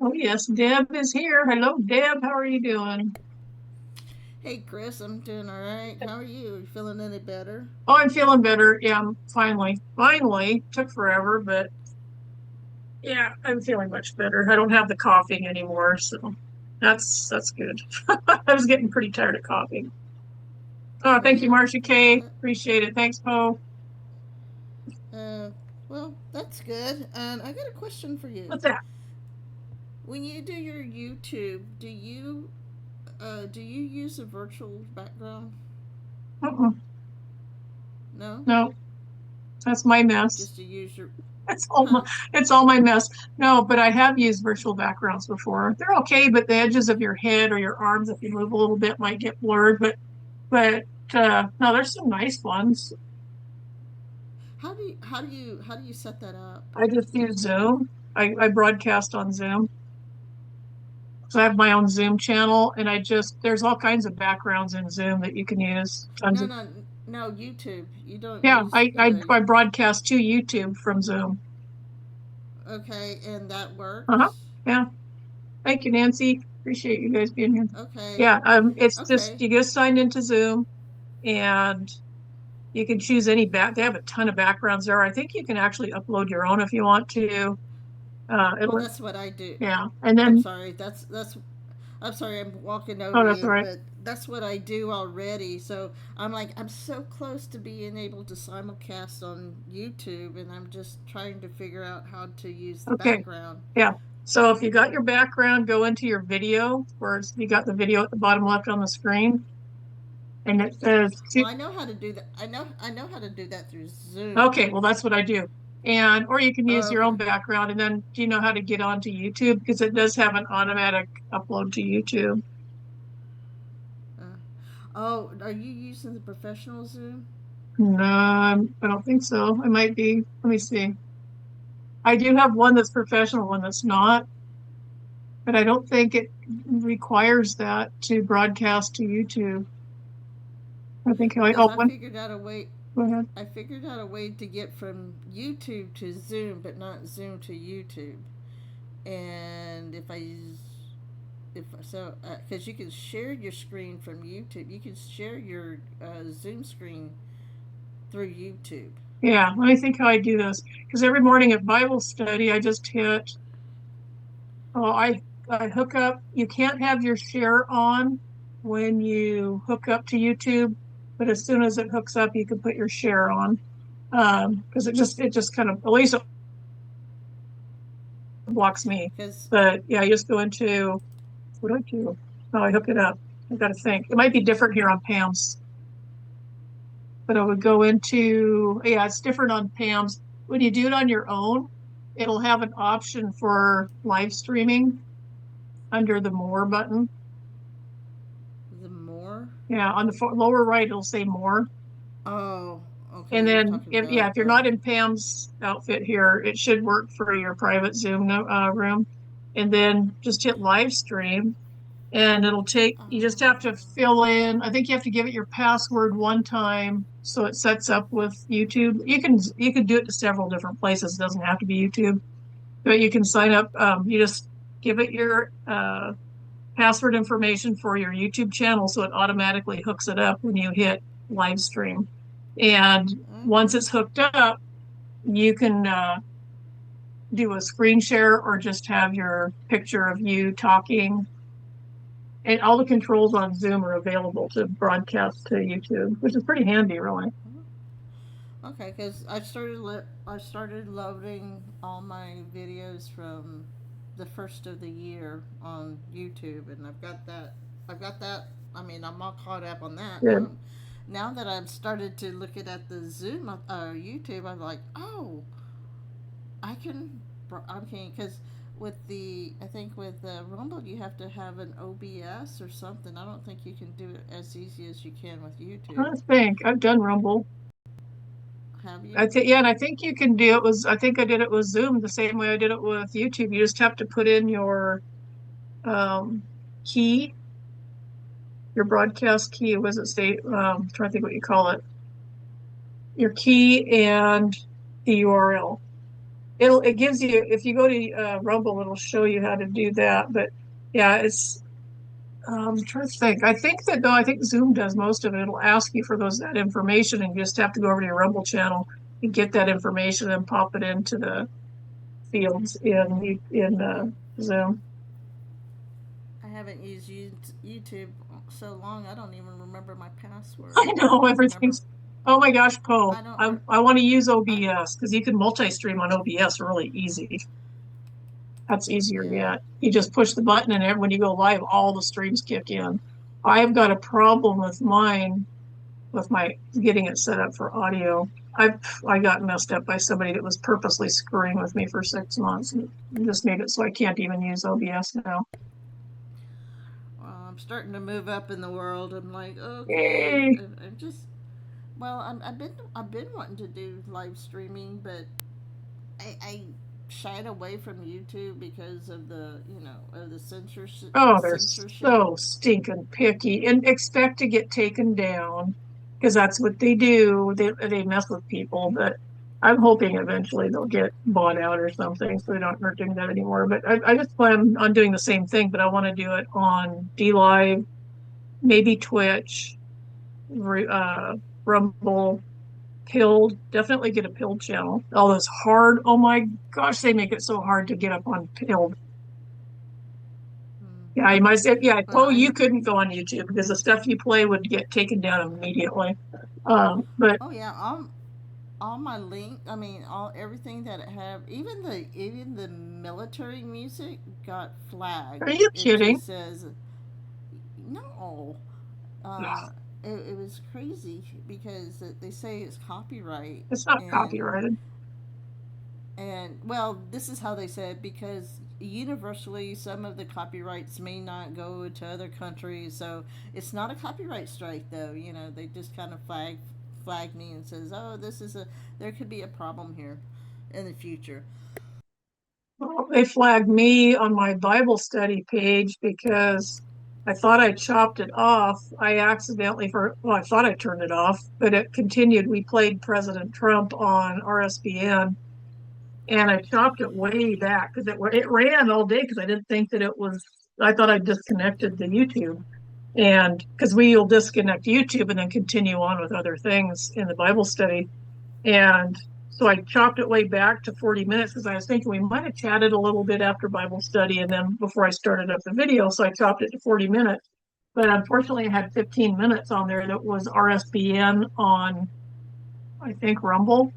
Oh, yes, Deb is here. Hello, Deb. How are you doing? Hey Chris, I'm doing all right. How are you? You feeling any better? Oh, I'm feeling better. Yeah, finally. Finally. Took forever, but yeah, I'm feeling much better. I don't have the coughing anymore, so that's good. I was getting pretty tired of coughing. Oh, thank you, Yeah. Marcia K. Uh, Appreciate it. Thanks, Poe. uh, well, that's good. And I got a question for you. What's that? When you do your YouTube, do you use a virtual background? Uh-uh. No, No, that's my you mess. just use your It's all my, huh? it's all my mess. No, but I have used virtual backgrounds before. They're okay, but the edges of your head or your arms, if you move a little bit, might get blurred. But no, there's some nice ones. How do you set that up? I just use Zoom. I broadcast on Zoom. So I have my own Zoom channel, and there's all kinds of backgrounds in Zoom that you can use. Tons No, of no, no. YouTube. You don't Yeah. use. I broadcast to YouTube from Zoom. Okay, and that Uh-huh. works. Yeah. Thank you, Nancy. Appreciate you guys being here. Okay, Yeah. It's just okay. you get signed into Zoom, and you can choose any back. They have a ton of backgrounds there. I think you can actually upload your own if you want to. Well, It'll that's what I do. Yeah, and I'm then sorry. That's. I'm sorry. I'm walking oh, over that's all you, right. but that's what I do already. So I'm so close to being able to simulcast on YouTube, and I'm just trying to figure out how to use the Okay. background. Yeah. So if you got your background, go into your video you got the video at the bottom left on the screen, and it says, Well, I know how to do that. I know how to do that through Zoom. okay, well, that's what I do. Or you can use Oh, your own okay. background. And then do you know how to get onto YouTube? Because it does have an automatic upload to YouTube. Uh, oh, are you using the professional Zoom? No, I don't think so. It might be. Let me see. I do have one that's professional, one that's not, but I don't think it requires that to broadcast to YouTube. I think Because oh, one, go ahead. I figured out a way to get from YouTube to Zoom, but not Zoom to YouTube. And if so, because you can share your screen from YouTube, you can share your Zoom screen through YouTube. Yeah, let me think how I do this. Because every morning at Bible study, I just hit, oh, I hook up. You can't have your share on when you hook up to YouTube, but as soon as it hooks up, you can put your share on. Because it just kind of, at least it blocks me. Because But yeah, you just go into, what do I do? Oh, I hook it up. I got to think. It might be different here on Pam's, but I would go into, yeah, it's different on Pam's. When you do it on your own, it'll have an option for live streaming under the more button. the more. Yeah, on the lower right, it'll say more. Oh, okay. And You're then, talking yeah, about. if you're not in Pam's outfit here, it should work for your private Zoom room. And then just hit live stream, and you just have to fill in. I think you have to give it your password one time so it sets up with YouTube. You can do it to several different places. It doesn't have to be YouTube, but you can sign up. You just give it your password information for your YouTube channel so it automatically hooks it up when you hit live stream. And once Okay. it's hooked up, you can do a screen share or just have your picture of you talking. And all the controls on Zoom are available to broadcast to YouTube, which is pretty handy, really. Okay, because I started loading all my videos from the first of the year on YouTube, and I've got that. I mean, I'm all caught up on that Good. now. Now that I've started to look at the Zoom YouTube, I'm like, oh, I can, I can, because with the I think with Rumble you have to have an OBS or something. I don't think you can do it as easy as you can with YouTube. I think I've done Rumble. Have I you? think yeah, and I think you can do it was I think I did it with Zoom the same way I did it with YouTube. You just have to put in um key, your broadcast key. Was it say trying to think what you call it. Your key and the URL. it gives you, if you go to Rumble, it'll show you how to do that. But yeah, it's I'm trying to think. I think that though, I think Zoom does most of it. It'll ask you for that information, and you just have to go over to your Rumble channel and get that information and pop it into the fields in Zoom. I haven't used YouTube so long. I don't even remember my password. I know I don't remember. everything's. Oh my gosh, Poe! I don't. I want to use I, OBS because you can multi-stream on OBS really easy. That's easier yeah. yet. You just push the button, and when you go live, all the streams kick in. I've got a problem with mine with my getting it set up for audio. I got messed up by somebody that was purposely screwing with me for 6 months and just made it so I can't even use OBS now. Well, I'm starting to move up in the world. I'm like, okay, Yay. I'm just. Well, I've been wanting to do live streaming, but I shied away from YouTube because of the censorship. Oh, they're Censorship. so stinking picky and expect to get taken down because that's what they do. They mess with people, but I'm hoping eventually they'll get bought out or something so they don't hurt doing that anymore. But I just plan on doing the same thing, but I want to do it on DLive, maybe Twitch, Rumble, Pilled. Definitely get a Pilled channel. All those hard, oh my gosh, they make it so hard to get up on Pilled. Hmm. Yeah, you might say, yeah, Well, oh, you couldn't go on YouTube because the stuff you play would get taken down immediately. But oh yeah, all my link. I mean, all everything that I have, even the military music got are flagged. you It kidding? just says no. Uh, it was crazy because they say it's copyright, It's not and copyrighted. well, this is how they said because universally some of the copyrights may not go to other countries, so it's not a copyright strike though. They just kind of flag me and says, oh, there could be a problem here in the future. Well, they flagged me on my Bible study page because I thought I chopped it off. Well, I thought I turned it off, but it continued. We played President Trump on RSBN and I chopped it way back because it ran all day because I didn't think that it was. I thought I disconnected the YouTube, and because we'll disconnect YouTube and then continue on with other things in the Bible study, and so I chopped it way back to 40 minutes because I was thinking we might have chatted a little bit after Bible study and then before I started up the video, so I chopped it to 40 minutes. But unfortunately, I had 15 minutes on there that was RSBN on, I think, Rumble,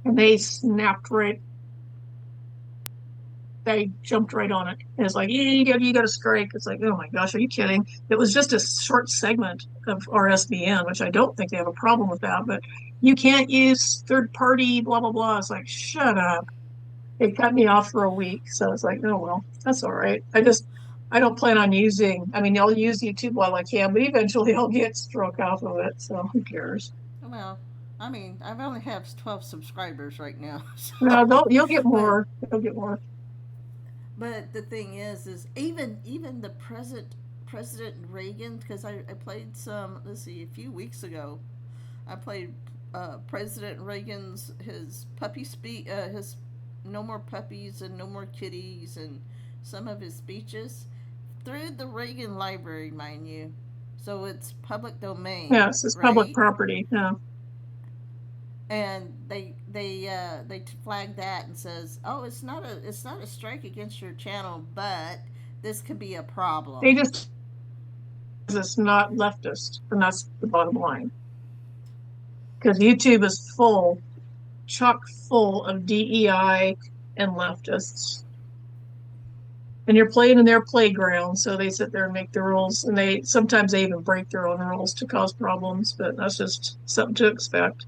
and they jumped right on it. And it's like, yeah, you got a strike. It's like, oh my gosh, are you kidding? It was just a short segment of RSBN, which I don't think they have a problem with that, but you can't use third party, blah, blah, blah. It's like, shut up. It cut me off for a week. So it's like, oh, well, that's all right. I don't plan on I mean, I'll use YouTube while I can, but eventually I'll get struck off of it. So who cares? Well, I mean, I've only have 12 subscribers right now, No, so you'll get but more. You'll get more. the thing is even the President Reagan, because I played some. Let's see, a few weeks ago, I played President Reagan's his puppy his no more puppies and no more kitties and some of his speeches through the Reagan Library, mind you. So it's public domain, Yes, it's public right? property. Yeah. And they flag that and says, "Oh, it's not a strike against your channel, but this could be a They problem." just it's not leftist, and that's the bottom line. Because YouTube is chock full of DEI and leftists. And you're playing in their playground, so they sit there and make the rules, and sometimes they even break their own rules to cause problems, but that's just something to expect.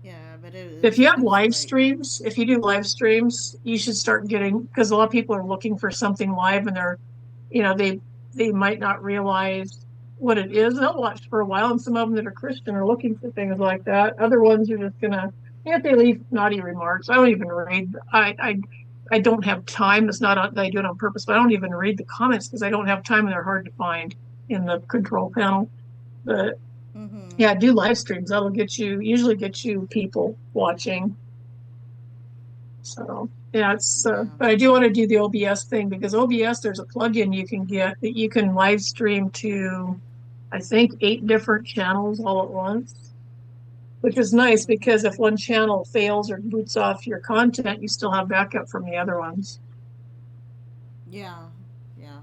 Yeah, but If you have it's live like, streams, if you do live streams, you should start getting, because a lot of people are looking for something live and they might not realize what it is. They'll watch for a while, and some of them that are Christian are looking for things like that. Other ones are just gonna, if they leave naughty remarks, I don't even read. I don't have time. It's not that I do it on purpose, but I don't even read the comments because I don't have time and they're hard to find in the control panel. But mm-hmm. yeah, do live streams. That'll usually get you people watching. So yeah, it's Yeah. but I do want to do the OBS thing because OBS there's a plugin you can get that you can live stream to I think 8 different channels all at once, which is nice because if one channel fails or boots off your content, you still have backup from the other ones. Yeah. Yeah.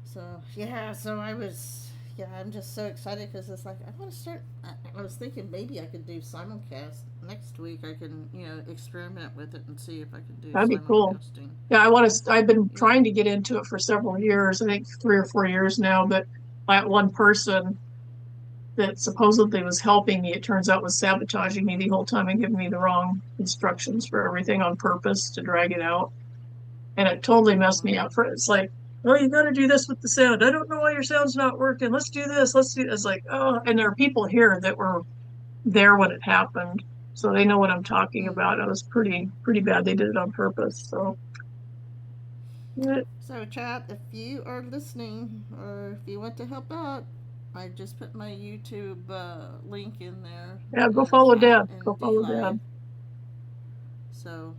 So yeah, so I was yeah, I'm just so excited because it's like I want to start. I was thinking maybe I could do simulcast next week. I can experiment with it and see if I can do That'd be cool. simulcasting. Yeah, I want to. I've been Yeah. trying to get into it for several years. I think 3 or 4 years now. But that one person that supposedly was helping me, it turns out was sabotaging me the whole time and giving me the wrong instructions for everything on purpose to drag it out. And it totally Oh messed me wow. up. For it's like, oh, you got to do this with the sound. I don't know why your sound's not working. Let's do this. Let's do. It's like, oh, and there are people here that were there when it happened, so they know what I'm talking about. It Mm-hmm. was pretty bad. They did it on purpose. So yeah, So chat, if you are listening or if you want to help out, I just put my YouTube link in there yeah, in go the follow chat Dad. Go and D follow Live. Dad. So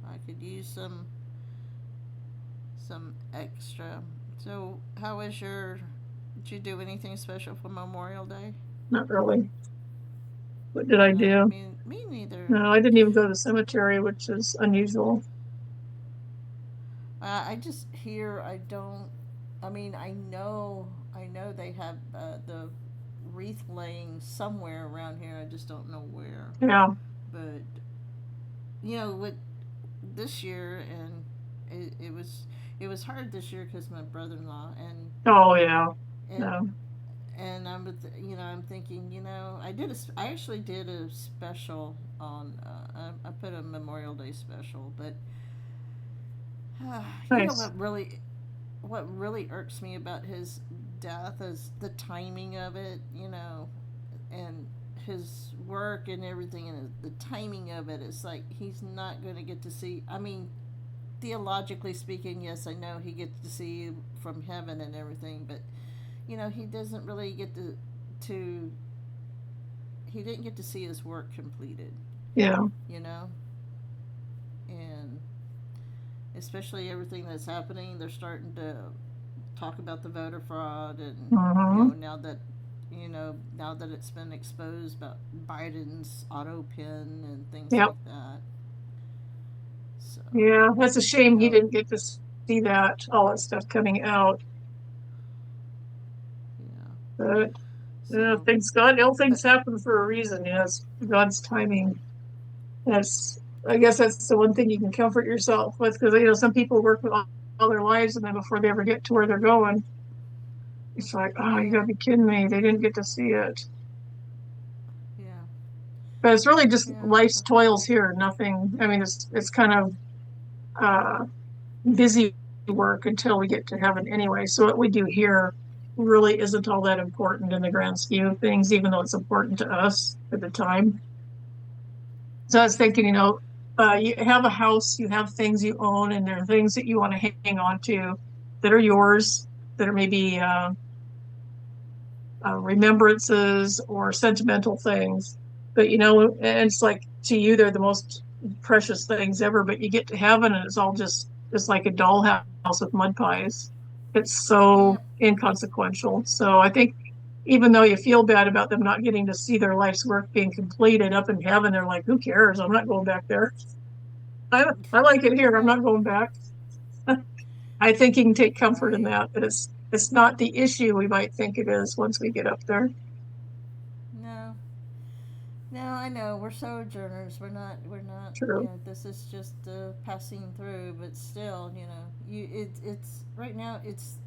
I could use some extra. So how was your? Did you do anything special for Memorial Day? Not really. What did I No, do? me neither. No, I didn't even go to the cemetery, which is unusual. I just hear I don't. I mean, I know they have the wreath laying somewhere around here. I just don't know where. Yeah. But with this year, and it was hard this year because my brother-in-law Oh yeah. and No. I'm I'm thinking I actually did a special on I put a Memorial Day special, but Nice. what really irks me about his death is the timing of it, and his work and everything, and the timing of it. It's like he's not going to get to see. I mean, theologically speaking, yes, I know he gets to see you from heaven and everything, but he doesn't really get to he didn't get to see his work completed, Yeah. you know, and especially everything that's happening, they're starting to talk about the voter fraud, and Mm-hmm. now that it's been exposed about Biden's auto pin and things Yep. like that. So, Yeah. That's a shame he so didn't get to see that all that stuff coming out. yeah, But so things God, all but things happen for a reason. Yes, God's timing. That's I guess that's the one thing you can comfort yourself with because some people work with all their lives and then before they ever get to where they're going, it's like, oh, you yeah, gotta be kidding me. They didn't get to see it. yeah, But it's really just yeah, life's toils here. Nothing. I mean, it's kind of uh, busy work until we get to heaven anyway. So what we do here really isn't all that important in the grand scheme of things, even though it's important to us at the time. So I was thinking, you have a house, you have things you own, and there are things that you want to hang on to that are yours, that are maybe remembrances or sentimental things. But and it's like to you, they're the most precious things ever. But you get to heaven, and it's all just like a dollhouse with mud pies. It's so yeah, inconsequential. So I think even though you feel bad about them not getting to see their life's work being completed up in heaven, they're like, who cares? I'm not going back there. I like it here. I'm yeah, not going back. I think you can take comfort in right. that it's not the issue we might think it is once we get up there. No, no, I know we're sojourners. We're not. True. This is just passing through, but still, it's right now. It's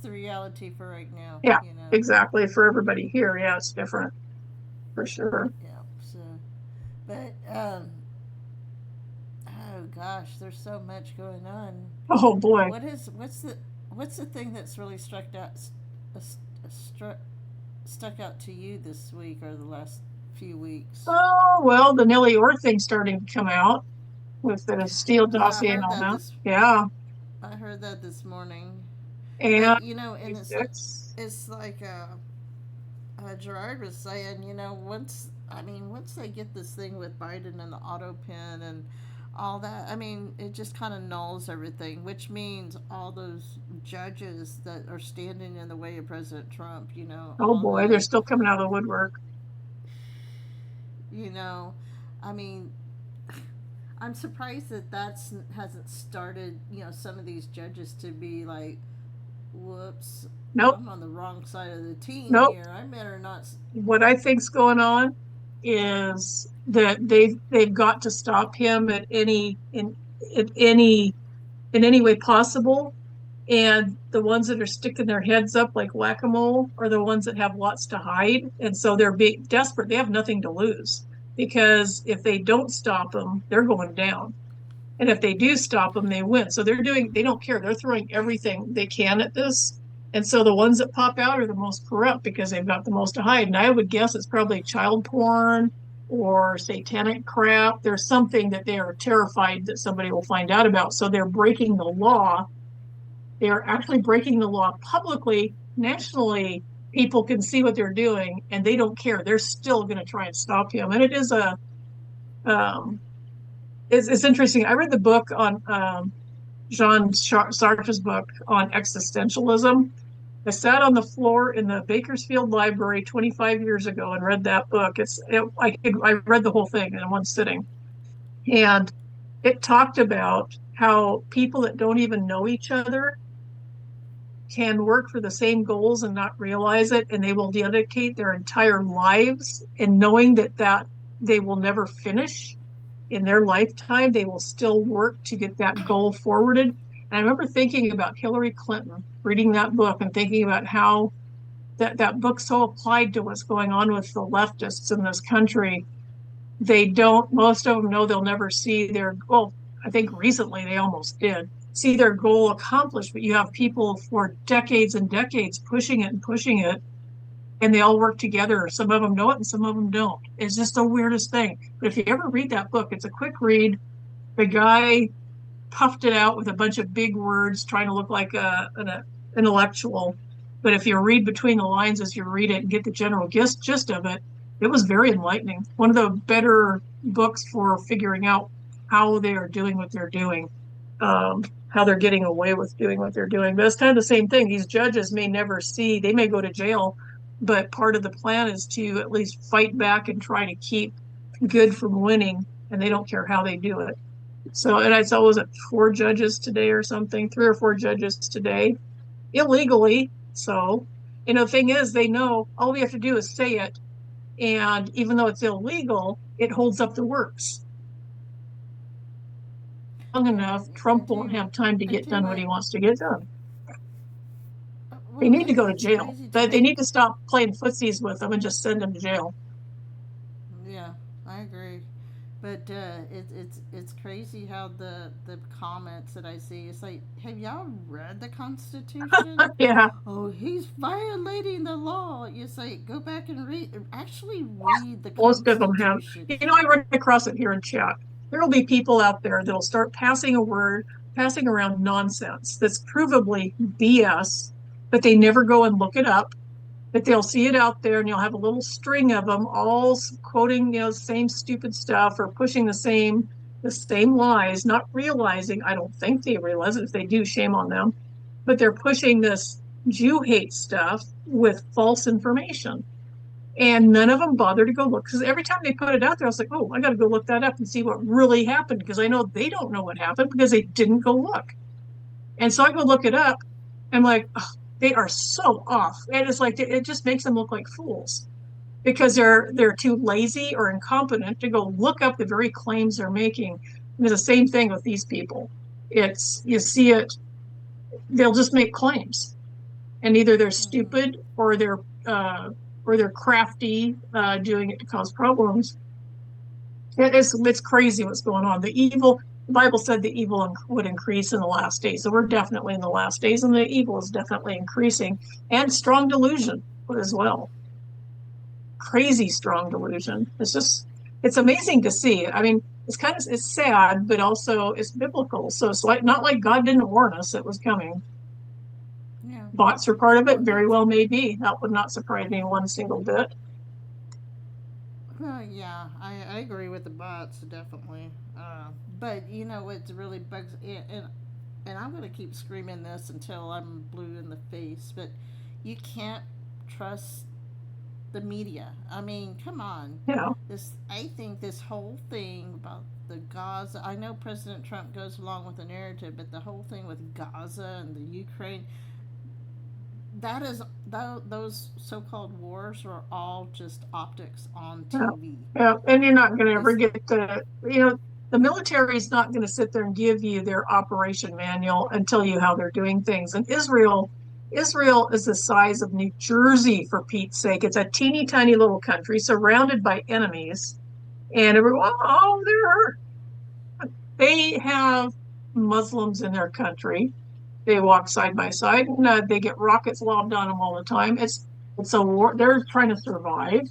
the reality for right now. Yeah, exactly. For everybody here, yeah, it's different for sure. Yeah. So, but oh gosh, there's so much going on. Oh boy. What's the thing that's really uh, struck stuck out to you this week or the last few weeks? Oh well, the Nellie Orr thing's starting to come out with the Steele I dossier and heard all that that. this Yeah, I heard that this morning. and But and 26. it's like Gerard was saying, once I mean, once they get this thing with Biden and the auto pen and all that, I mean, it just kind of nulls everything, which means all those judges that are standing in the way of President Trump, Oh all boy, they're the, still coming out of the woodwork. you know, I mean, I'm surprised that that's hasn't started, some of these judges to be like, whoops, Nope, I'm on the wrong side of the team nope. here. I better not. What I think's going on is that they've got to stop him in any way possible. And the ones that are sticking their heads up like whack-a-mole are the ones that have lots to hide. And so they're being desperate. They have nothing to lose because if they don't stop them, they're going down. And if they do stop them, they win. So they don't care. They're throwing everything they can at this. And so the ones that pop out are the most corrupt because they've got the most to hide. And I would guess it's probably child porn or satanic crap. There's something that they are terrified that somebody will find out about. So they're breaking the law. They are actually breaking the law publicly, nationally. People can see what they're doing and they don't care. They're still going to try and stop him. And it is um, it's interesting. I read the book on Jean Sartre's book on existentialism. I sat on the floor in the Bakersfield Library 25 years ago and read that book. I read the whole thing in one sitting, and it talked about how people that don't even know each other can work for the same goals and not realize it, and they will dedicate their entire lives and knowing that they will never finish in their lifetime, they will still work to get that goal forwarded. And I remember thinking about Hillary Clinton, reading that book and thinking about how that book so applied to what's going on with the leftists in this country. Most of them know they'll never see their goal. I think recently they almost did see their goal accomplished, but you have people for decades and decades pushing it, and they all work together. Some of them know it and some of them don't. It's just the weirdest thing. But if you ever read that book, it's a quick read. The guy puffed it out with a bunch of big words, trying to look like an intellectual. But if you read between the lines as you read it and get the general gist of it, it was very enlightening. One of the better books for figuring out how they are doing what they're doing, how they're getting away with doing what they're doing. But it's kind of the same thing. These judges may never see, they may go to jail, but part of the plan is to at least fight back and try to keep good from winning, and they don't care how they do it. So, and I saw, was it 4 judges today or something, 3 or 4 judges today, illegally. So, the thing is, they know all we have to do is say it. And even though it's illegal, it holds up the works. Long Yeah, enough, Trump won't have time to I get do. done what he wants to get done. They Well, need to go to it's jail. crazy to They me. need to stop playing footsies with them and just send them to jail. Yeah, I agree. But it's crazy how the comments that I see. It's like, have y'all read the Constitution? Yeah, Oh, he's violating the law. You say, go back and actually read the most of them have. Constitution. I run across it here in chat. There will be people out there that'll start passing around nonsense that's provably BS, but they never go and look it up. But they'll see it out there, and you'll have a little string of them all quoting, same stupid stuff or pushing the same lies, not realizing. I don't think they realize it. If they do, shame on them. But they're pushing this Jew hate stuff with false information. And none of them bother to go look, because every time they put it out there, I was like, oh, I got to go look that up and see what really happened, because I know they don't know what happened because they didn't go look. And so I go look it up. I'm like, oh, they are so off. And it's like, it just makes them look like fools because they're too lazy or incompetent to go look up the very claims they're making. And it's the same thing with these people. You see it, they'll just make claims, and either they're stupid or they're crafty, doing it to cause problems. It's crazy what's going on. The Bible said the evil would increase in the last days. So we're definitely in the last days, and the evil is definitely increasing, and strong delusion as well. Crazy strong delusion. It's amazing to see. I mean, it's sad, but also it's biblical. So it's not like God didn't warn us it was coming. Yeah. Bots are part of it. Well, Very well may be. That would not surprise me one single bit. Yeah, I agree with the bots definitely. But you know what really bugs and I'm gonna keep screaming this until I'm blue in the face. But you can't trust the media. I mean, come on. Yeah. This I think this whole thing about the Gaza. I know President Trump goes along with the narrative, but the whole thing with Gaza and the Ukraine, that is those so-called wars are all just optics on Yeah. TV. Yeah. And you're not going to ever It's get the military is not going to sit there and give you their operation manual and tell you how they're doing things. And Israel is the size of New Jersey, for Pete's sake. It's a teeny tiny little country surrounded by enemies. And everyone, oh, they have Muslims in their country. They walk side by side, and they get rockets lobbed on them all the time. It's a war. They're trying to survive,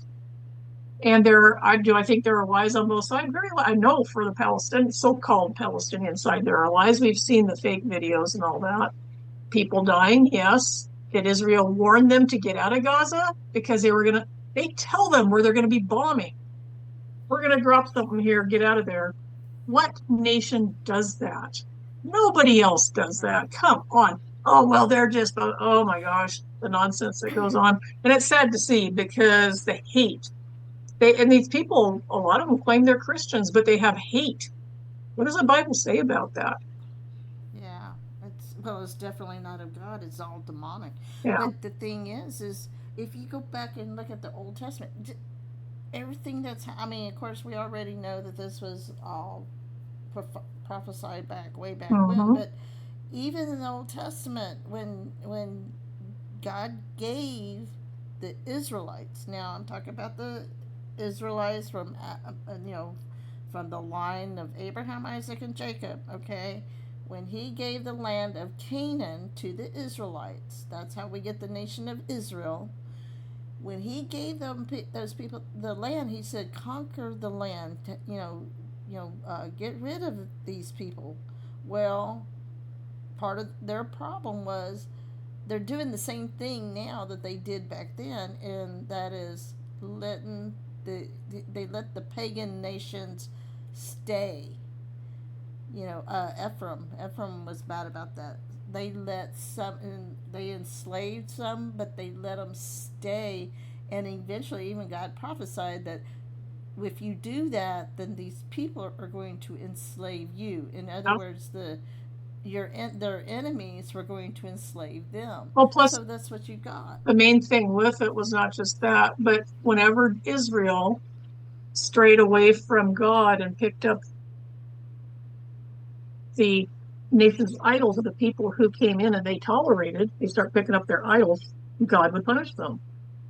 and I think there are lies on both sides. I know for the Palestinian, so-called Palestinian side, there are lies. We've seen the fake videos and all that. People dying, yes. Did Israel warn them to get out of Gaza because they tell them where they're gonna be bombing. We're gonna drop something here, get out of there. What nation does that? Nobody else does right. that. Come on. Oh, well, they're just, oh my gosh, the nonsense that goes on. And it's sad to see because the hate. And these people, a lot of them claim they're Christians, but they have hate. What does the Bible say about that? Yeah, it's definitely not of God. It's all demonic. Yeah. But the thing is if you go back and look at the Old Testament, everything that's I mean, of course, we already know that this was all prophesied way back when. Mm-hmm. But even in the Old Testament, when God gave the Israelites, now I'm talking about the Israelites from from the line of Abraham, Isaac, and Jacob. Okay, when He gave the land of Canaan to the Israelites, that's how we get the nation of Israel. When He gave those people the land, He said, "Conquer the land." Get rid of these people. Well, part of their problem was they're doing the same thing now that they did back then, and that is letting they let the pagan nations stay. Ephraim was bad about that. They let some, and they enslaved some, but they let them stay, and eventually, even God prophesied that if you do that, then these people are going to enslave you. In other words, their enemies were going to enslave them. Well, plus So that's what you got. the main thing with it was not just that, but whenever Israel strayed away from God and picked up the nation's idols of the people who came in and they start picking up their idols, God would punish them.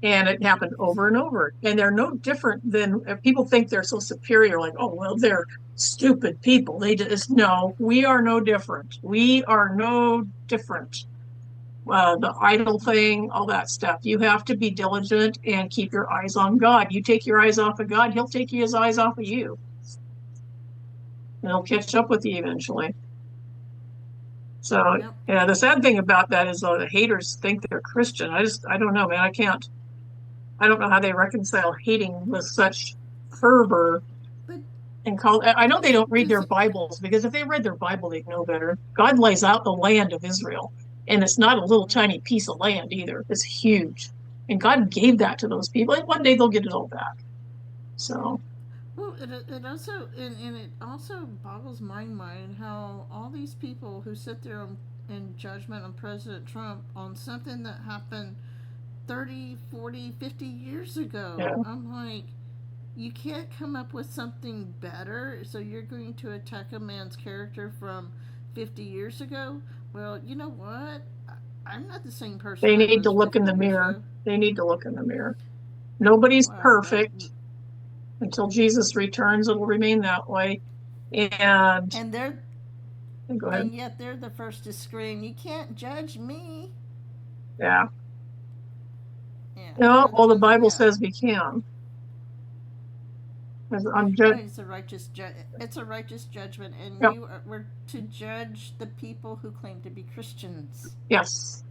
And it happened over and over. And they're no different than people think they're so superior, like, oh, well, they're stupid people. No, we are no different. We are no different. The idol thing, all that stuff. You have to be diligent and keep your eyes on God. You take your eyes off of God, He'll take his eyes off of you. And He'll catch up with you eventually. So, Yep. yeah, the sad thing about that is the haters think they're Christian. I don't know, man. I don't know how they reconcile hating with such fervor But I know they don't read does their it? Bibles, because if they read their Bible, they'd know better. God lays out the land of Israel, and it's not a little tiny piece of land either. It's huge. And God gave that to those people, and one day they'll get it all back. So, Well, it also boggles my mind how all these people who sit there in judgment on President Trump on something that happened 30, 40, 50 years ago. yeah. I'm like, you can't come up with something better, so you're going to attack a man's character from 50 years ago? Well, you know what? I'm not the same person They I need to was look in 50 the years mirror. ago. They need to look in the mirror. Nobody's Well, perfect. Until Jesus returns, it'll remain that way. And and they're go ahead. and yet they're the first to scream, "You can't judge me." Yeah. Yeah, No, they're the well, the ones. Bible Yeah. says we can. I'm Well, just, it's a righteous judgment, and yeah, we're to judge the people who claim to be Christians. yes.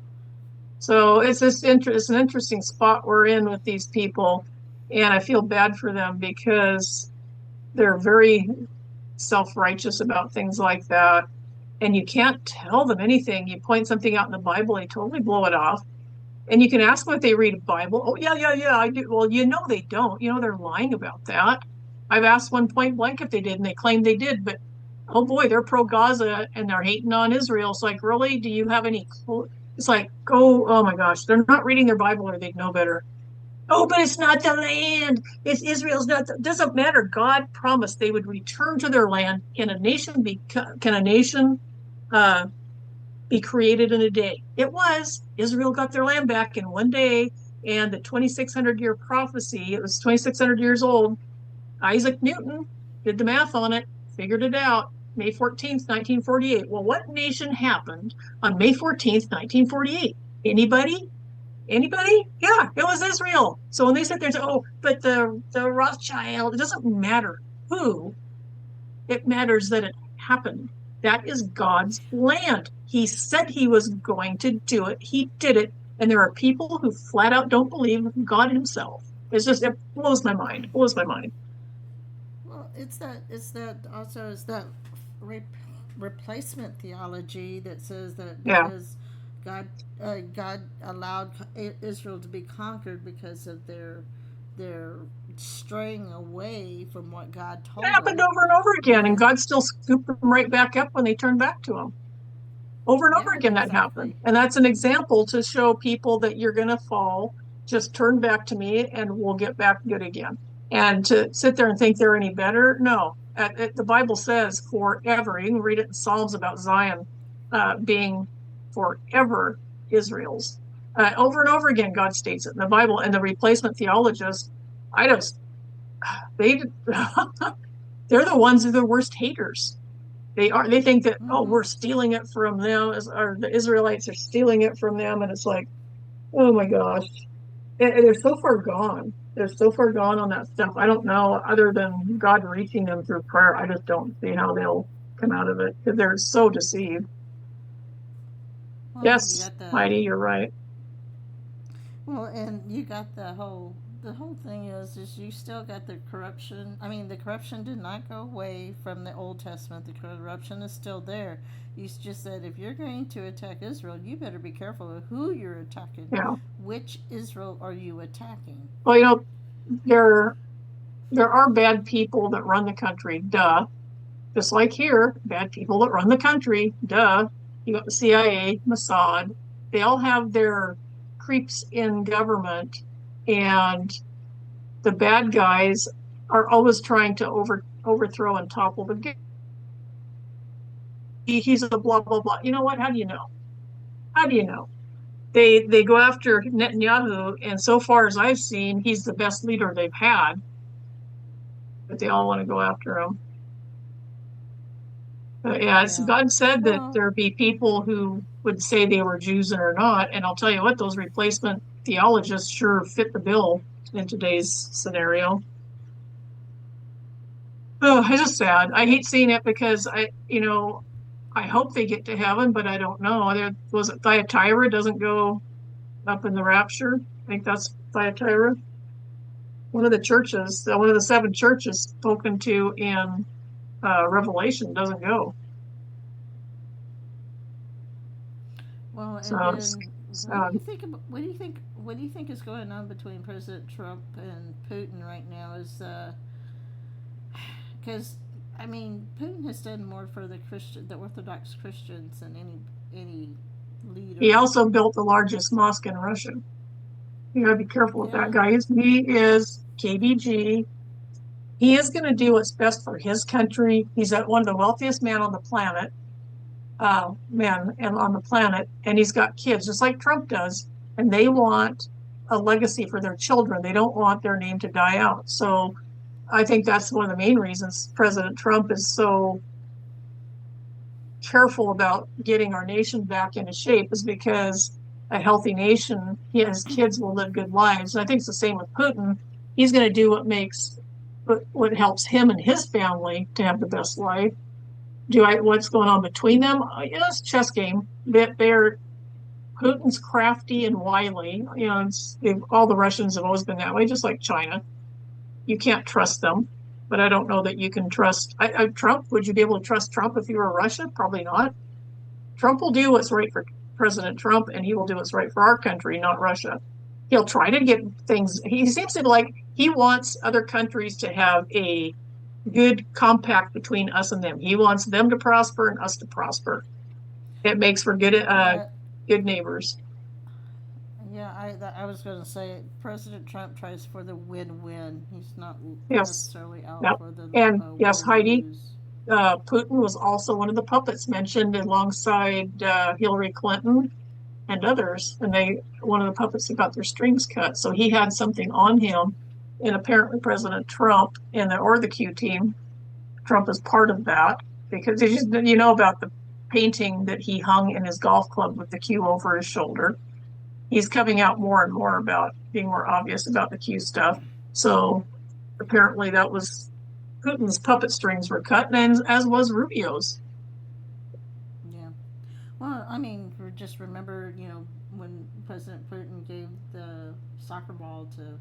So it's an interesting spot we're in with these people. And I feel bad for them because they're very self-righteous about things like that. And you can't tell them anything. You point something out in the Bible, they totally blow it off. And you can ask them if they read a Bible. Oh, yeah, yeah, yeah, I do. Well, they don't. They're lying about that. I've asked one point blank if they did, and they claim they did. But oh boy, they're pro Gaza and they're hating on Israel. It's like, really? Do you have any clue? It's like, oh my gosh, they're not reading their Bible or they'd know better. Oh, but it's not the land. It's Israel's not. Doesn't matter. God promised they would return to their land. Can a nation uh, be created in a day? It was. Israel got their land back in one day, and the 2,600-year prophecy. It was 2,600 years old. Isaac Newton did the math on it, figured it out. May 14th, 1948. Well, what nation happened on May 14th, 1948? Anybody? Anybody? Yeah, it was Israel. So when they sit there and say, "Oh, but the Rothschild," it doesn't matter who. It matters that it happened. That is God's land. He said he was going to do it. He did it. And there are people who flat out don't believe God himself. It blows my mind. It blows my mind. Well, it's that re- replacement theology that says that Yeah. because God allowed Israel to be conquered because of their straying away from what God It told happened them. over and over again, and That God still scooped them right back up when they turned back to him. Over and over Yeah, again that happened. exactly. And that's an example to show people that you're going to fall. Just turn back to me and we'll get back good again. And to sit there and think they're any better, no. The Bible says forever. You can read it in Psalms about Zion being forever Israel's. Over and over again, God states it in the Bible. And the replacement theologists, I just, they, they're the ones who are the worst haters. They think that, oh, Mm-hmm. we're stealing it from them, or the Israelites are stealing it from them. And it's like, oh my gosh, they're so far gone. They're so far gone on that stuff. I don't know, other than God reaching them through prayer, I just don't see how they'll come out of it because they're so deceived. Well, you Yes, got the Heidi, you're right. well, and you got the whole thing is you still got the corruption. I mean, the corruption did not go away from the Old Testament. The corruption is still there. You just said if you're going to attack Israel, you better be careful of who you're attacking. Yeah. Which Israel are you attacking? Well, there there are bad people that run the country, duh. Just like here, bad people that run the country, duh. You got the CIA, Mossad. They all have their creeps in government, and the bad guys are always trying to overthrow and topple the good. He's a blah blah blah. You know what? How do you know? How do you know? They go after Netanyahu, and so far as I've seen, he's the best leader they've had, but they all want to go after him. Yeah, Yeah. God said that Well, there'd be people who would say they were Jews and are not. And I'll tell you what, those replacement theologists sure fit the bill in today's scenario. Oh, it's just sad. I yep. hate seeing it because I hope they get to heaven, but I don't know. There was it Thyatira doesn't go up in the rapture. I think that's Thyatira. One of the churches, one of the seven churches spoken to in Revelation doesn't go. Well, and So it's then sad. what do you think is going on between President Trump and Putin right now? Is because I mean Putin has done more for the Orthodox Christians than any He leader. also built the largest mosque in Russia. You gotta be careful with that Yeah. guy. He is KBG. He is going to do what's best for his country. He's one of the wealthiest men on the planet, men and on the planet, and he's got kids just like Trump does, and they want a legacy for their children. They don't want their name to die out. So I think that's one of the main reasons President Trump is so careful about getting our nation back into shape is because a healthy nation, his kids will live good lives. And I think it's the same with Putin. He's going to do what helps him and his family to have the best life. What's going on between them? Yeah, it's a chess game. They're Putin's crafty and wily. All the Russians have always been that way, just like China. you can't trust them. But I don't know that you can trust Trump. Would you be able to trust Trump if you were Russia? Probably not. Trump will do what's right for President Trump, and he will do what's right for our country, not Russia. He'll try to get things. He seems to like he wants other countries to have a good compact between us and them. He wants them to prosper and us to prosper. It makes for Yeah, good neighbors. yeah. I was going to say President Trump tries for the win-win. He's not Yes. necessarily out Yep. for the And yes, Heidi, win-lose. Putin was also one of the puppets mentioned alongside Hillary Clinton and others, and they one of the puppets that got their strings cut. So he had something on him, and apparently President Trump and or the Q team, Trump is part of that because you know about the painting that he hung in his golf club with the Q over his shoulder. He's coming out more and more about being more obvious about the Q stuff. So apparently that was Putin's puppet strings were cut, and as was Rubio's. Yeah. Well, I mean, just remember, when President Putin gave the soccer ball to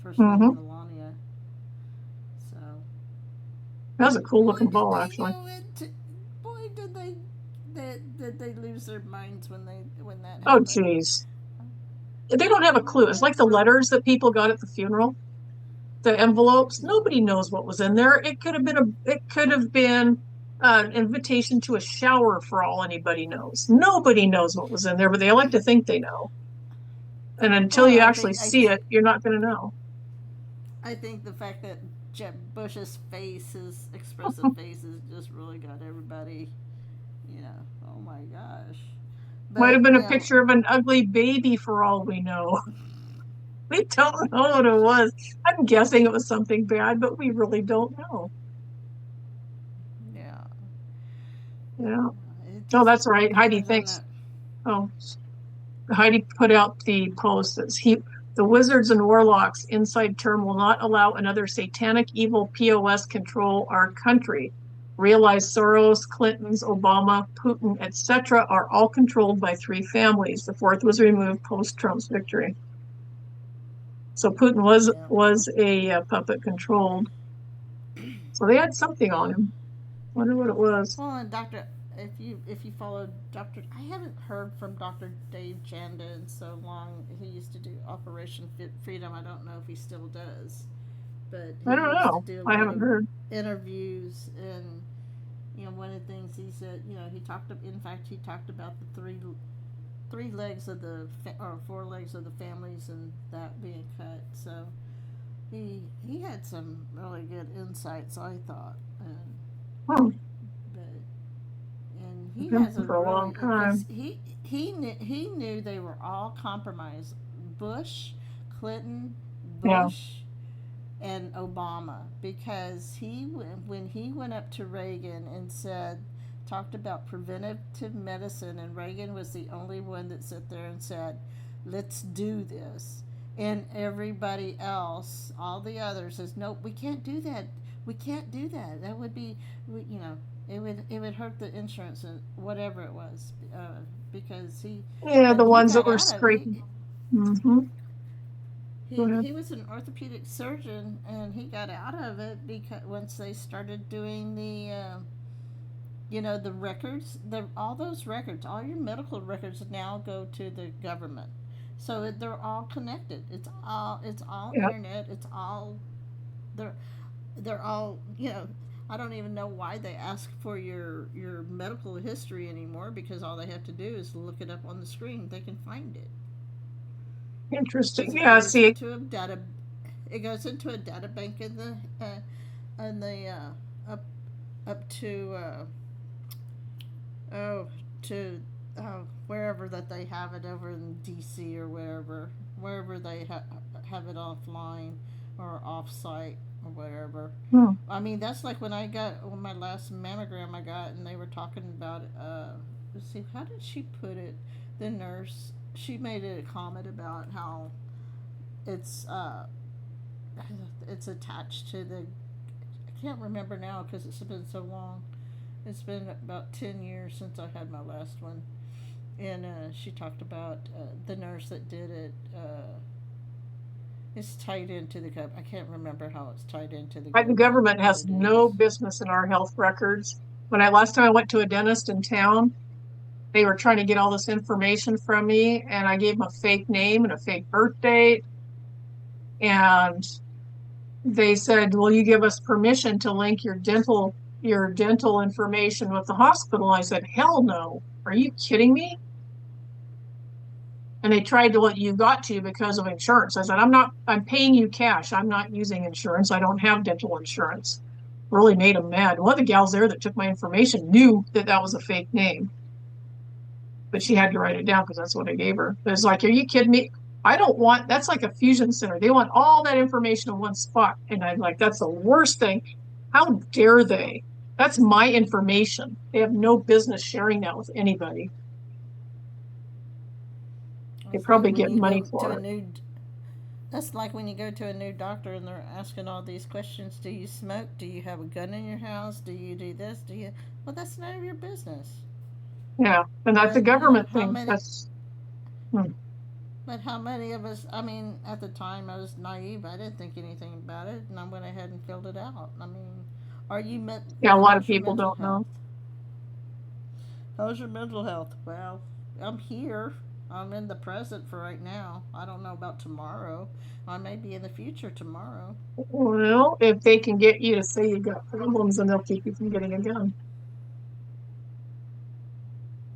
First Lady Mm-hmm. Melania. So, That was a cool boy, looking did ball, they actually. go into, boy, did they lose their minds when that Oh, happened. geez. They don't have a clue. It's like the letters that people got at the funeral, the envelopes. Yeah. Nobody knows what was in there. It could have been an invitation to a shower for all anybody knows. Nobody knows what was in there, but they like to think they know. And until Well, you actually see it, you're not going to know. I think the fact that Jeb Bush's face, his expressive face, has just really got everybody. Oh my gosh. Might have But been a picture of an ugly baby for all we know. We don't know what it was. I'm guessing it was something bad, but we really don't know. yeah, Yeah. it Oh, just that's right. Heidi, depends on thanks. that. Oh, Heidi put out the post that the wizards and warlocks inside term will not allow another satanic evil POS control our country. Realize Soros, Clinton's, Obama, Putin, etc. are all controlled by three families. The fourth was removed post Trump's victory. So Putin Yeah, was a puppet controlled. So they had something on yeah. him. Wonder what it was. Well, and Doctor, if you follow Doctor, I haven't heard from Doctor Dave Janda in so long. He used to do Operation Freedom. I don't know if he still does, but he I don't used to know. do a I lot haven't of heard. interviews. And one of the things he said, he talked. In fact, he talked about the three legs of or four legs of the families and that being cut. So he had some really good insights, I thought. Oh, But and he I've been has a for a really long time. because he knew they were all compromised. Bush, Clinton, Yeah. Bush, and Obama, because when he went up to Reagan and talked about preventive medicine, and Reagan was the only one that sat there and said, let's do this, and everybody else, all the others, says, nope, we can't do that, we can't do that, that would be, it would hurt the insurance and whatever it was, because Yeah, the and he ones that got were out of he scraping. Mm-hmm. Go he ahead. he was an orthopedic surgeon, and he got out of it because once they started doing the records, all those records, all your medical records now go to the government, so they're all connected. It's all Yeah, internet. It's all they're they're all I don't even know why they ask for your medical history anymore, because all they have to do is look it up on the screen. They can find it interesting. because it Yeah, goes see, into a data. It goes into a data bank in the up to oh to wherever that they have it, over in DC or wherever they have it offline or offsite or whatever. hmm, I mean, that's like when my last mammogram I got, and they were talking about let's see, how did she put it? The nurse, she made a comment about how it's uh it's attached to the, I can't remember now because it's been so long. It's been about 10 years since I had my last one. And she talked about the nurse that did it. It's tied into the government. I can't remember how it's tied into the The government, government but has it no is. business in our health records. Last time I went to a dentist in town, they were trying to get all this information from me, and I gave them a fake name and a fake birth date. And they said, "Will you give us permission to link your dental information with the hospital?" I said, "Hell no. Are you kidding me?" And they tried to let you got to because of insurance. I said, I'm paying you cash. I'm not using insurance. I don't have dental insurance. Really made them mad. One of the gals there that took my information knew that that was a fake name, but she had to write it down because that's what I gave her. But it's like, are you kidding me? I don't want, that's like a fusion center. They want all that information in one spot. And I'm like, that's the worst thing. How dare they? That's my information. They have no business sharing that with anybody. They It's like probably when get you money go to for a it. new. That's like when you go to a new doctor and they're asking all these questions. Do you smoke? Do you have a gun in your house? Do you do this? Do you? Well, that's none of your business. Yeah. And that's a But government how thing. many? That's, hmm. But how many of us? I mean, at the time I was naive. I didn't think anything about it, and I went ahead and filled it out. I mean, are you Yeah, a lot of how's your people mental don't know. health? How's your mental health? Well, I'm here. I'm in the present for right now. I don't know about tomorrow. I may be in the future tomorrow. Well, if they can get you to say you got problems, then they'll keep you from getting a gun.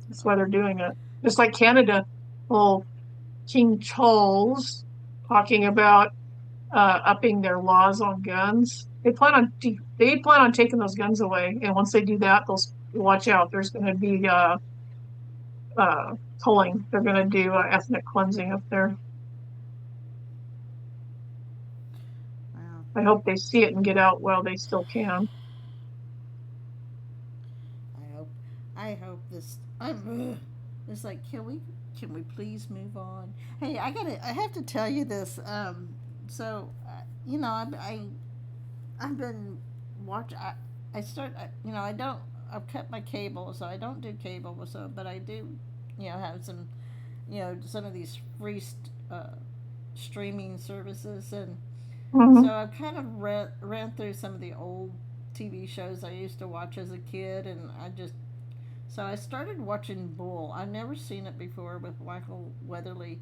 That's why they're doing it. Just like Canada, well, King Charles talking about upping their laws on guns. They plan on taking those guns away, and once they do that, they'll watch out. There's going to be uh, culling. They're going to do ethnic cleansing up there. Wow. I hope they see it and get out while they still can. I hope. I hope this. I'm. It's like, can we please move on? Hey, I have to tell you this. You know, I've been watch. I start. You know, I don't. I've cut my cable, so I don't do cable. So, but I do. You know, have some. You know, some of these uh, streaming services, and so Hmm. I've kind of ran through some of the old TV shows I used to watch as a kid, and so I started watching Bull. I've never seen it before with Michael Weatherly,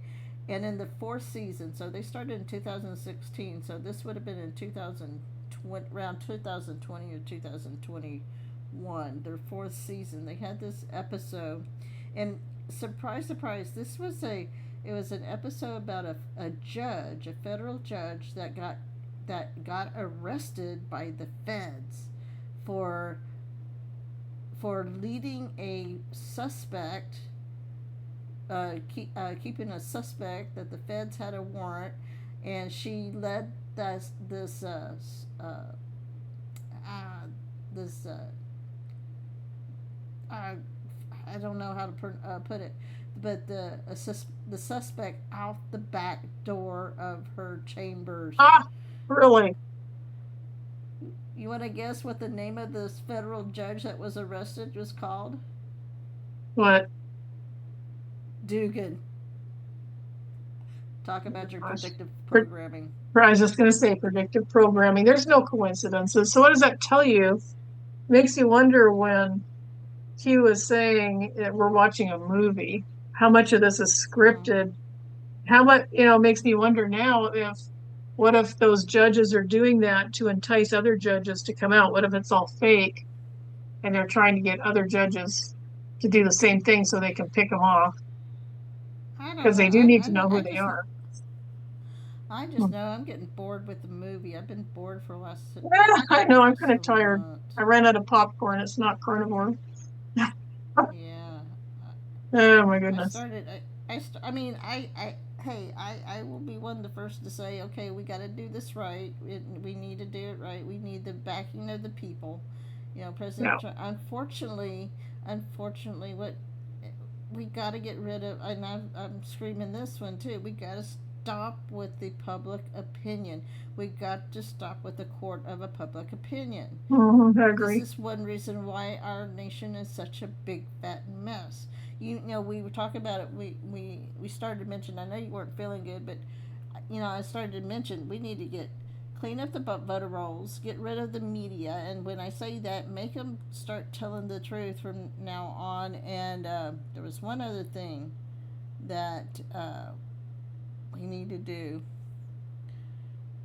and in the fourth season, so they started in 2016. So this would have been in 2020, around 2020 or 2021. Their fourth season. They had this episode, and surprise, surprise, it was an episode about a judge, a federal judge that got arrested by the feds for leading a suspect, keeping a suspect that the feds had a warrant, and she led this uh, this uh, I don't know how to put it, but the suspect out the back door of her chambers. Ah, really? You want to guess what the name of this federal judge that was arrested was called? What? Dugan. Talk Oh my about your gosh. predictive Pre- programming. I was just going to say predictive programming. There's no coincidences. So what does that tell you? Makes you wonder when Q was saying that we're watching a movie, how much of this is Mm. scripted? How much, makes me wonder now what if those judges are doing that to entice other judges to come out? What if it's all fake and they're trying to get other judges to do the same thing so they can pick them off? I don't Because know. they do need to know who they are. I just Hmm. know I'm getting bored with the movie. I've been bored for the I know, I'm last kind of several tired. months. I ran out of popcorn. It's not carnivore. Yeah. Oh my I goodness. started. I mean, hey, I will be one of the first to say, okay, we got to do this right. We need to do it right. We need the backing of the people. You know, Yeah. President Trump. Unfortunately, what we got to get rid of, and I'm screaming this one too. We got to stop with the public opinion. We got to stop with the court of a public opinion. I This agree. is one reason why our nation is such a big fat mess. You know, we were talking about it. We started to mention. I know you weren't feeling good, but I started to mention we need to clean up the voter rolls, get rid of the media, and when I say that, make them start telling the truth from now on. And there was one other thing that we need to do.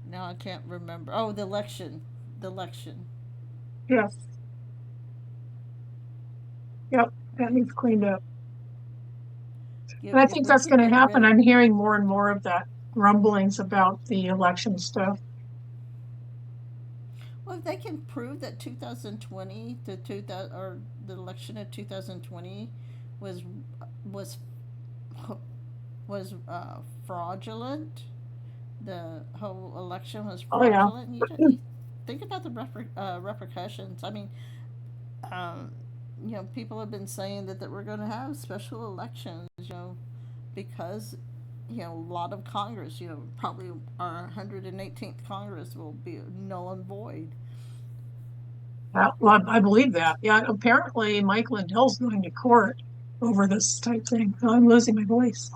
Now I can't remember. Oh, the election. The election. Yes. Yep. That needs cleaned up. And I If think we that's can going to get rid happen. of. I'm hearing more and more of that rumblings about the election stuff. Well, if they can prove that 2020 to 2000 or the election of 2020 was was was fraudulent, the whole election was Oh yeah. fraudulent. You think about the repercussions. I mean, um, people have been saying that we're going to have special elections, because a lot of Congress, probably our 118th Congress will be null and void. Well, I believe that. Yeah, apparently Mike Lindell's going to court over this type thing. Oh, I'm losing my voice.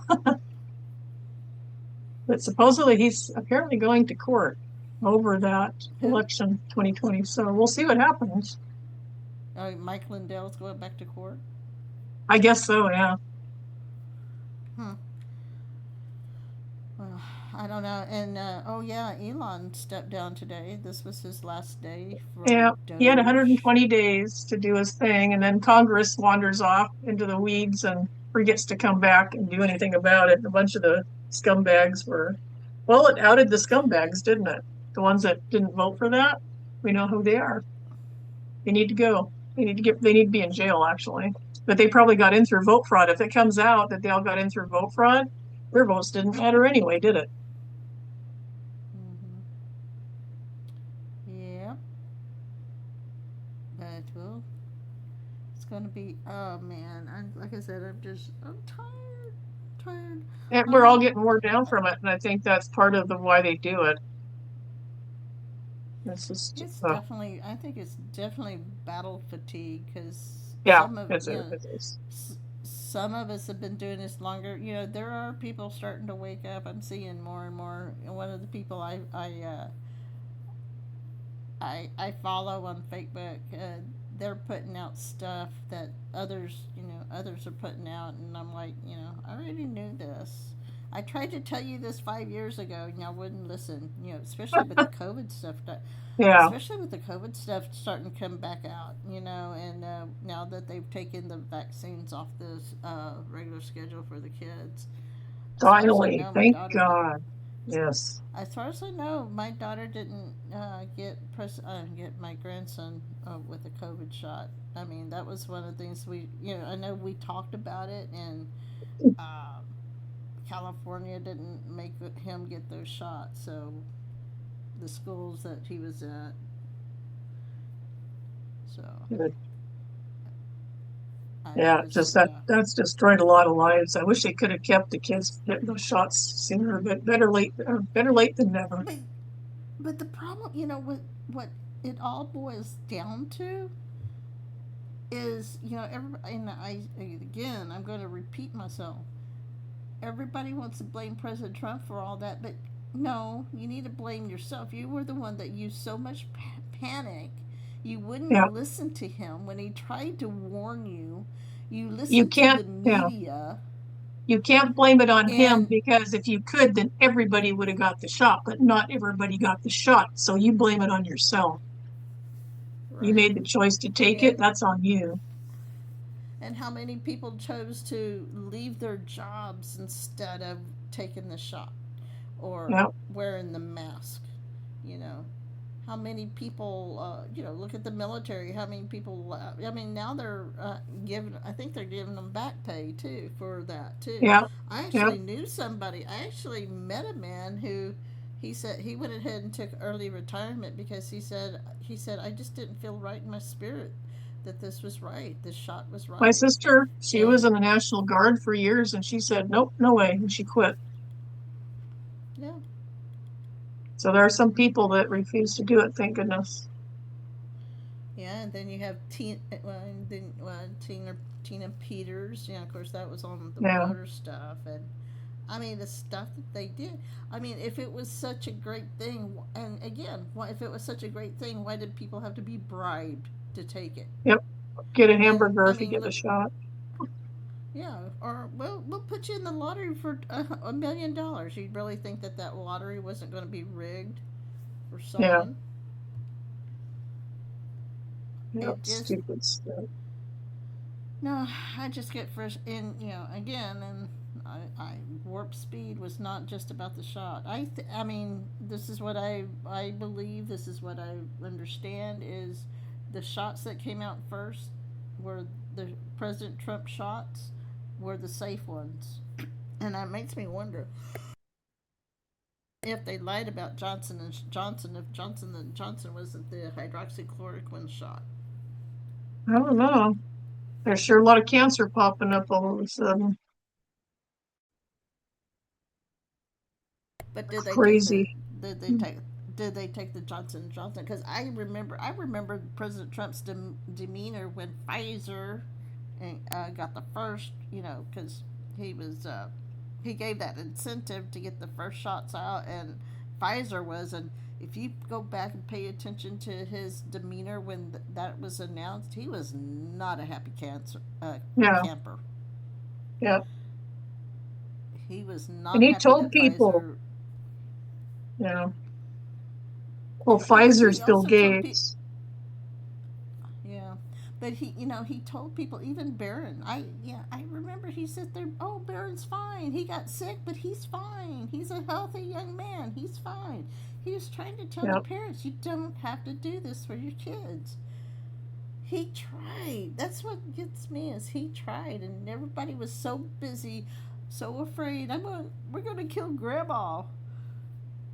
But supposedly he's apparently going to court over that Who? election 2020. So we'll see what happens. Mike Lindell's going back to court. I guess so, yeah. Hmm. Well, I don't know. And oh yeah, Elon stepped down today. This was his last day Yeah, from he had Doge. 120 days to do his thing, and then Congress wanders off into the weeds and forgets to come back and do anything about it. A bunch of the scumbags well, it outed the scumbags, didn't it? The ones that didn't vote for that. We know who they are. They need to go. They need to be in jail, actually. But they probably got in through vote fraud. If it comes out that they all got in through vote fraud, their votes didn't matter anyway, did it? Mm-hmm. Yeah, but well, it's gonna be. Oh man, like I said, I'm tired, tired. And I we're all want. getting worn down from it, and I think that's part of the why they do it. It's just, It's definitely. I think it's definitely battle fatigue because yeah, it is. some of us have been doing this longer. There are people starting to wake up. I'm seeing more and more. And one of the people I follow on Facebook, they're putting out stuff that others are putting out, and I'm like, I already knew this. I tried to tell you this 5 years ago, and y'all wouldn't listen. Especially with the COVID stuff. Yeah, Especially with the COVID stuff starting to come back out. And now that they've taken the vaccines off the regular schedule for the kids, as far as I finally, know, my thank daughter did. God. Yes. As far as I know, my daughter didn't get my grandson with a COVID shot. I mean, that was one of the things I know we talked about it, and uh, California didn't make him get those shots. So the schools that he was at, so Good. I Yeah, just that's destroyed a lot of lives. I wish they could have kept the kids getting those shots sooner, but better late than never. but but the problem, what it all boils down to is, everybody, and again, I'm going to repeat myself. Everybody wants to blame President Trump for all that, but no, you need to blame yourself. You were the one that used so much panic. You wouldn't Yeah, listen to him when he tried to warn you. You you listened to can't. the Yeah, media, you can't blame it on him and because if you could, then everybody would have got the shot, but not everybody got the shot. So you blame it on yourself. You right, made the choice to take it. and That's on you. how many people chose to leave their jobs instead of taking the shot or Yeah. wearing the mask. You know, how many people, look at the military, how many people, I mean, now they're giving, I think they're giving them back pay too for that too. Yeah. I Yeah. actually knew somebody, I actually met a man who, he said he went ahead and took early retirement because he said I just didn't feel right in my spirit that this was right, this shot was My right. sister, she was And in the National Guard for years and she said, nope, no way. And she quit. yeah, So there are some people that refuse to do it, thank goodness. yeah, and then you have Tina Peters. Of course, that was on the Yeah. voter stuff, and I mean, the stuff that they did. I mean, if it was such a great thing, and again, if it was such a great thing, why did people have to be bribed to take it? Yep. Get a And hamburger I if you mean, get the shot. yeah, or we'll put you in the lottery for $1 million. You'd really think that that lottery wasn't going to be rigged for Yeah. someone? Yep. It just Stupid stuff. no. I just get fresh in. Again, and warp speed was not just about the shot. I mean, this is what I believe. This is what I understand is the shots that came out first were the President Trump shots were the safe ones, and that makes me wonder if they lied about Johnson and Johnson, if Johnson wasn't the hydroxychloroquine shot. I don't know. There's sure a lot of cancer popping up all of a sudden. But Crazy. did they take did they take the Johnson and Johnson? Because I remember President Trump's demeanor when Pfizer got the first, because he was he gave that incentive to get the first shots out, and Pfizer was, and if you go back and pay attention to his demeanor when that was announced, he was not a happy Yeah. camper. Yeah. He was And not he happy told that people, Pfizer. well, Yeah, but he Pfizer's Bill also told people. Gates. Yeah, but he told people, even Barron. I remember he said there. Oh, Barron's fine. He got sick, but he's fine. He's a healthy young man. He's fine. He was trying to tell the Yep. parents, you don't have to do this for your kids. He tried. That's what gets me is he tried, and everybody was so busy, so afraid. We're gonna kill Grandma.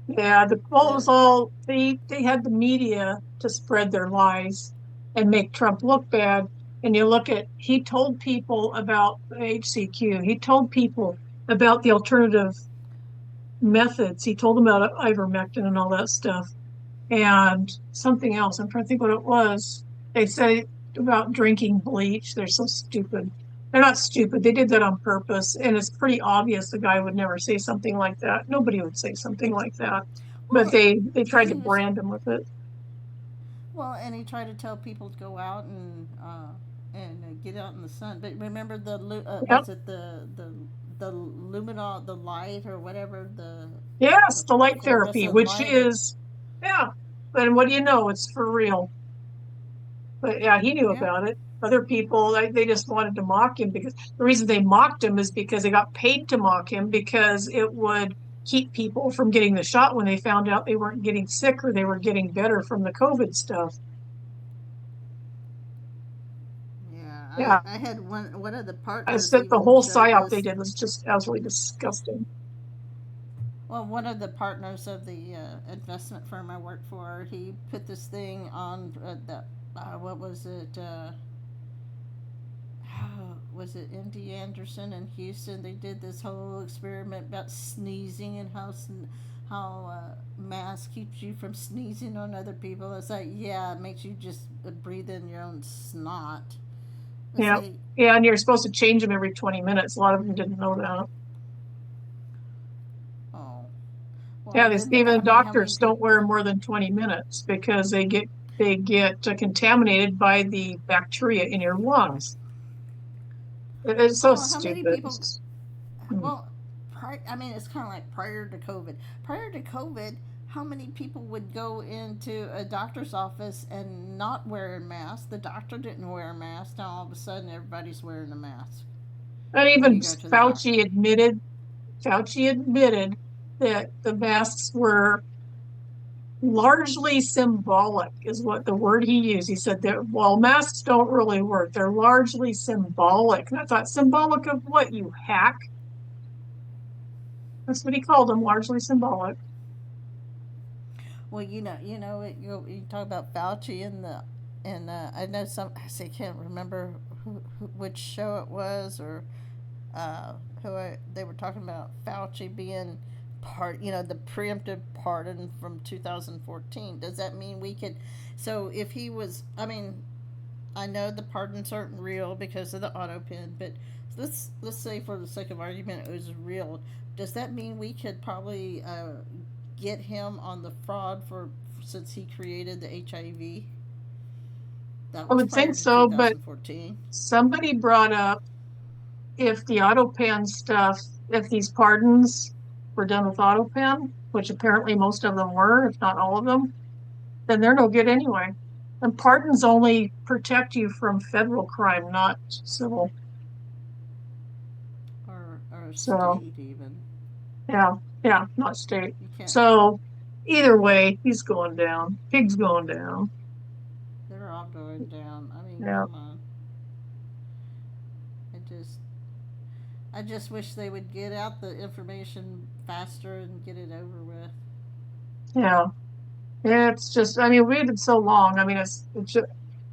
Yeah, well, it was That all they had the media to spread their lies and make Trump look bad. And you look at he told people about the HCQ. He told people about the alternative methods. He told them about ivermectin and all that stuff. And something else. I'm trying to think what it was. They say about drinking bleach. They're so stupid. They're not stupid. They did that on purpose. And it's pretty obvious the guy would never say something like that. Nobody would say something like that. But well, they tried to he was brand him with it. well, and he tried to tell people to go out and get out in the sun. But remember Yep. was it the luminol, the light or whatever, Yes, the the light therapy, fluorescent which light. is, yeah. And what do you know? It's for real. But yeah, he knew Yeah. about it. Other people, they just wanted to mock him because the reason they mocked him is because they got paid to mock him because it would keep people from getting the shot when they found out they weren't getting sick or they were getting better from the COVID stuff. Yeah, Yeah, I had one of the I partners said the even whole showed psyop they this. did was just absolutely disgusting. Well, one of the partners of the investment firm I worked for, he put this thing on what was it? Was it MD Anderson in Houston? They did this whole experiment about sneezing and how mask keeps you from sneezing on other people. It's like, yeah, it makes you just breathe in your own snot. It's Yeah. like, Yeah, and you're supposed to change them every 20 minutes. A lot of them didn't know that. oh, well, Yeah, and these then I even mean, how many doctors people? don't wear more than 20 minutes because they get contaminated by the bacteria in your lungs. It's so Well, how many stupid. people? Well, I mean, it's kind of like prior to COVID. Prior to COVID, how many people would go into a doctor's office and not wear a mask? The doctor didn't wear a mask. Now all of a sudden, everybody's wearing a mask And when even you go to the doctor. Fauci admitted that the masks were largely symbolic, is what the word he used. He said that, well, masks don't really work. They're largely symbolic. And I thought, symbolic of what, you hack? That's what he called them, largely symbolic. Well, you talk about Fauci and I know I say can't remember which show it was or uh, they were talking about Fauci being the preemptive pardon from 2014. Does that mean we could? So if he was, I mean, I know the pardons aren't real because of the auto pen, but let's say for the sake of argument it was real. Does that mean we could probably get him on the fraud for since he created the HIV? That I was would prior think to so, but 2014. somebody brought up if the AutoPen stuff, if these pardons were done with AutoPen, which apparently most of them were, if not all of them, then they're no good anyway. And pardons only protect you from federal crime, not civil. Or So, state even. yeah, yeah, not state. You can't. So, either way, he's going down. Pig's going down. They're all going down. I mean, Yeah, come on. I just I just wish they would get out the information faster and get it over with. yeah. It's just, I mean, we waited so long. I mean, it's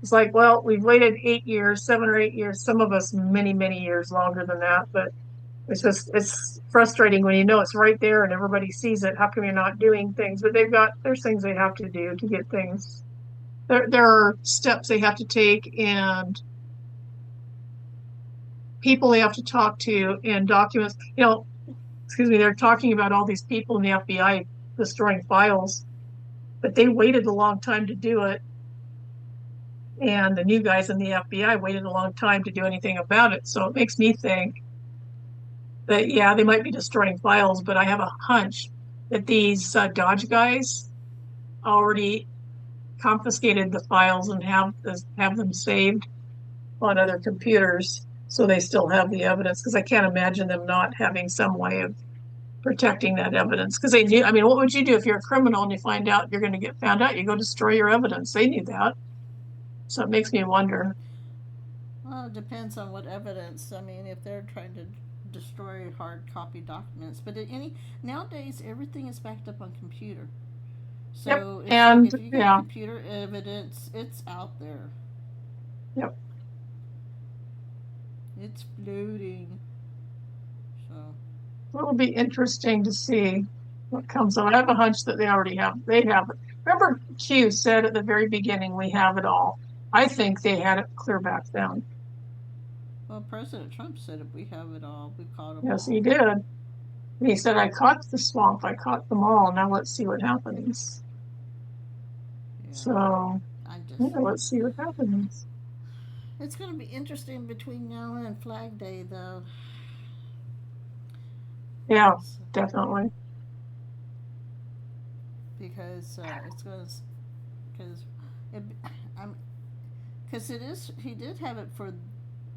like, well, we've waited 8 years, 7 or 8 years, some of us many, many years longer than that. But it's frustrating when you know it's right there and everybody sees it. How come you're not doing things? But there's things they have to do to get things. There are steps they have to take and people they have to talk to and documents. Excuse me, they're talking about all these people in the FBI destroying files, but they waited a long time to do it. And the new guys in the FBI waited a long time to do anything about it. So it makes me think that, yeah, they might be destroying files, but I have a hunch that these Dodge guys already confiscated the files and have them saved on other computers. So they still have the evidence because I can't imagine them not having some way of protecting that evidence because they knew. I mean, what would you do if you're a criminal and you find out you're going to get found out? You go destroy your evidence. They knew that. So it makes me wonder. Well, it depends on what evidence. I mean, if they're trying to destroy hard copy documents, but any nowadays everything is backed up on computer. Yep. So And if you got yeah, computer evidence, it's out there. yep. It's floating. So It'll be interesting to see what comes on. I have a hunch that they have it. Remember Q said at the very beginning, we have it all. I think they had it clear back then. well, President Trump said it. We have it all. We caught them Yes, he all. did. And he said, I caught the swamp. I caught them all. Now let's see what happens. Yeah. So, I yeah, just let's see what happens. it's going to be interesting between now and Flag Day, though. Yeah, So, definitely. because it's going to because it, I'm because it is he did have it for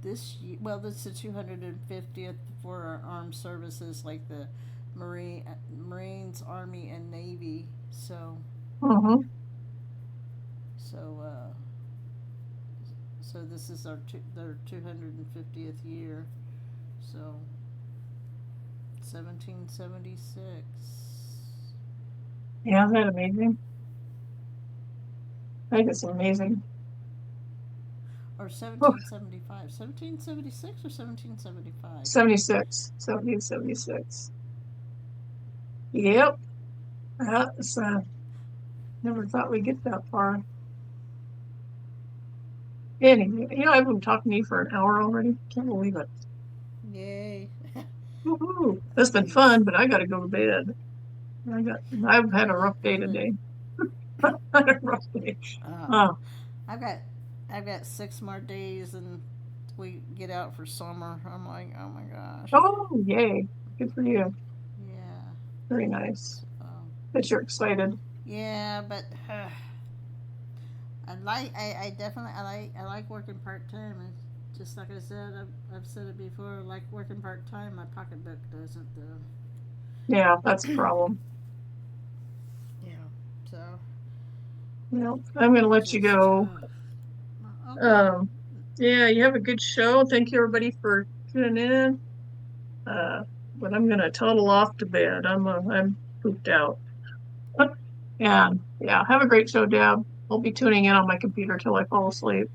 this year. Well, this is the 250th for our armed services like the Marines, Army, and Navy. So Hmm. so so this is their 250th year. So 1776 Yeah, isn't that amazing? I think it's amazing. or Whew, 1775, 1776 or 1775. 76, 1776. Yep. That's, never thought we'd get that far. Anyway, I've been talking to you for an hour already. Can't believe it. Yay! Woohoo. That's been Thanks. fun, but I gotta go to bed. I've had a rough day today. Had a rough day. uh, Oh, I've got I've got 6 more days and we get out for summer. I'm like, oh my gosh. oh, yay. Good for you. Yeah. Very nice. So, Bet you're excited. yeah, but I definitely I like working part time. It's just like I said, I've said it before. I like working part time. My pocketbook doesn't though. Yeah, that's a problem. Yeah. So I'm gonna let you just go. okay. Um, yeah, you have a good show. Thank you everybody for tuning in. Uh, but I'm gonna toddle off to bed. I'm pooped out. And yeah, have a great show, Deb. I'll be tuning in on my computer till I fall asleep.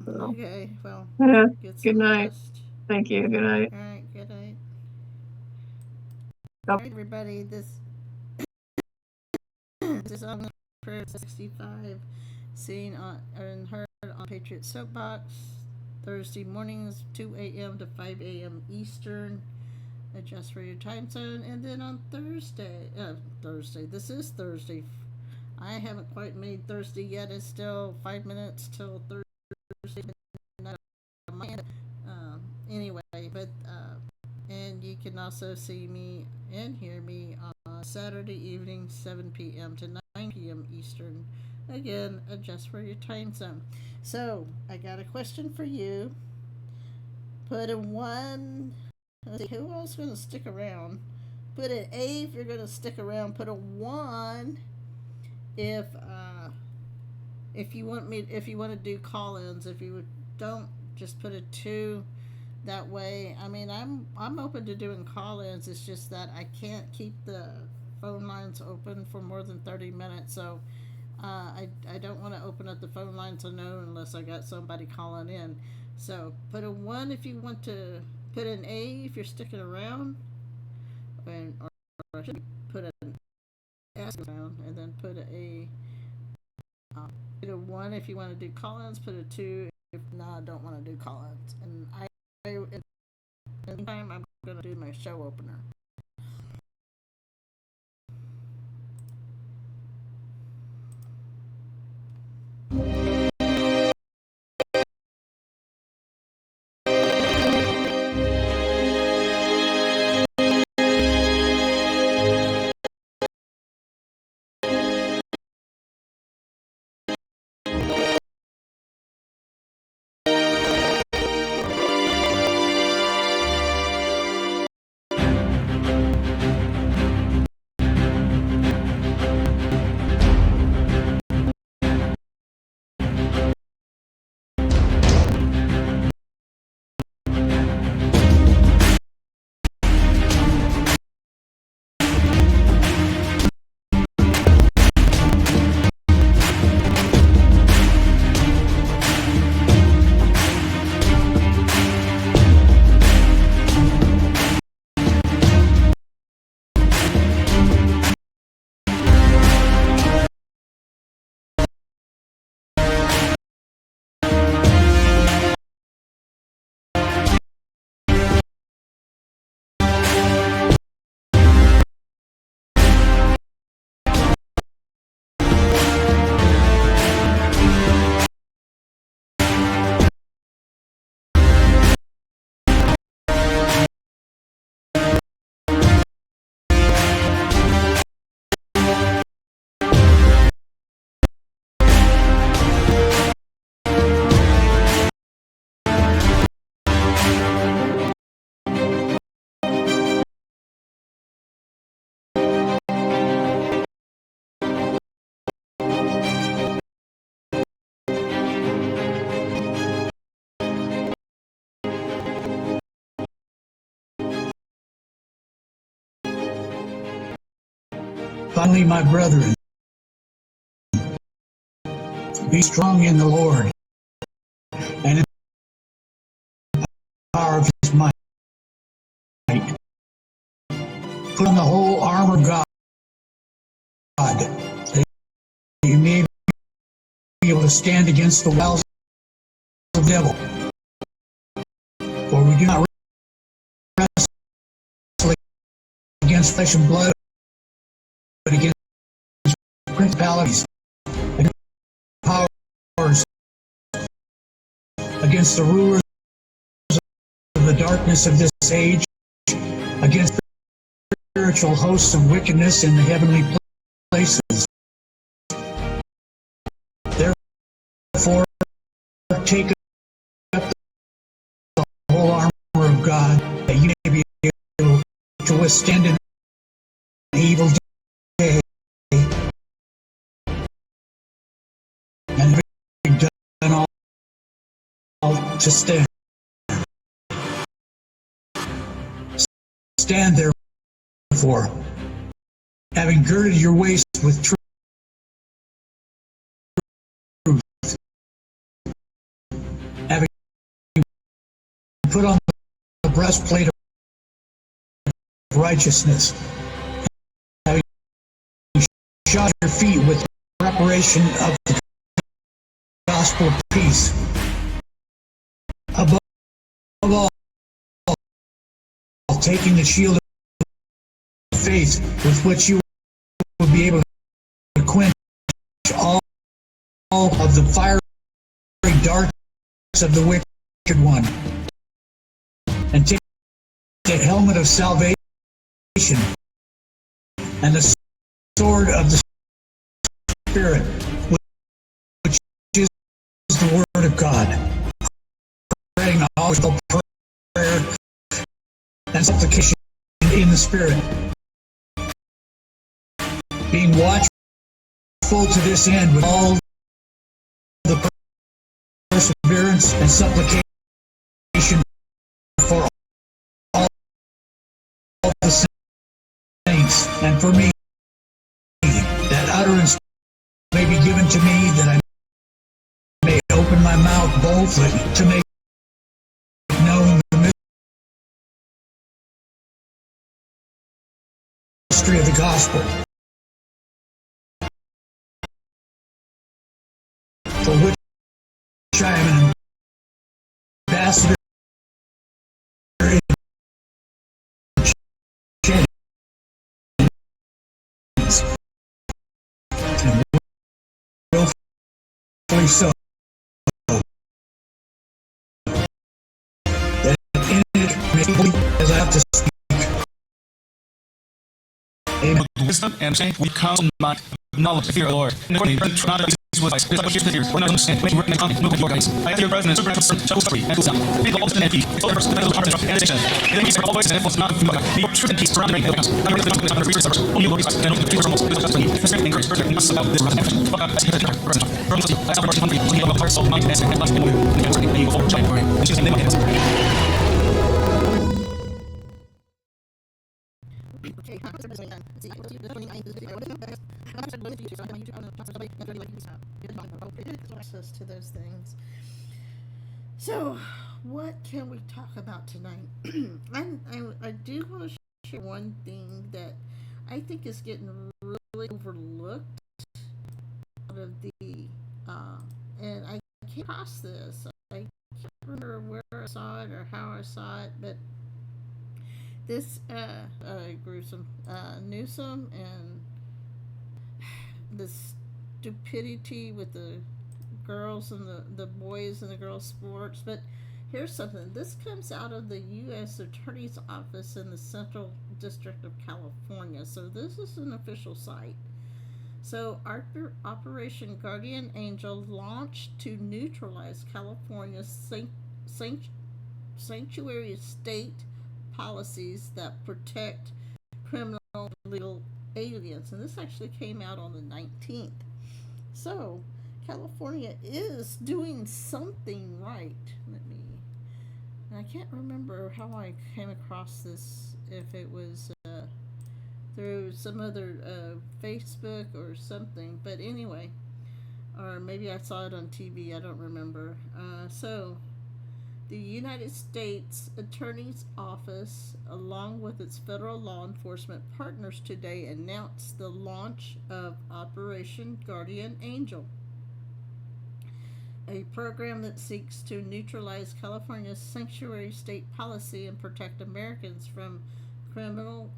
So, Okay. Well, yeah, get good some night. rest. Thank you. Good night. All right. Good night. Bye. All right, everybody. This is on Prayer 65, seen on and heard on Patriots Soapbox. Thursday mornings, 2 a.m. to 5 a.m. Eastern. Adjust for your time zone. And then on Thursday, this is Thursday. I haven't quite made Thursday yet. It's still 5 minutes till Thursday. Anyway, but and you can also see me and hear me on Saturday evening, 7 p.m. to 9 p.m. Eastern. Again, adjust for your time zone. So, I got a question for you. Put a 1. Let's see, who else is going to stick around? Put an A if you're going to stick around. Put a 1 if you want to do call-ins. If you don't, just put a 2. That way, I mean, I'm open to doing call-ins. It's just that I can't keep the phone lines open for more than 30 minutes. So I don't want to open up the phone lines alone unless I got somebody calling in. So put a 1 if you want to. Put an A if you're sticking around, or I should put an S around, and then put a 1 if you want to do call-ins. Put a 2 if I don't want to do call-ins. And in the meantime, I'm going to do my show opener. Finally, my brethren, be strong in the Lord and in the power of his might. Put on the whole armor of God, that you may be able to stand against the wiles of the devil. For we do not wrestle against flesh and blood, but against principalities, against powers, against the rulers of the darkness of this age, against spiritual hosts of wickedness in the heavenly places. Therefore, take up the whole armor of God, that you may be able to withstand an evil day, and having done all to stand. Stand therefore, having girded your waist with truth, having put on the breastplate of righteousness, having shod your feet with preparation of the gospel of peace, Above all, taking the shield of faith with which you will be able to quench all of the fiery darts of the wicked one, and take the helmet of salvation and the sword of the Spirit, which is the Word of God, praying always with prayer and supplication in the Spirit, being watchful to this end with all the perseverance and supplication for all the saints, and for me, that utterance may be given to me, that I may open my mouth boldly to make known the mystery of the gospel, for which I am an ambassador in chains, and willfully so, that in it may, as I have to speak. Amen. Wisdom and understanding we come to mind knowledge of fear of the Lord. And accordingly, not to with life. It's like here's the fear. When I understand, when you work in the economy, no good for guys. I have your president, supernatural strength, chuckle story, and cool sound. Big goals and peace. It's all the first, mental heart and station. And then we all voices and influence not from God. Be truth and peace surrounding the house. I'm ready to the research servers. Only you will be and open the future from us. This is me. The strength and courage, perfect, must about this rather than fuck up, I see the present. From us, I have a hungry, only about heart, soul, mind, and spirit, and last, and will. And the working, and you go forward, giant glory. And choosing them, my hands. Okay, let's see. Access to those things. So, what can we talk about tonight? I do want to share one thing that I think is getting really overlooked out of the, and I came across this. I can't remember where I saw it or how I saw it, but this gruesome Newsom and the stupidity with the girls and the boys and the girls sports. But here's something. This comes out of the U.S. Attorney's Office in the Central District of California. So this is an official site. So Operation Guardian Angel launched to neutralize California's sanctuary state policies that protect criminal and illegal aliens. And this actually came out on the 19th. So California is doing something right. I can't remember how I came across this, if it was through some other Facebook or something, but anyway, or maybe I saw it on TV, I don't remember. So the United States Attorney's Office, along with its federal law enforcement partners today, announced the launch of Operation Guardian Angel, a program that seeks to neutralize California's sanctuary state policy and protect Americans from criminal,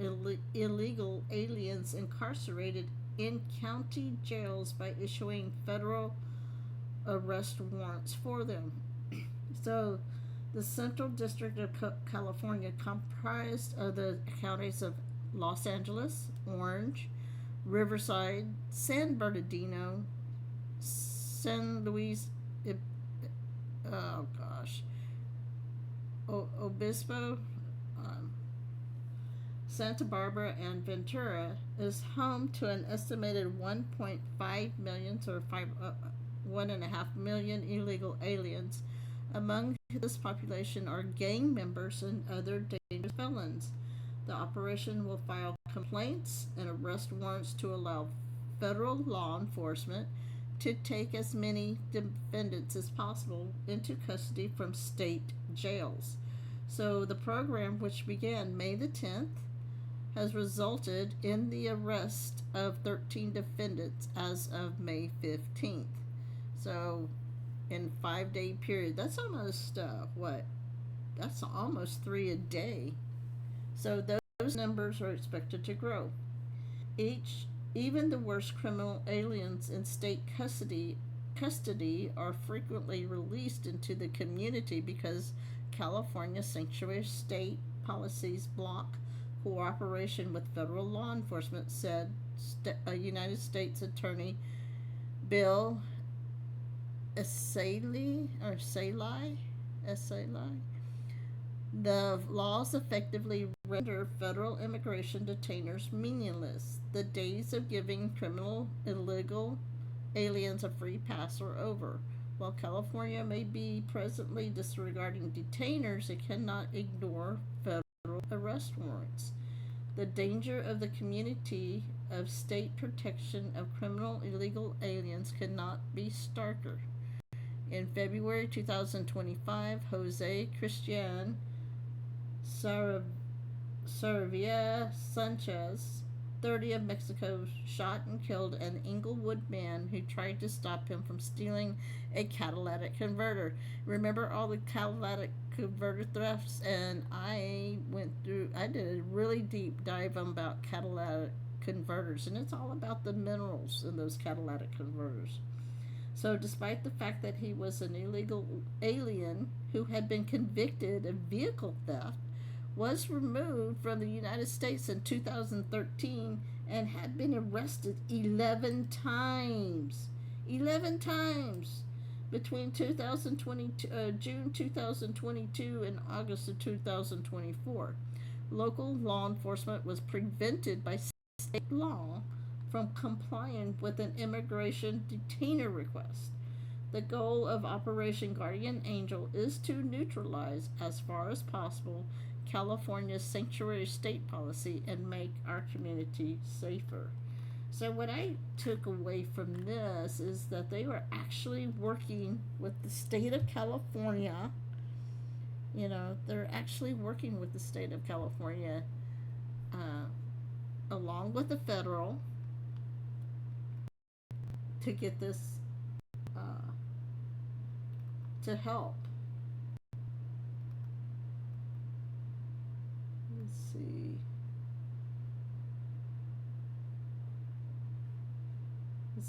illegal aliens incarcerated in county jails by issuing federal arrest warrants for them. So, the Central District of California, comprised of the counties of Los Angeles, Orange, Riverside, San Bernardino, San Luis, Obispo, Santa Barbara, and Ventura, is home to an estimated 1.5 million or 1.5 million illegal aliens. Among this population are gang members and other dangerous felons. The operation will file complaints and arrest warrants to allow federal law enforcement to take as many defendants as possible into custody from state jails. So the program, which began May the 10th, has resulted in the arrest of 13 defendants as of May 15th. So in 5-day period. That's almost what? That's almost 3 a day. So those numbers are expected to grow. Even the worst criminal aliens in state custody are frequently released into the community because California sanctuary state policies block cooperation with federal law enforcement, said United States Attorney Bill Salih. The laws effectively render federal immigration detainers meaningless. The days of giving illegal aliens a free pass are over. While California may be presently disregarding detainers, it cannot ignore federal arrest warrants. The danger of the community of state protection of criminal illegal aliens cannot be starker. In February 2025, Jose Christian Saravia Sanchez, 30, of Mexico, shot and killed an Inglewood man who tried to stop him from stealing a catalytic converter. Remember all the catalytic converter thefts? And I did a really deep dive about catalytic converters, and it's all about the minerals in those catalytic converters. So despite the fact that he was an illegal alien who had been convicted of vehicle theft, was removed from the United States in 2013 and had been arrested 11 times. 11 times between June 2022 and August of 2024. Local law enforcement was prevented by state law from complying with an immigration detainer request. The goal of Operation Guardian Angel is to neutralize, as far as possible, California's sanctuary state policy and make our community safer. So what I took away from this is that they were actually working with the state of California. They're actually working with the state of California along with the federal to get this to help. Let's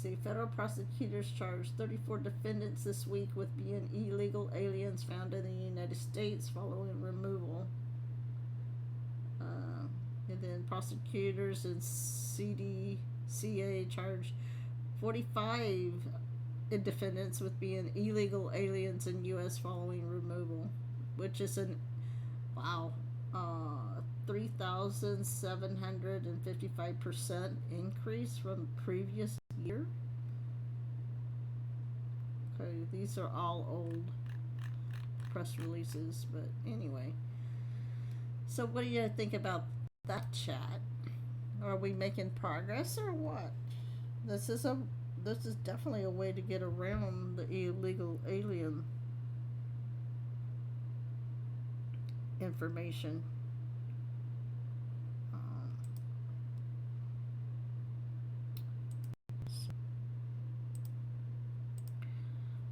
see. Federal prosecutors charged 34 defendants this week with being illegal aliens found in the United States following removal. And then prosecutors and CDCA charged 45 defendants with being illegal aliens in U.S. following removal, which is 3,755% increase from previous year. Okay, these are all old press releases, but anyway. So what do you think about that, chat? Are we making progress or what? This is definitely a way to get around the illegal alien information.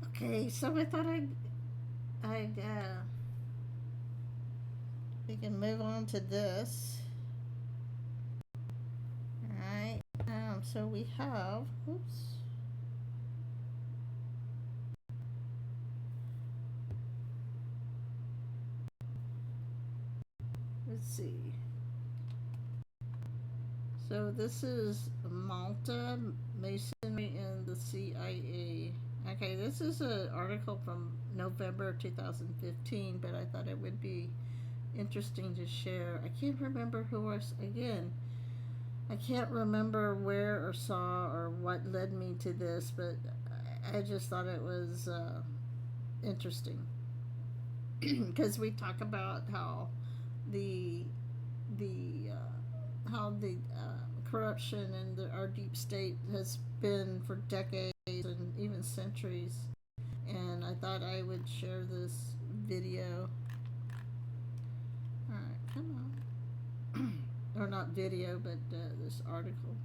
Okay, so I thought we can move on to this. Alright, so we have, let's see. So this is Malta Masonry and the CIA. Okay, this is an article from November 2015, but I thought it would be interesting to share. I can't remember I can't remember where or saw or what led me to this, but I just thought it was interesting. Because we talk about how the corruption in our deep state has been for decades and even centuries, and I thought I would share this video. Alright, come on. Or not video, but this article.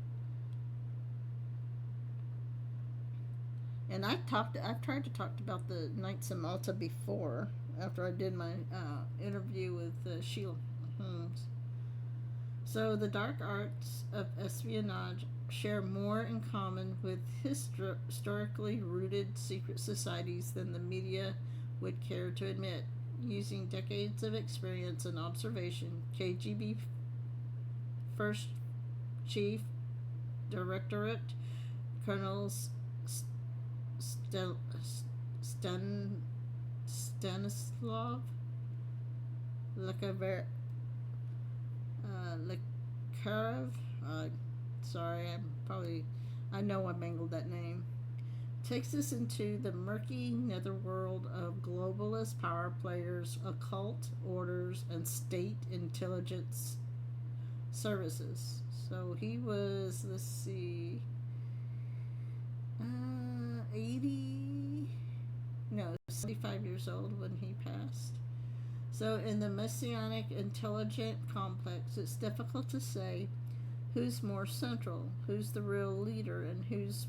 And I've tried to talk about the Knights of Malta before, after I did my interview with Sheila Holmes. So the dark arts of espionage share more in common with historically rooted secret societies than the media would care to admit. Using decades of experience and observation, KGB First Chief Directorate Colonels Stanislav Lekarev. Sorry, I know I mangled that name. Takes us into the murky netherworld of globalist power players, occult orders, and state intelligence services. So he was, let's see, 75 years old when he passed. So in the Messianic intelligent complex, it's difficult to say who's more central, who's the real leader, and who's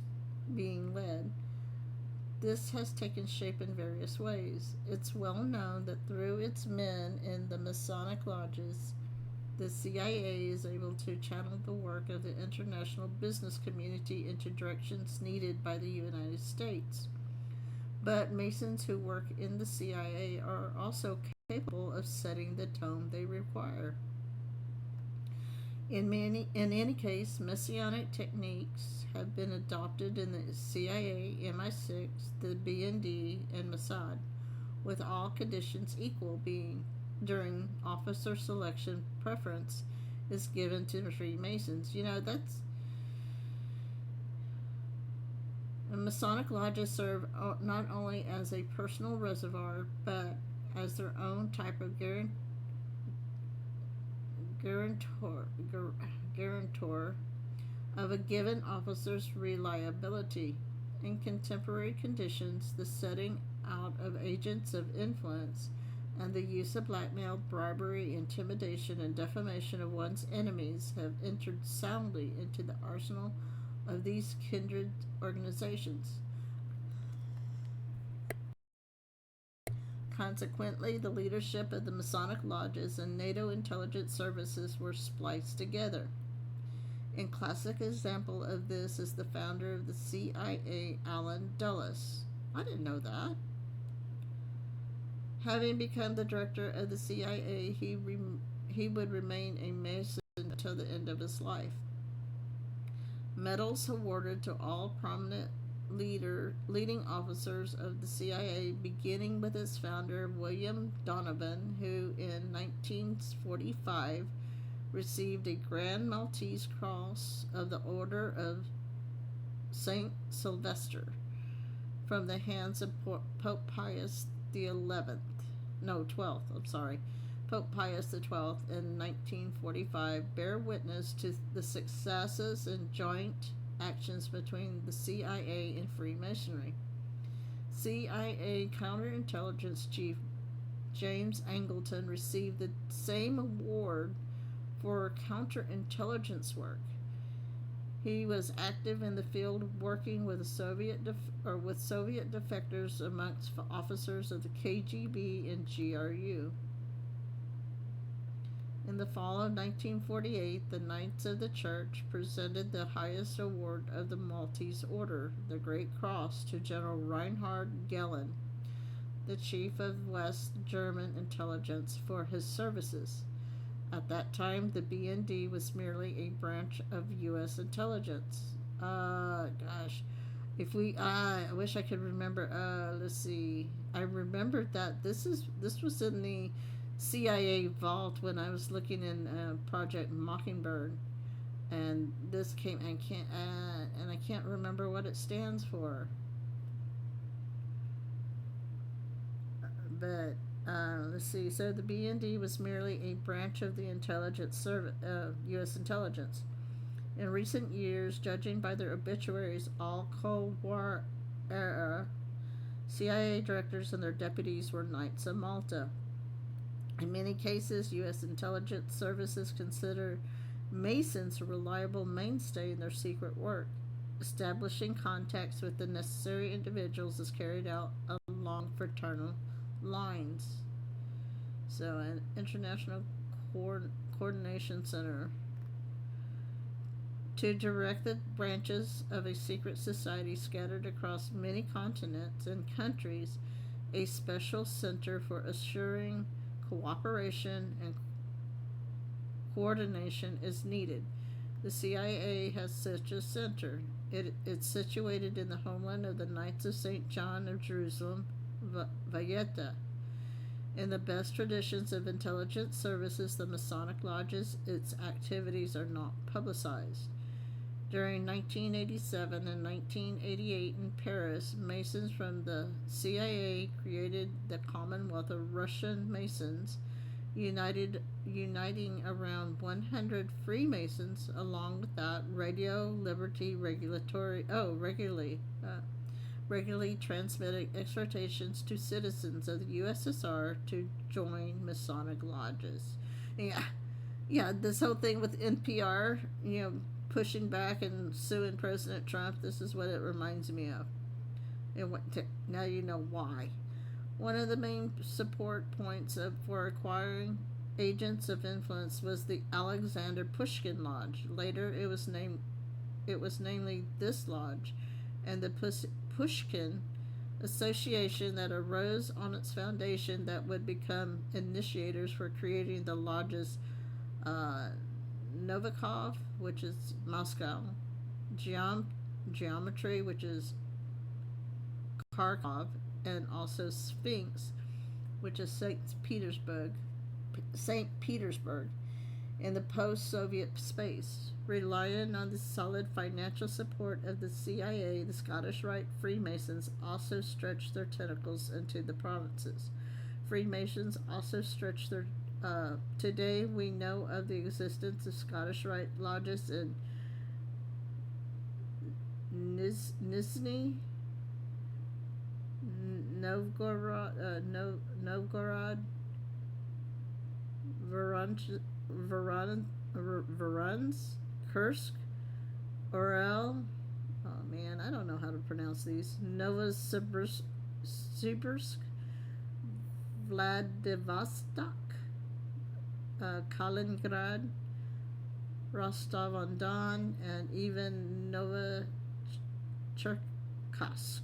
being led. This has taken shape in various ways. It's well known that through its men in the Masonic lodges, the CIA is able to channel the work of the international business community into directions needed by the United States. But Masons who work in the CIA are also capable of setting the tone they require. In any case, Messianic techniques have been adopted in the CIA, MI6, the BND, and Mossad, with all conditions equal, being during officer selection preference is given to Freemasons. That's Masonic lodges serve not only as a personal reservoir, but as their own type of guarantor of a given officer's reliability. In contemporary conditions, the setting out of agents of influence and the use of blackmail, bribery, intimidation, and defamation of one's enemies have entered soundly into the arsenal of these kindred organizations. Consequently, the leadership of the Masonic lodges and NATO intelligence services were spliced together. A classic example of this is the founder of the CIA, Allen Dulles. I didn't know that. Having become the director of the CIA, he would remain a Mason until the end of his life. Medals awarded to all prominent leading officers of the CIA, beginning with its founder, William Donovan, who in 1945 received a Grand Maltese Cross of the Order of St. Sylvester from the hands of Pope Pius XII. No, 12th, I'm sorry. Pope Pius XII in 1945 bear witness to the successes and joint actions between the CIA and Freemasonry. CIA counterintelligence chief James Angleton received the same award for counterintelligence work. He was active in the field working with Soviet defectors amongst officers of the KGB and GRU. In the fall of 1948, the Knights of the Church presented the highest award of the Maltese Order, the Great Cross, to General Reinhard Gehlen, the chief of West German intelligence, for his services. At that time, the BND was merely a branch of U.S. intelligence. I wish I could remember. Let's see. I remembered that this was in the CIA vault when I was looking in Project Mockingbird, and this came and I can't remember what it stands for. But let's see. So the BND was merely a branch of the intelligence service, U.S. intelligence. In recent years, judging by their obituaries, all Cold War era CIA directors and their deputies were Knights of Malta. In many cases, U.S. intelligence services consider Masons a reliable mainstay in their secret work. establishing contacts with the necessary individuals is carried out along fraternal lines. So, an international coordination center to direct the branches of a secret society scattered across many continents and countries, a special center for assuring cooperation and coordination is needed. The CIA has such a center. It's situated in the homeland of the Knights of St. John of Jerusalem, Valletta. In the best traditions of intelligence services, the Masonic lodges, its activities are not publicized. During 1987 and 1988 in Paris, Masons from the CIA created the Commonwealth of Russian Masons, uniting around 100 Freemasons. Along with that, Radio Liberty regularly transmitted exhortations to citizens of the USSR to join Masonic lodges. Yeah, this whole thing with NPR, pushing back and suing President Trump, this is what it reminds me of. Now you know why. One of the main support points for acquiring agents of influence was the Alexander Pushkin Lodge. Later, it was namely this lodge and the Pushkin Association that arose on its foundation that would become initiators for creating the lodges Novikov, which is Moscow, Geometry, which is Kharkov, and also Sphinx, which is St. Petersburg, in the post-Soviet space. Relying on the solid financial support of the CIA, the Scottish Rite Freemasons also stretched their tentacles into the provinces. Freemasons also stretched their today we know of the existence of Scottish Rite lodges in Nizhny Novgorod, Voronezh, Kursk, Orel. Oh man, I don't know how to pronounce these. Novosibirsk, Vladivostok, Kaliningrad, Rostov-on-Don, and even Novocherkassk.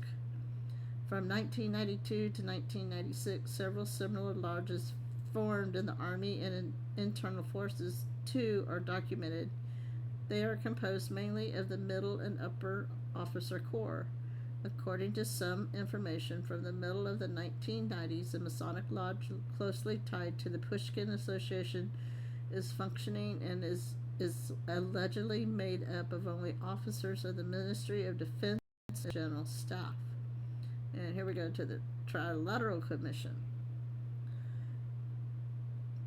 From 1992 to 1996, several similar lodges formed in the Army and in internal forces too are documented. They are composed mainly of the middle and upper officer corps. According to some information from the middle of the 1990s, the Masonic Lodge closely tied to the Pushkin Association is functioning and is allegedly made up of only officers of the Ministry of Defense and General Staff. And here we go to the Trilateral Commission.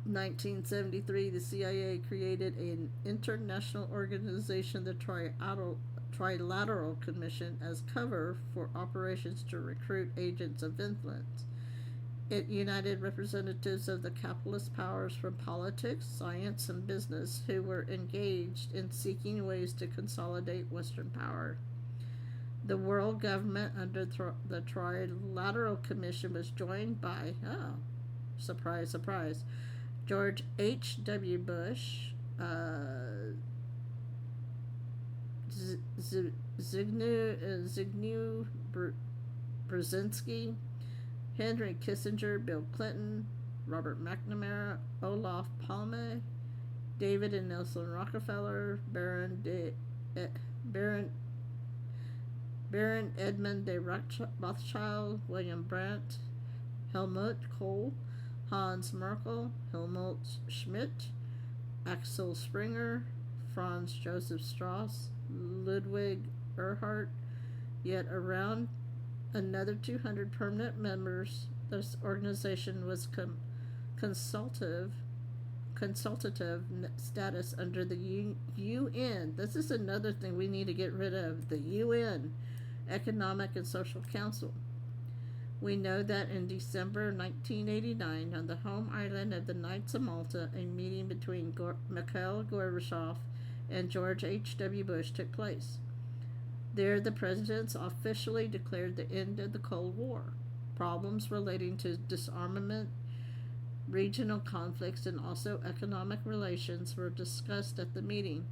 1973, the CIA created an international organization, the Trilateral Commission, as cover for operations to recruit agents of influence. It united representatives of the capitalist powers from politics, science, and business who were engaged in seeking ways to consolidate Western power. The world government under the Trilateral Commission was joined by, surprise, surprise, George H.W. Bush, Zbigniew Brzezinski, Henry Kissinger, Bill Clinton, Robert McNamara, Olof Palme, David and Nelson Rockefeller, Baron Edmund de Rothschild, William Brandt, Helmut Kohl, Hans Merkel, Helmut Schmidt, Axel Springer, Franz Joseph Strauss, Ludwig Erhard, yet around another 200 permanent members. This organization was consultative status under the UN. This is another thing we need to get rid of, the UN, Economic and Social Council. We know that in December 1989, on the home island of the Knights of Malta, a meeting between Mikhail Gorbachev and George H.W. Bush took place. There, the presidents officially declared the end of the Cold War. Problems relating to disarmament, regional conflicts, and also economic relations were discussed at the meeting.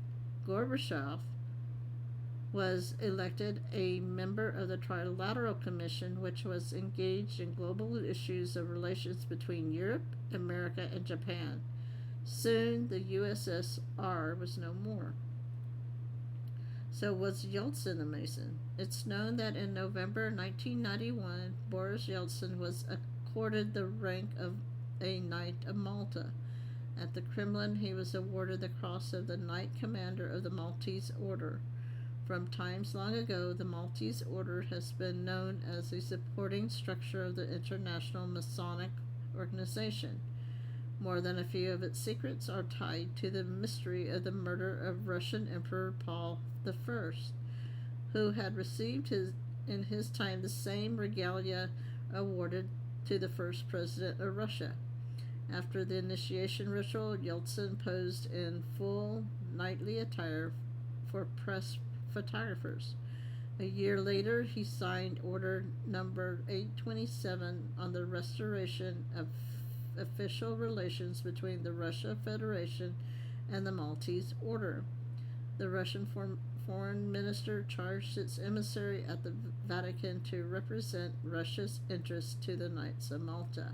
Gorbachev was elected a member of the Trilateral Commission, which was engaged in global issues of relations between Europe, America, and Japan. Soon, the USSR was no more. So was Yeltsin a Mason? It's known that in November 1991, Boris Yeltsin was accorded the rank of a Knight of Malta. At the Kremlin, he was awarded the Cross of the Knight Commander of the Maltese Order. From times long ago, the Maltese Order has been known as a supporting structure of the International Masonic Organization. More than a few of its secrets are tied to the mystery of the murder of Russian Emperor Paul I, who had received in his time the same regalia awarded to the first president of Russia. After the initiation ritual, Yeltsin posed in full knightly attire for press photographers. A year later, he signed Order Number 827 on the restoration of official relations between the Russian Federation and the Maltese Order. The Russian foreign minister charged its emissary at the Vatican to represent Russia's interests to the Knights of Malta.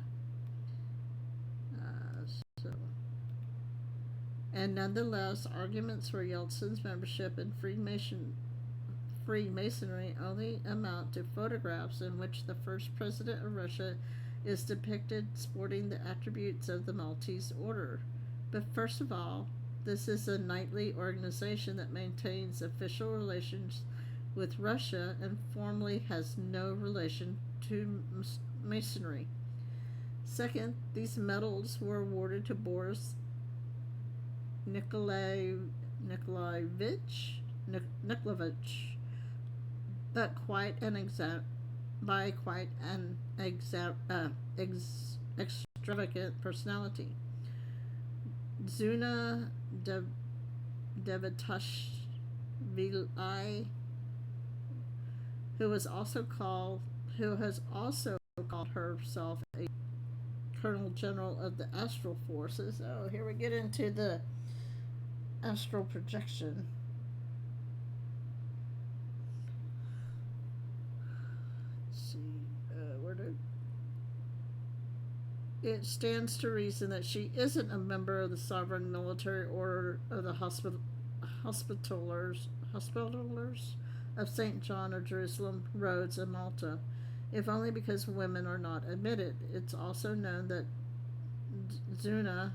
And nonetheless, arguments for Yeltsin's membership in Freemasonry only amount to photographs in which the first president of Russia is depicted sporting the attributes of the Maltese Order. But first of all, this is a knightly organization that maintains official relations with Russia and formally has no relation to Masonry. Second, these medals were awarded to Boris Nikolaevich, but by quite an extravagant personality. Zuna Devitashvili, who has also called herself a Colonel General of the Astral Forces. Oh, here we get into the astral projection. Let's see, it stands to reason that she isn't a member of the Sovereign Military Order of the Hospitallers of St. John or Jerusalem, Rhodes, and Malta, if only because women are not admitted. It's also known that Zuna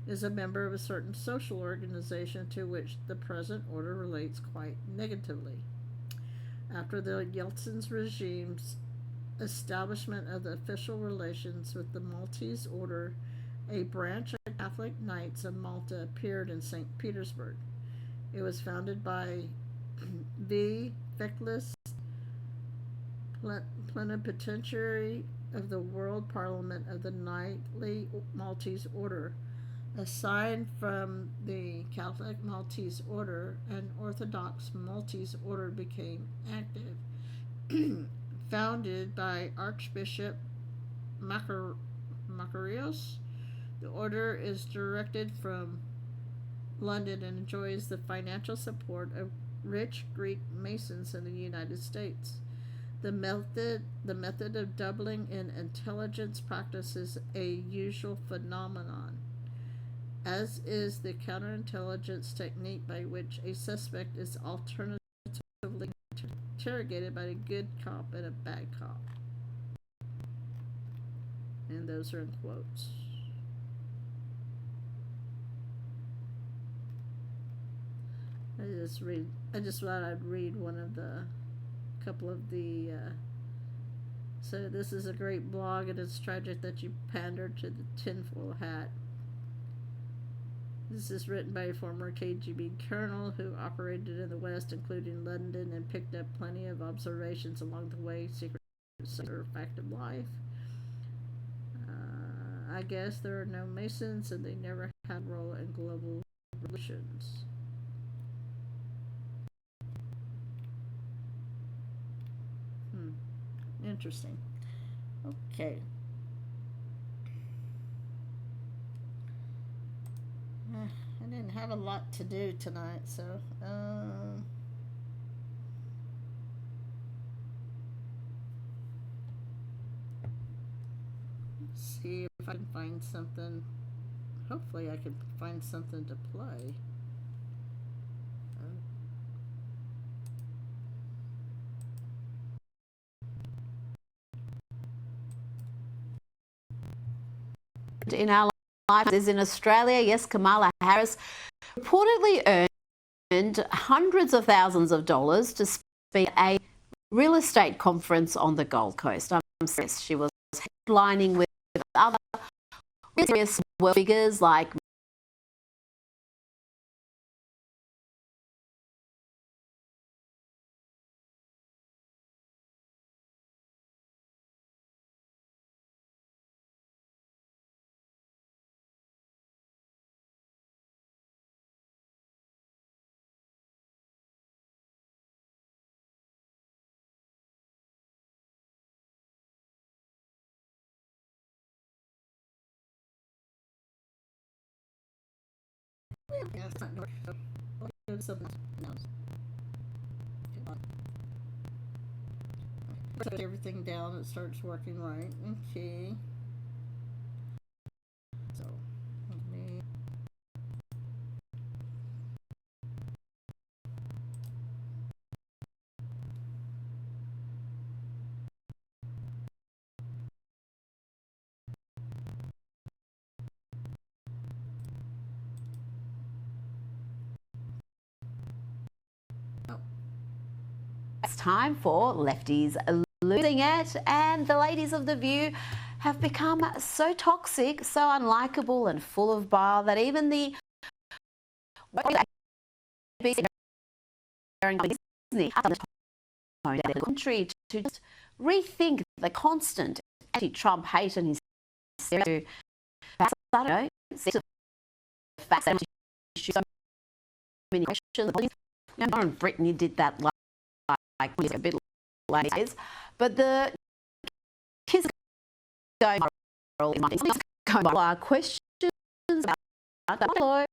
is a member of a certain social organization to which the present order relates quite negatively. After the Yeltsin regime's establishment of the official relations with the Maltese Order, a branch of Catholic Knights of Malta appeared in St. Petersburg. It was founded by V. Feckless, plenipotentiary of the World Parliament of the Knightly Maltese Order. Aside from the Catholic Maltese Order, an Orthodox Maltese Order became active. Founded by Archbishop Makarios, the order is directed from London and enjoys the financial support of rich Greek Masons in the United States. The method of doubling in intelligence practice is a usual phenomenon, as is the counterintelligence technique by which a suspect is alternatively interrogated by a good cop and a bad cop. And those are in quotes. I just thought I'd read couple of the so this is a great blog, and it's tragic that you pandered to the tinfoil hat. This is written by a former KGB colonel who operated in the West, including London, and picked up plenty of observations along the way. Secret fact of life. I guess there are no Masons, and they never had a role in global relations. Interesting. Okay. I didn't have a lot to do tonight, so let's see if I can find something. Hopefully, I can find something to play. In our lives is in Australia. Yes, Kamala Harris reportedly earned hundreds of thousands of dollars to speak at a real estate conference on the Gold Coast. I'm serious. She was headlining with other serious world figures like Yeah, it's not work, so I'll go to something else. Put everything down, it starts working right. Okay. So, let me. it's time for Lefties Losing It, and the ladies of The View have become so toxic, so unlikable and full of bile that even the Disney the country to just rethink the constant anti-Trump hate and hysteria. So many questions. Brittany did that like a bit later, but the kids going viral. Questions about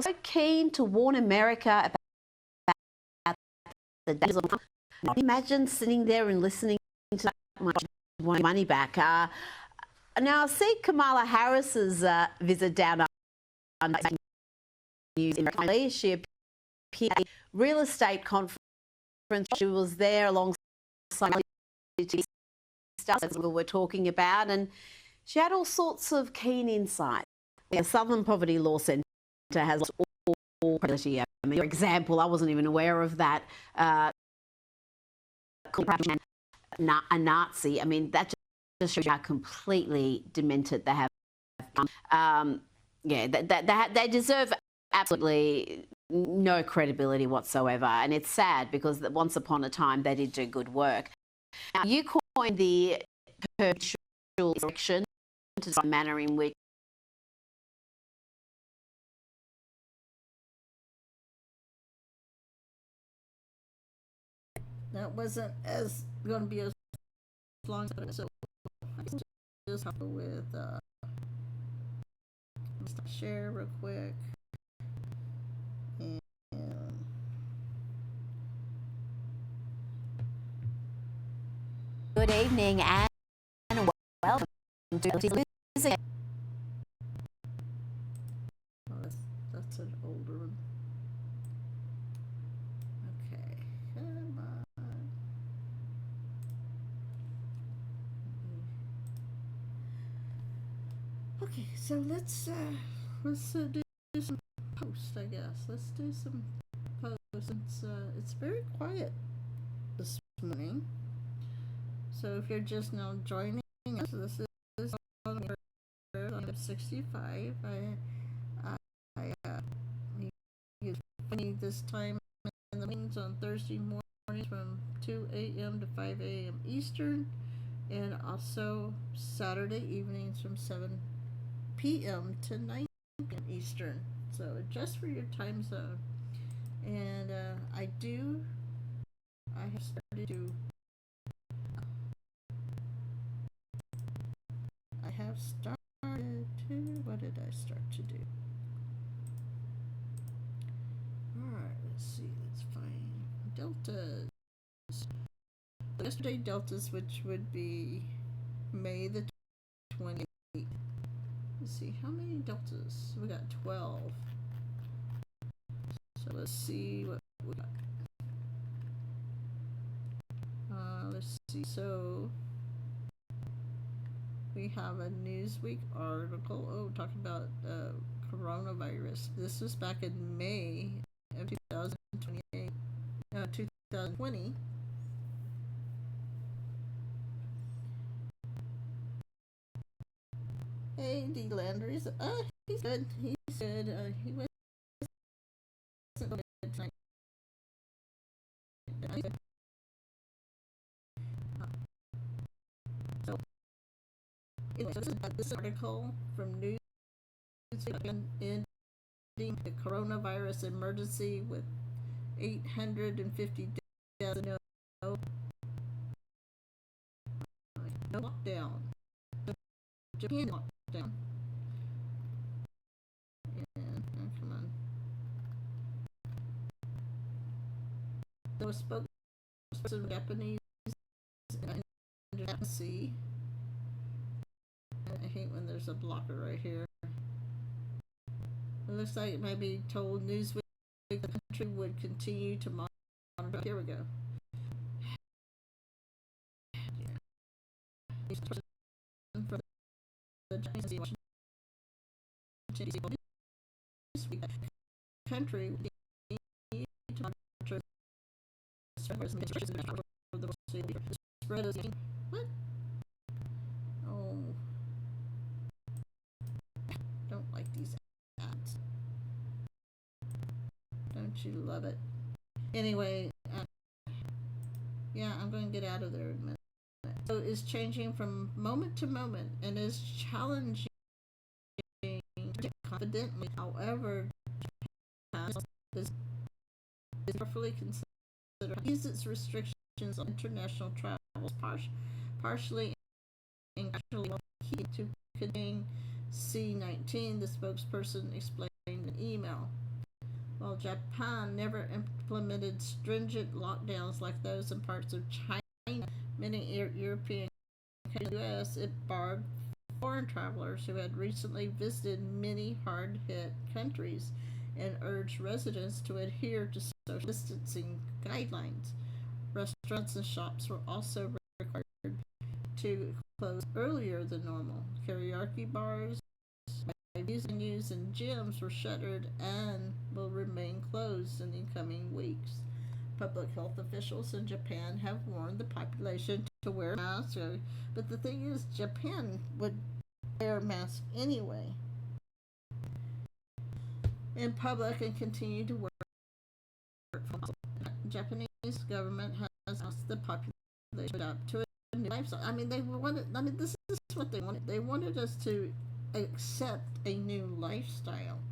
so keen to warn America about the dangers of. Imagine sitting there and listening to that much money back. Now I see Kamala Harris's visit down under news in Merrifield. She appeared at a real estate conference. She was there alongside stuff that we were talking about, and she had all sorts of keen insight. The Southern Poverty Law Centre has all credibility. I mean, for example, I wasn't even aware of that. A Nazi. I mean, that just shows you how completely demented they have become. Yeah, they deserve absolutely no credibility whatsoever, and it's sad because once upon a time they did do good work. Now, you coined the perpetual election to the manner in which That wasn't as going to be as long as so I can just help with share real quick. And good evening and welcome to Losing It. oh, that's an older one. Okay, come on. Okay, so let's do some posts, I guess. Let's do some posts. It's very quiet this morning. So if you're just now joining us, this is on 65. I use this time in the meetings on Thursday mornings from 2 a.m. to 5 a.m. Eastern, and also Saturday evenings from 7 p.m. to 9 p.m. Eastern. So just for your time zone. And I have started to have started to. What did I start to do? Alright, let's see. Let's find deltas. Yesterday, deltas, which would be May the 28th. Let's see, how many deltas? We got 12. So let's see what we got. Let's see. So we have a Newsweek article. Oh, talking about coronavirus. This was back in May of 2020. Hey, D. Landry's. He's good. He said he wasn't good tonight. So, anyway, this article from Newsweek ending the coronavirus emergency with 850 deaths. No lockdown. Japan lockdown. And come on. There was spokesperson Japanese and see. I hate when there's a blocker right here. It looks like it might be told Newsweek the country would continue to monitor. Here we go. From the Japanese country would continue to monitor the spread of what? Oh, don't like these ads. Don't you love it? Anyway, yeah, I'm going to get out of there in a minute. So it's changing from moment to moment and is challenging confidently. However, Japan is carefully considered its restrictions on international travel, partially and actually key to contain C-19, the spokesperson explained in an email. While Japan never implemented stringent lockdowns like those in parts of China, many European countries, the U.S., it barred foreign travelers who had recently visited many hard-hit countries and urged residents to adhere to social distancing guidelines. Restaurants and shops were also required to close earlier than normal. Karaoke bars, venues, and gyms were shuttered and will remain closed in the coming weeks. Public health officials in Japan have warned the population to wear masks, but the thing is, Japan would wear masks anyway in public and continue to work. The Japanese government has asked the population to adapt to a new lifestyle. This is what they wanted. They wanted us to accept a new lifestyle.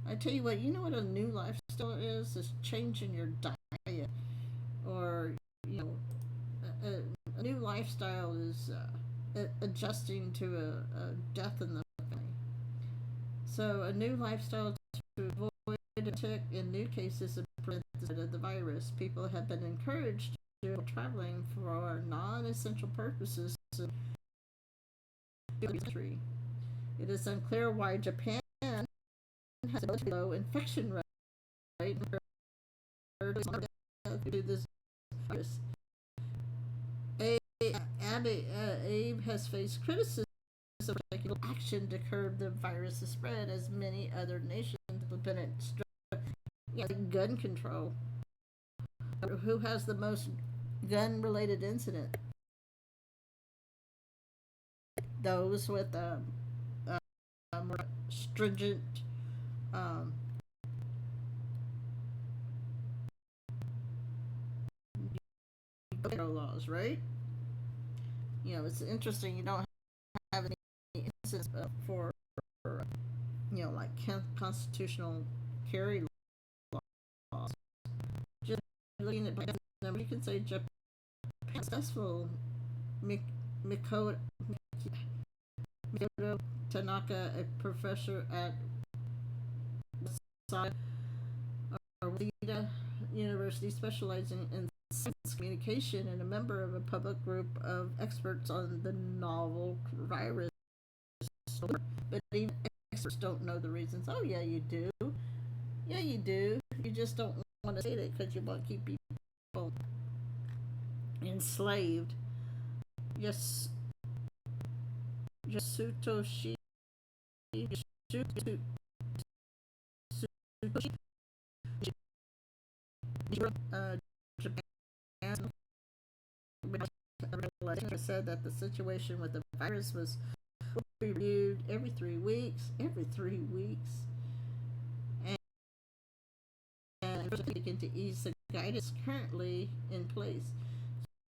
I tell you what, you know what a new lifestyle is? It's changing your diet, or a new lifestyle is adjusting to a death in the family. So a new lifestyle to avoid a tick, in new cases, prevent the spread of the virus. People have been encouraged to do traveling for non-essential purposes. It is unclear why Japan has a low infection rate to this virus. Abe has faced criticism for particular action to curb the virus's spread, as many other nations implemented gun control. Who has the most gun-related incident? Those with more stringent laws, right? It's interesting. You don't have any instances for like constitutional carry laws. Just looking at the number, you can say Japan successful Makoto Tanaka, a professor at Waseda University specializing in science communication and a member of a public group of experts on the novel virus. But even experts don't know the reasons. Oh, yeah, you do. Yeah, you do. You just don't want to say it because you want to keep people enslaved. Yes. Yasutoshi Japan said that the situation with the virus was reviewed every 3 weeks. Every 3 weeks. And taken to ease the guidance currently in place.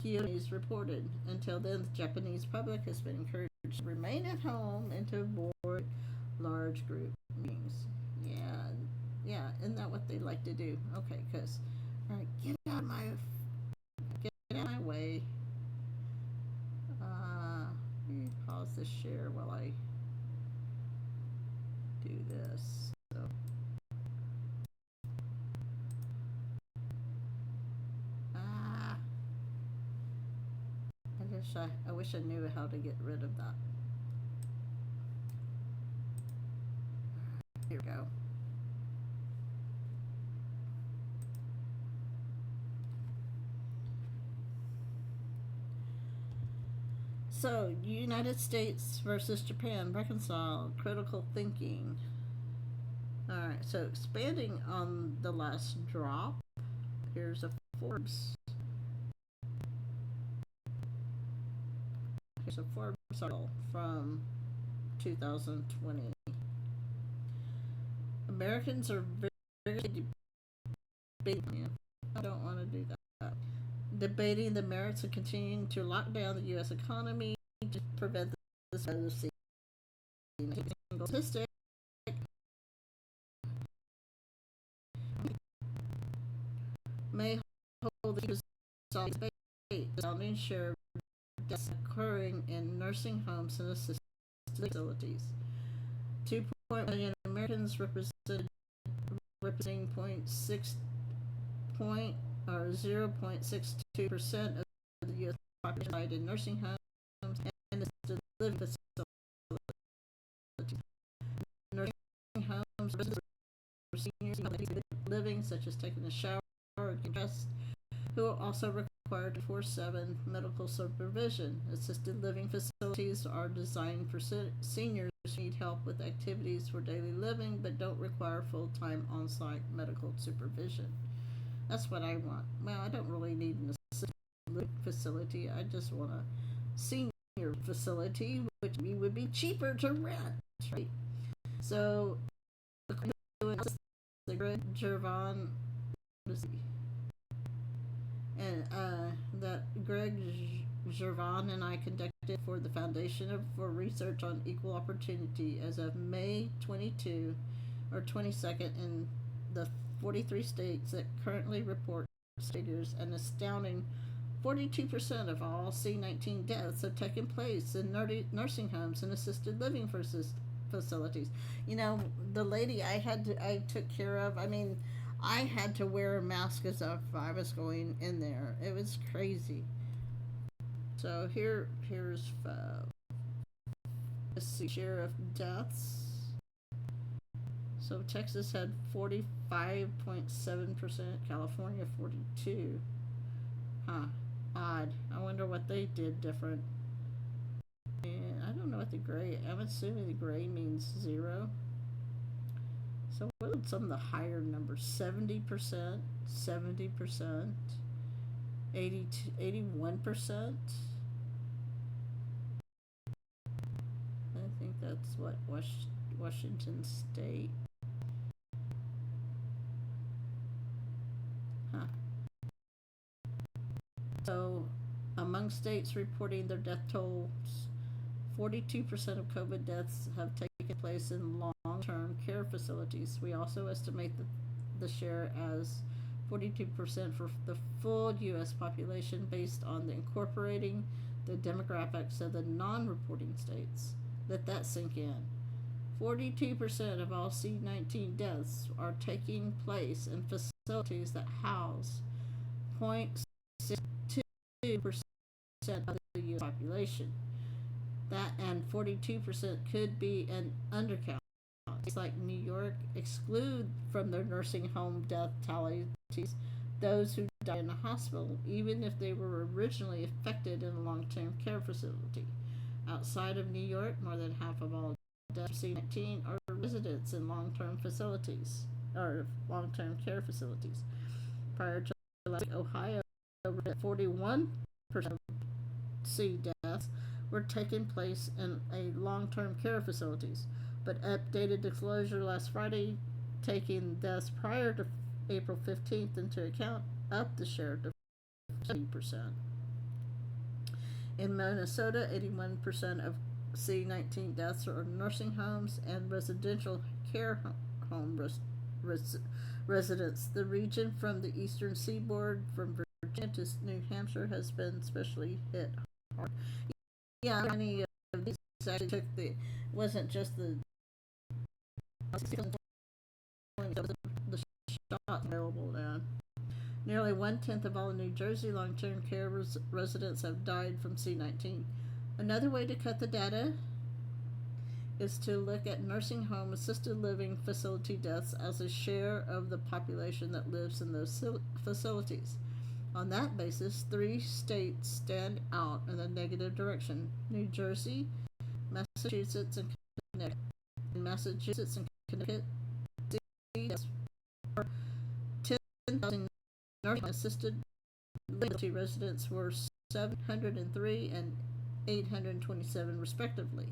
Kyoto is reported. Until then, the Japanese public has been encouraged to remain at home and to avoid large group meetings. Yeah, isn't that what they like to do? Okay, because, all right, get out of my way. Let me pause this share while I do this. So. I wish I knew how to get rid of that. Here we go. So, United States versus Japan, reconcile, critical thinking. Alright, so expanding on the last drop, here's a Forbes. Here's a Forbes article from 2020. Americans are very debating. I don't want to do that. Debating the merits of continuing to lock down the U.S. economy to prevent this statistic may hold the share of deaths occurring in nursing homes and assisted facilities. 2.1 million Americans representing 0.62% of the U.S. population in nursing homes and assisted living facilities. Nursing homes for seniors living, such as taking a shower or getting dressed, who are also required 24/7 medical supervision. Assisted living facilities are designed for seniors who need help with activities for daily living but don't require full-time on-site medical supervision. That's what I want. Well, I don't really need an assisted living facility. I just want a senior facility, which would be cheaper to rent, right? So, the Greg Gervon, and that Greg Gervon and I conducted for the Foundation for Research on Equal Opportunity as of May 22 or 22nd in the 43 states that currently report figures. An astounding 42% of all C-19 deaths have taken place in nursing homes and assisted living facilities. You know, the lady I took care of, I mean, I had to wear a mask as if I was going in there. It was crazy. So here's the share of deaths. So Texas had 45.7%, California 42. Odd. I wonder what they did different. And I don't know what the gray, I'm assuming the gray means 0. So what are some of the higher numbers? 70%, 70%, 81%. I think that's what Washington State. So among states reporting their death tolls, 42% of COVID deaths have taken place in long-term care facilities. We also estimate the share as 42% for the full U.S. population based on incorporating the demographics of the non-reporting states. Let that sink in. 42% of all C-19 deaths are taking place in facilities that house 0.62% of the U.S. population. That and 42% could be an undercount. States like New York exclude from their nursing home death tallies those who died in a hospital, even if they were originally affected in a long-term care facility. Outside of New York, more than half of all deaths of C-19 are residents in long-term facilities or long-term care facilities. Prior to last week, Ohio, 41% of C deaths were taking place in a long-term care facilities, but updated disclosure last Friday, taking deaths prior to April 15th into account, upped the share to 70%. In Minnesota, 81% of C-19 deaths are in nursing homes and residential care home residents. The region from the eastern seaboard, from Virginia to New Hampshire, has been especially hit hard. Yeah, many of these actually took wasn't just the shot available now. Nearly 1/10 of all New Jersey long-term care residents have died from C-19. Another way to cut the data is to look at nursing home assisted living facility deaths as a share of the population that lives in those facilities. On that basis, 3 states stand out in the negative direction: New Jersey, Massachusetts, and Connecticut. In Massachusetts and Connecticut, 10,000 nursing assisted living residents were 703 and 827 respectively.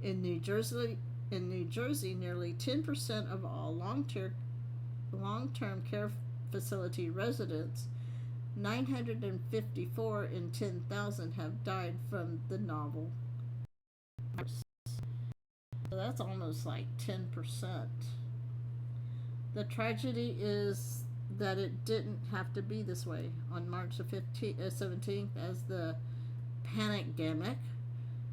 In New Jersey, nearly 10% of all long-term care facility residents, 954 in 10,000, have died from the novel virus. So that's almost like 10%. The tragedy is that it didn't have to be this way. On March 17th, as the panic-gamic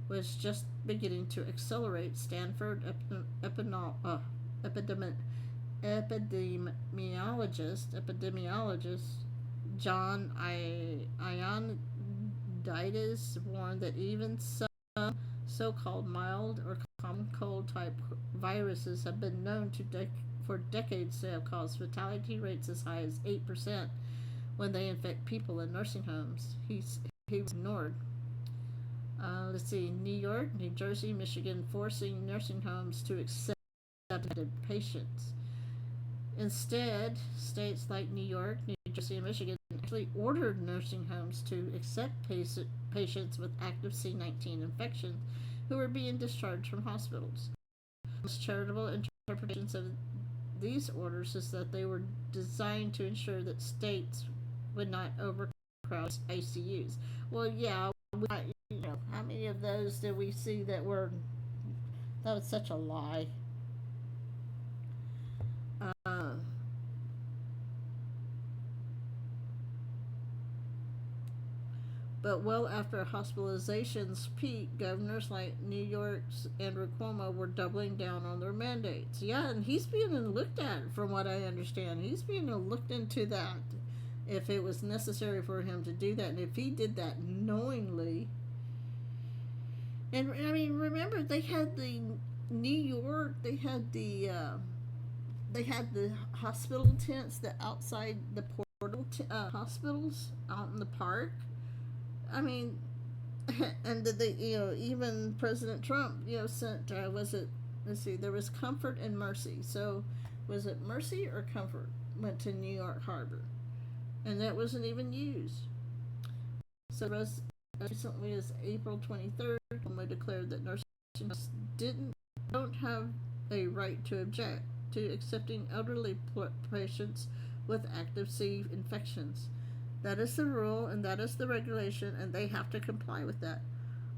was just beginning to accelerate, Stanford epidemiologist John Ioannidis warned that even some so-called mild or common cold type viruses have been known for decades to have caused fatality rates as high as 8% when they infect people in nursing homes. He was ignored. Let's see, New York, New Jersey, Michigan forcing nursing homes to accept patients. Instead, states like New York, New Jersey, and Michigan actually ordered nursing homes to accept patients with active C-19 infections who were being discharged from hospitals. Most charitable interpretations of these orders is that they were designed to ensure that states would not overcrowd ICUs. Well, yeah, how many of those did we see that was such a lie? But well after hospitalizations peaked, governors like New York's Andrew Cuomo were doubling down on their mandates. Yeah, and he's being looked at, from what I understand. He's being looked into that, if it was necessary for him to do that, and if he did that knowingly. And I mean, remember, they had the New York, they had the hospital tents, the outside the portal hospitals out in the park. I mean, and even President Trump, sent, was it, let's see, there was Comfort and Mercy. So, was it Mercy or Comfort went to New York Harbor? And that wasn't even used. So, as recently as April 23rd, we declared that nursing homes don't have a right to object to accepting elderly patients with active C infections. That is the rule, and that is the regulation, and they have to comply with that.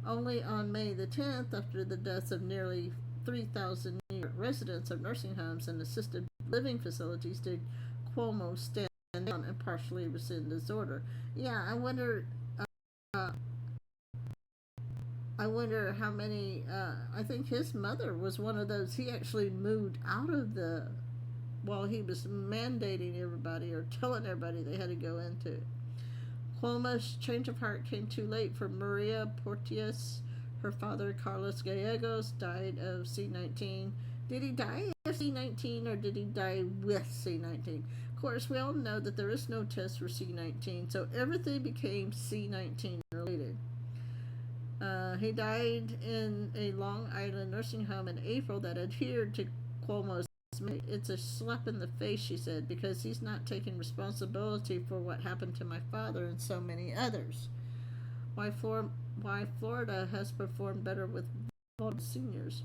Only on May the 10th, after the deaths of nearly 3,000 New York residents of nursing homes and assisted living facilities, did Cuomo stand down and partially rescind his order. Yeah, I wonder. I wonder how many, I think his mother was one of those. He actually moved out of while he was mandating everybody or telling everybody they had to go into. Cuomo's change of heart came too late for Maria Porteous. Her father, Carlos Gallegos, died of C19. Did he die of C19 or did he die with C19? Of course, we all know that there is no test for C19, so everything became C19 related. He died in a Long Island nursing home in April that adhered to Cuomo's. It's a slap in the face, she said, because he's not taking responsibility for what happened to my father and so many others. Why Florida has performed better with vulnerable seniors.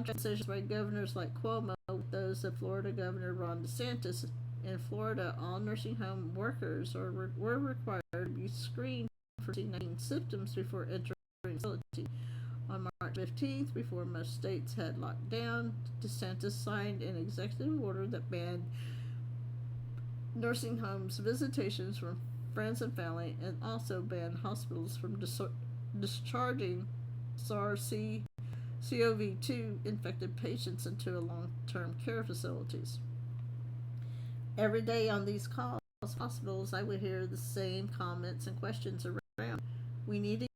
Decisions by governors like Cuomo, with those of Florida Governor Ron DeSantis. In Florida, all nursing home workers were required to be screened for C19 symptoms before entering the facility. On March 15th, before most states had locked down, DeSantis signed an executive order that banned nursing homes visitations from friends and family, and also banned hospitals from discharging SARS-CoV-2 infected patients into long-term care facilities. Every day on these calls, hospitals, I would hear the same comments and questions around. We need to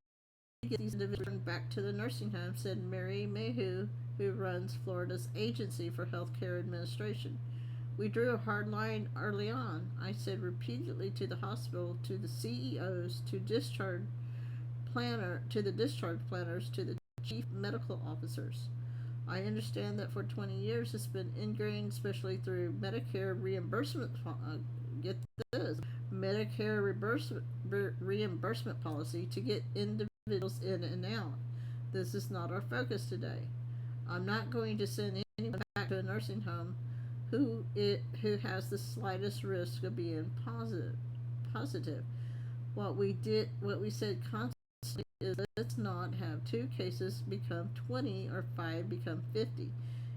get these individuals back to the nursing home, said Mary Mayhew, who runs Florida's Agency for Healthcare Administration. We drew a hard line early on. I said repeatedly to the hospital, to the CEOs, to the discharge planners, to the chief medical officers. I understand that for 20 years it's been ingrained, especially through Medicare reimbursement. Get this, Medicare reimbursement policy to get individuals in and out. This is not our focus today. I'm not going to send anyone back to a nursing home who has the slightest risk of being positive. What we said constantly is, let's not have 2 cases become 20 or 5 become 50.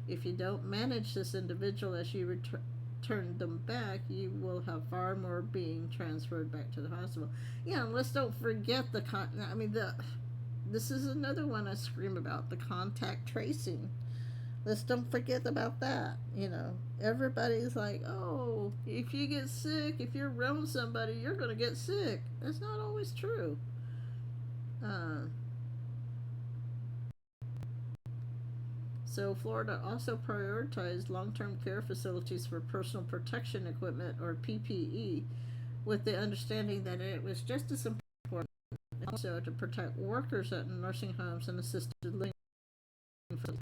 If you don't manage this individual as you return them back, you will have far more being transferred back to the hospital. Yeah, and let's don't forget this is another one I scream about, the contact tracing. Let's don't forget about that. Everybody's like, oh, if you get sick, if you're around somebody, you're going to get sick. That's not always true. So Florida also prioritized long-term care facilities for personal protection equipment, or PPE, with the understanding that it was just as important also to protect workers at nursing homes and assisted living.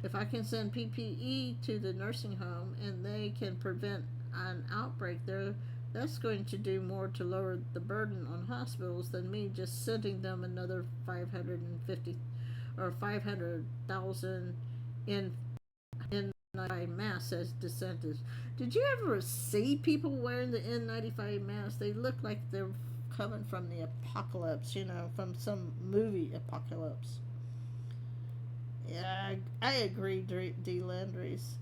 If I can send PPE to the nursing home and they can prevent an outbreak there, that's going to do more to lower the burden on hospitals than me just sending them another 550 or 500,000 in masks, says DeSantis. Did you ever see people wearing the N95 masks? They look like they're coming from the apocalypse, from some movie apocalypse. Yeah, I agree, D. Landry's.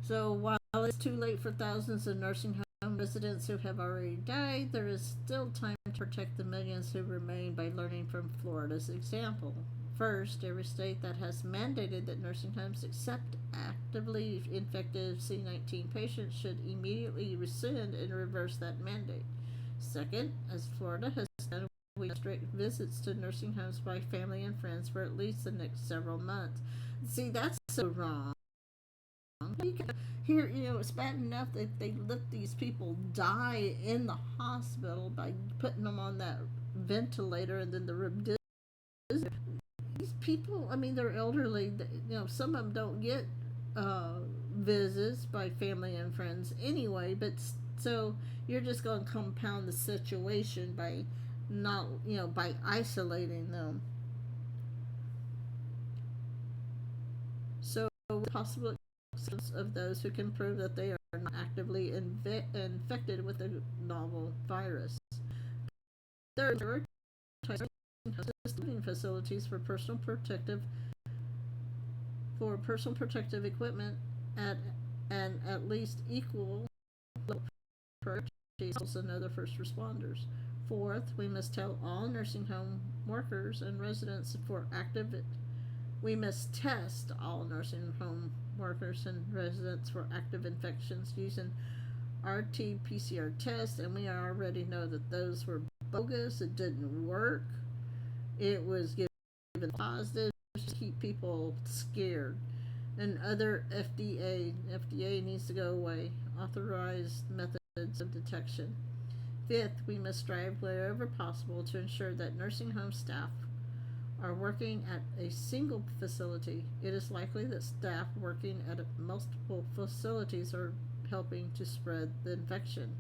So while it's too late for thousands of nursing home residents who have already died, there is still time to protect the millions who remain by learning from Florida's example. First, every state that has mandated that nursing homes accept actively infected C19 patients should immediately rescind and reverse that mandate. Second, as Florida has done, we restrict visits to nursing homes by family and friends for at least the next several months. See, that's so wrong. Here, it's bad enough that they let these people die in the hospital by putting them on that ventilator and then the these people, they're elderly. Some of them don't get visits by family and friends anyway, but so you're just going to compound the situation by not, by isolating them. So possible of those who can prove that they are not actively infected with the novel virus. Third, living facilities for personal protective equipment at least equal and other first responders. Fourth, we must tell all nursing home workers and residents for we must test all nursing home workers and residents for active infections using RT-PCR tests, and we already know that those were bogus. It didn't work. It was given positive to keep people scared. And other FDA needs to go away. Authorized methods of detection. Fifth, we must strive wherever possible to ensure that nursing home staff are working at a single facility. It is likely that staff working at multiple facilities are helping to spread the infection.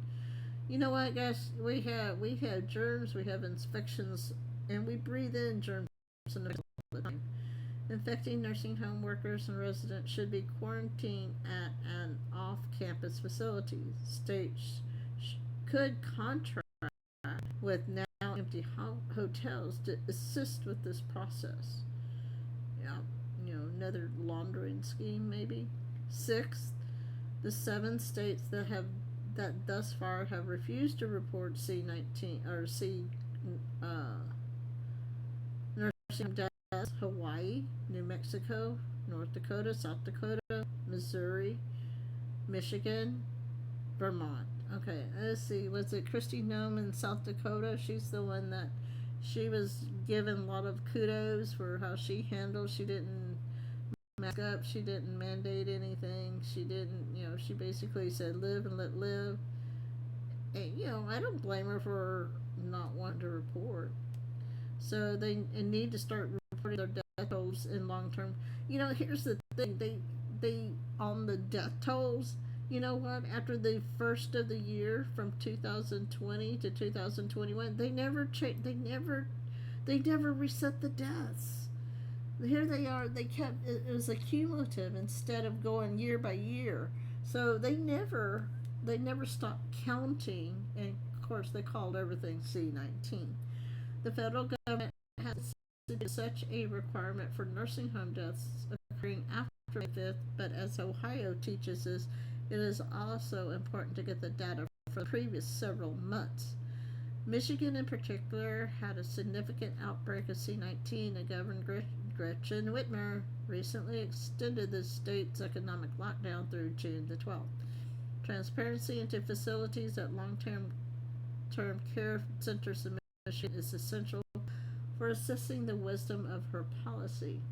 You know what, guys? We have germs, we have infections, and we breathe in germs all the time. Infecting nursing home workers and residents should be quarantined at an off-campus facility. States could contract with now empty hotels to assist with this process. Yeah, another laundering scheme maybe. Sixth, the 7 states that thus far have refused to report C-19 or nursing deaths: Hawaii, New Mexico, North Dakota, South Dakota, Missouri, Michigan, Vermont. Okay, let's see. Was it Kristi Noem in South Dakota? She's the one that she was given a lot of kudos for how she handled. She didn't mask up. She didn't mandate anything. She didn't, she basically said live and let live. And, I don't blame her for not wanting to report. So they need to start reporting their death tolls in long term. Here's the thing. They on the death tolls, you know what? After the first of the year, from 2020 to 2021, they never reset the deaths. Here they are. They kept it was a cumulative instead of going year by year. So they never stopped counting, and of course they called everything C-19. The federal government has such a requirement for nursing home deaths occurring after May 5th, but as Ohio teaches us, it is also important to get the data for the previous several months. Michigan in particular had a significant outbreak of C-19, and Governor Gretchen Whitmer recently extended the state's economic lockdown through June the 12th. Transparency into facilities at long-term care centers in Michigan is essential for assessing the wisdom of her policy.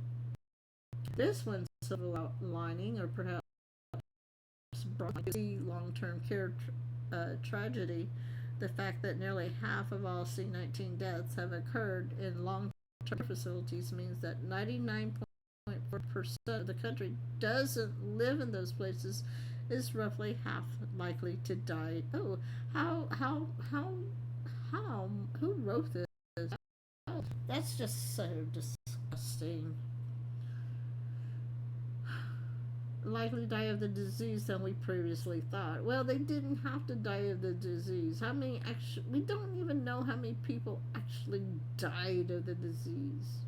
This one's silver lining, or perhaps the long-term care tragedy, the fact that nearly half of all C-19 deaths have occurred in long-term facilities means that 99.4% of the country doesn't live in those places, is roughly half likely to die. Oh, who wrote this? Oh, that's just so disgusting. Likely die of the disease than we previously thought. Well, they didn't have to die of the disease. We don't even know how many people actually died of the disease.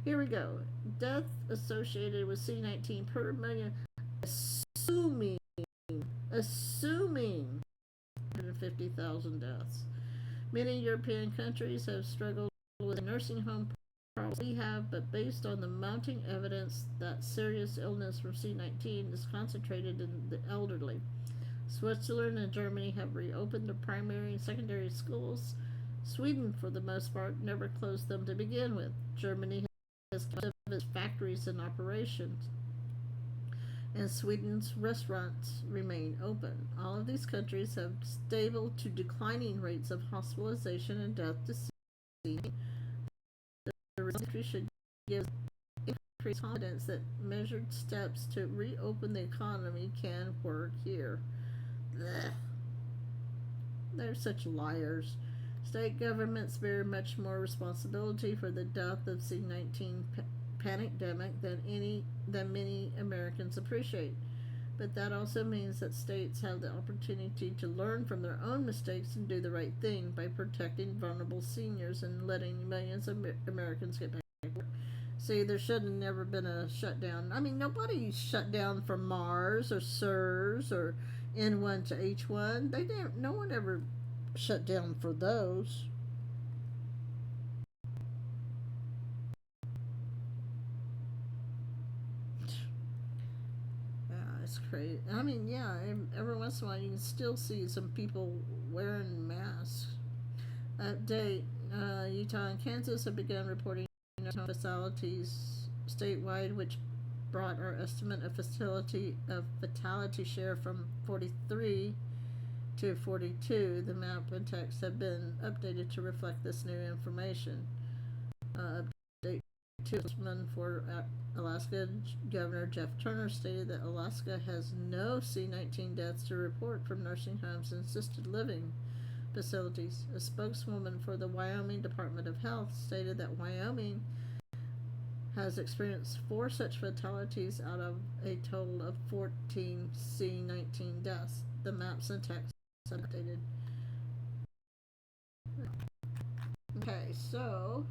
Here we go. Death associated with C-19 per million, assuming 150,000 deaths. Many European countries have struggled with nursing home problems we have, but based on the mounting evidence that serious illness from C-19 is concentrated in the elderly. Switzerland and Germany have reopened their primary and secondary schools. Sweden, for the most part, never closed them to begin with. Germany has kept its factories in operation, and Sweden's restaurants remain open. All of these countries have stable to declining rates of hospitalization and death to C-19. The country should give increased confidence that measured steps to reopen the economy can work here. Blech. They're such liars. State governments bear much more responsibility for the death of C-19 pandemic than many Americans appreciate. But that also means that states have the opportunity to learn from their own mistakes and do the right thing by protecting vulnerable seniors and letting millions of Americans get back to work. See, there should have never been a shutdown. Nobody shut down for Mars or SIRS or, N1 to H1. They didn't. No one ever shut down for those. It's crazy. I mean, yeah, every once in a while you can still see some people wearing masks. Update: Utah and Kansas have begun reporting fatalities statewide, which brought our estimate of fatality share from 43 to 42. The map and text have been updated to reflect this new information. Update: spokesman for Alaska Governor Jeff Turner stated that Alaska has no C-19 deaths to report from nursing homes and assisted living facilities. A spokeswoman for the Wyoming Department of Health stated that Wyoming has experienced 4 such fatalities out of a total of 14 C-19 deaths. The maps and text are updated. Okay, so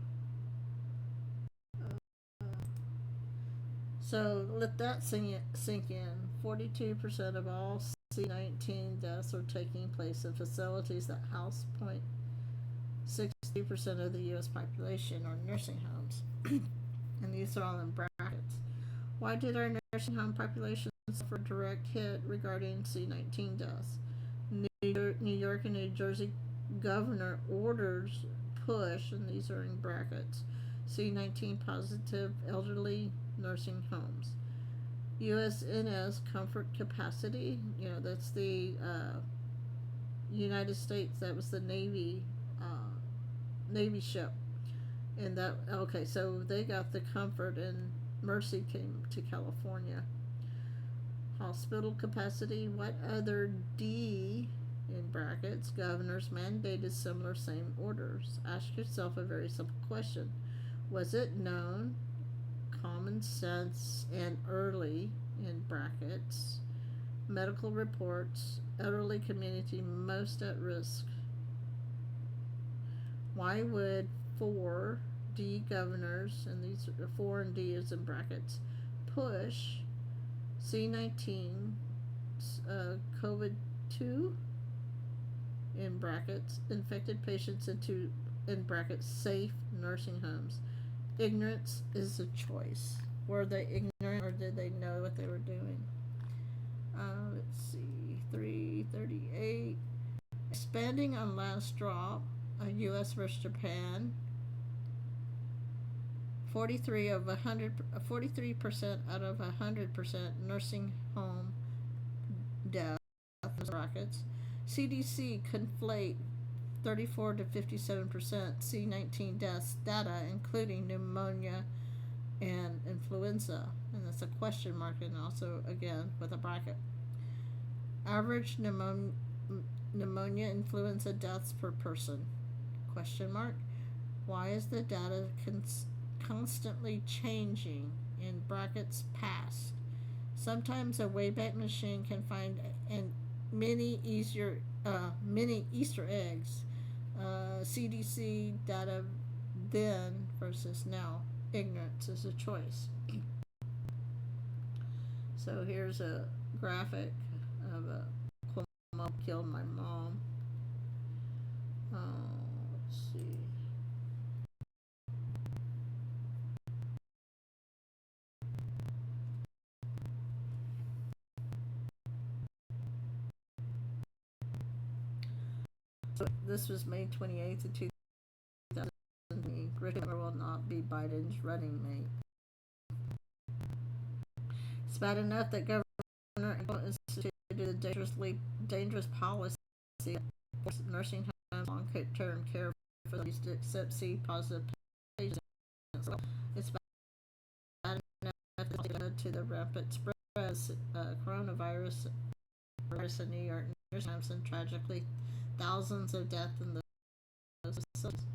let that sink in. 42% of all C-19 deaths are taking place in facilities that house 0.60% of the U.S. population or nursing homes. And these are all in brackets. Why did our nursing home population suffer a direct hit regarding C-19 deaths? New York and New Jersey governor orders push, and these are in brackets, C-19 positive elderly nursing homes. USNS comfort capacity, that's the United States, that was the Navy ship. And that, okay, so they got the Comfort, and Mercy came to California. Hospital capacity: what other D, in brackets, governors mandated similar same orders? Ask yourself a very simple question. Was it known, common sense, and early, in brackets, medical reports, elderly community most at risk? Why would 4D governors, and these are 4 and D is in brackets, push C-19 COVID-2, in brackets, infected patients into, in brackets, safe nursing homes? Ignorance is a choice. Were they ignorant, or did they know what they were doing? Let's see, 338. Expanding on last drop, U.S. versus Japan. 43% out of 100% nursing home death, brackets. CDC conflate 34 to 57% C-19 deaths data, including pneumonia and influenza, and that's a question mark, and also again with a bracket. Average pneumonia influenza deaths per person, question mark. Why is the data constantly changing, in brackets, past? Sometimes a Wayback Machine can find many Easter eggs. CDC data then versus now. Ignorance is a choice. So here's a graphic of a Cuomo killed my mom. Let's see. So this was May 28th of 2000. Griffin will not be Biden's running mate. It's bad enough that Governor instituted a dangerous policy for nursing homes long-term care for those to accept C-positive patients. It's bad enough to the rapid spread of coronavirus in New York nursing homes, and tragically thousands of deaths in those facilities.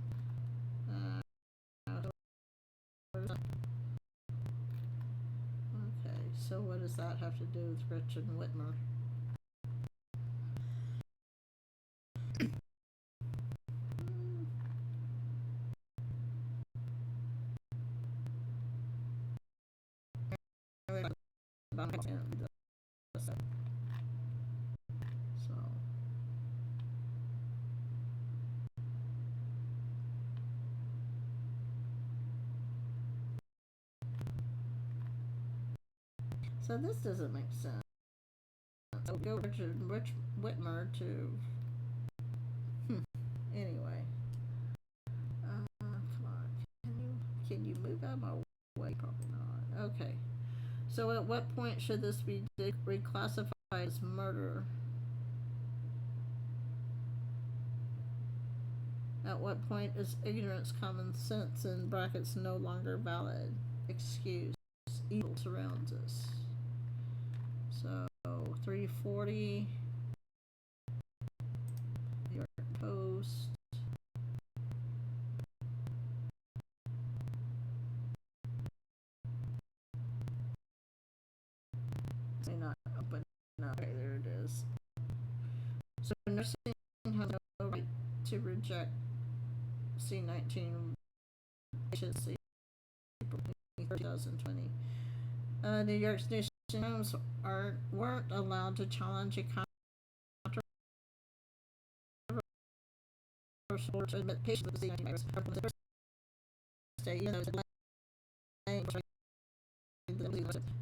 Okay, so what does that have to do with Gretchen Whitmer? So this doesn't make sense. So go Richard Whitmer to. Anyway. Come on. Can you move out of my way? Probably not. Okay. So at what point should this be reclassified as murder? At what point is ignorance, common sense, in brackets, no longer valid excuse? Evil surrounds us. So 340. New York Post. May not open. No, okay, there it is. So nursing has no right to reject C19 patients. April 2020. New York's nursing homes weren't allowed to challenge a controversial to admit patients with C19 virus. State, you know,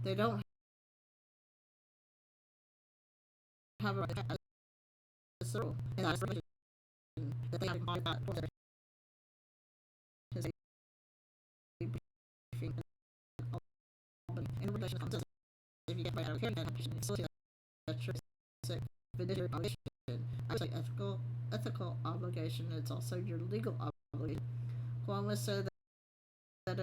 they don't have a right to this rule, and that's the that they have that his briefing in relation to if you get right out of here, then that's your fiduciary obligation. I say ethical obligation. It's also your legal obligation. Columbus said that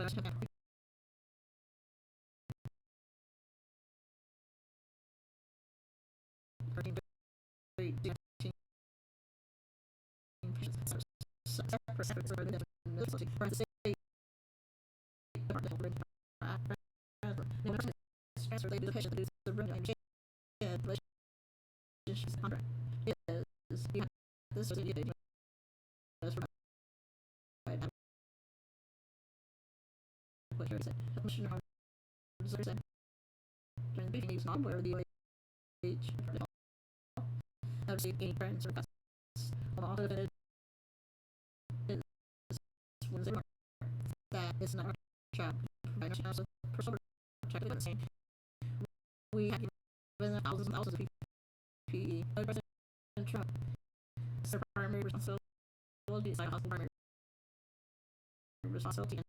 he's not aware of the of seeking friends or cousins. That is not our job. Personal protection. We have given thousands and thousands of PPE. President Trump is their primary responsibility. It's like hospital primary responsibility and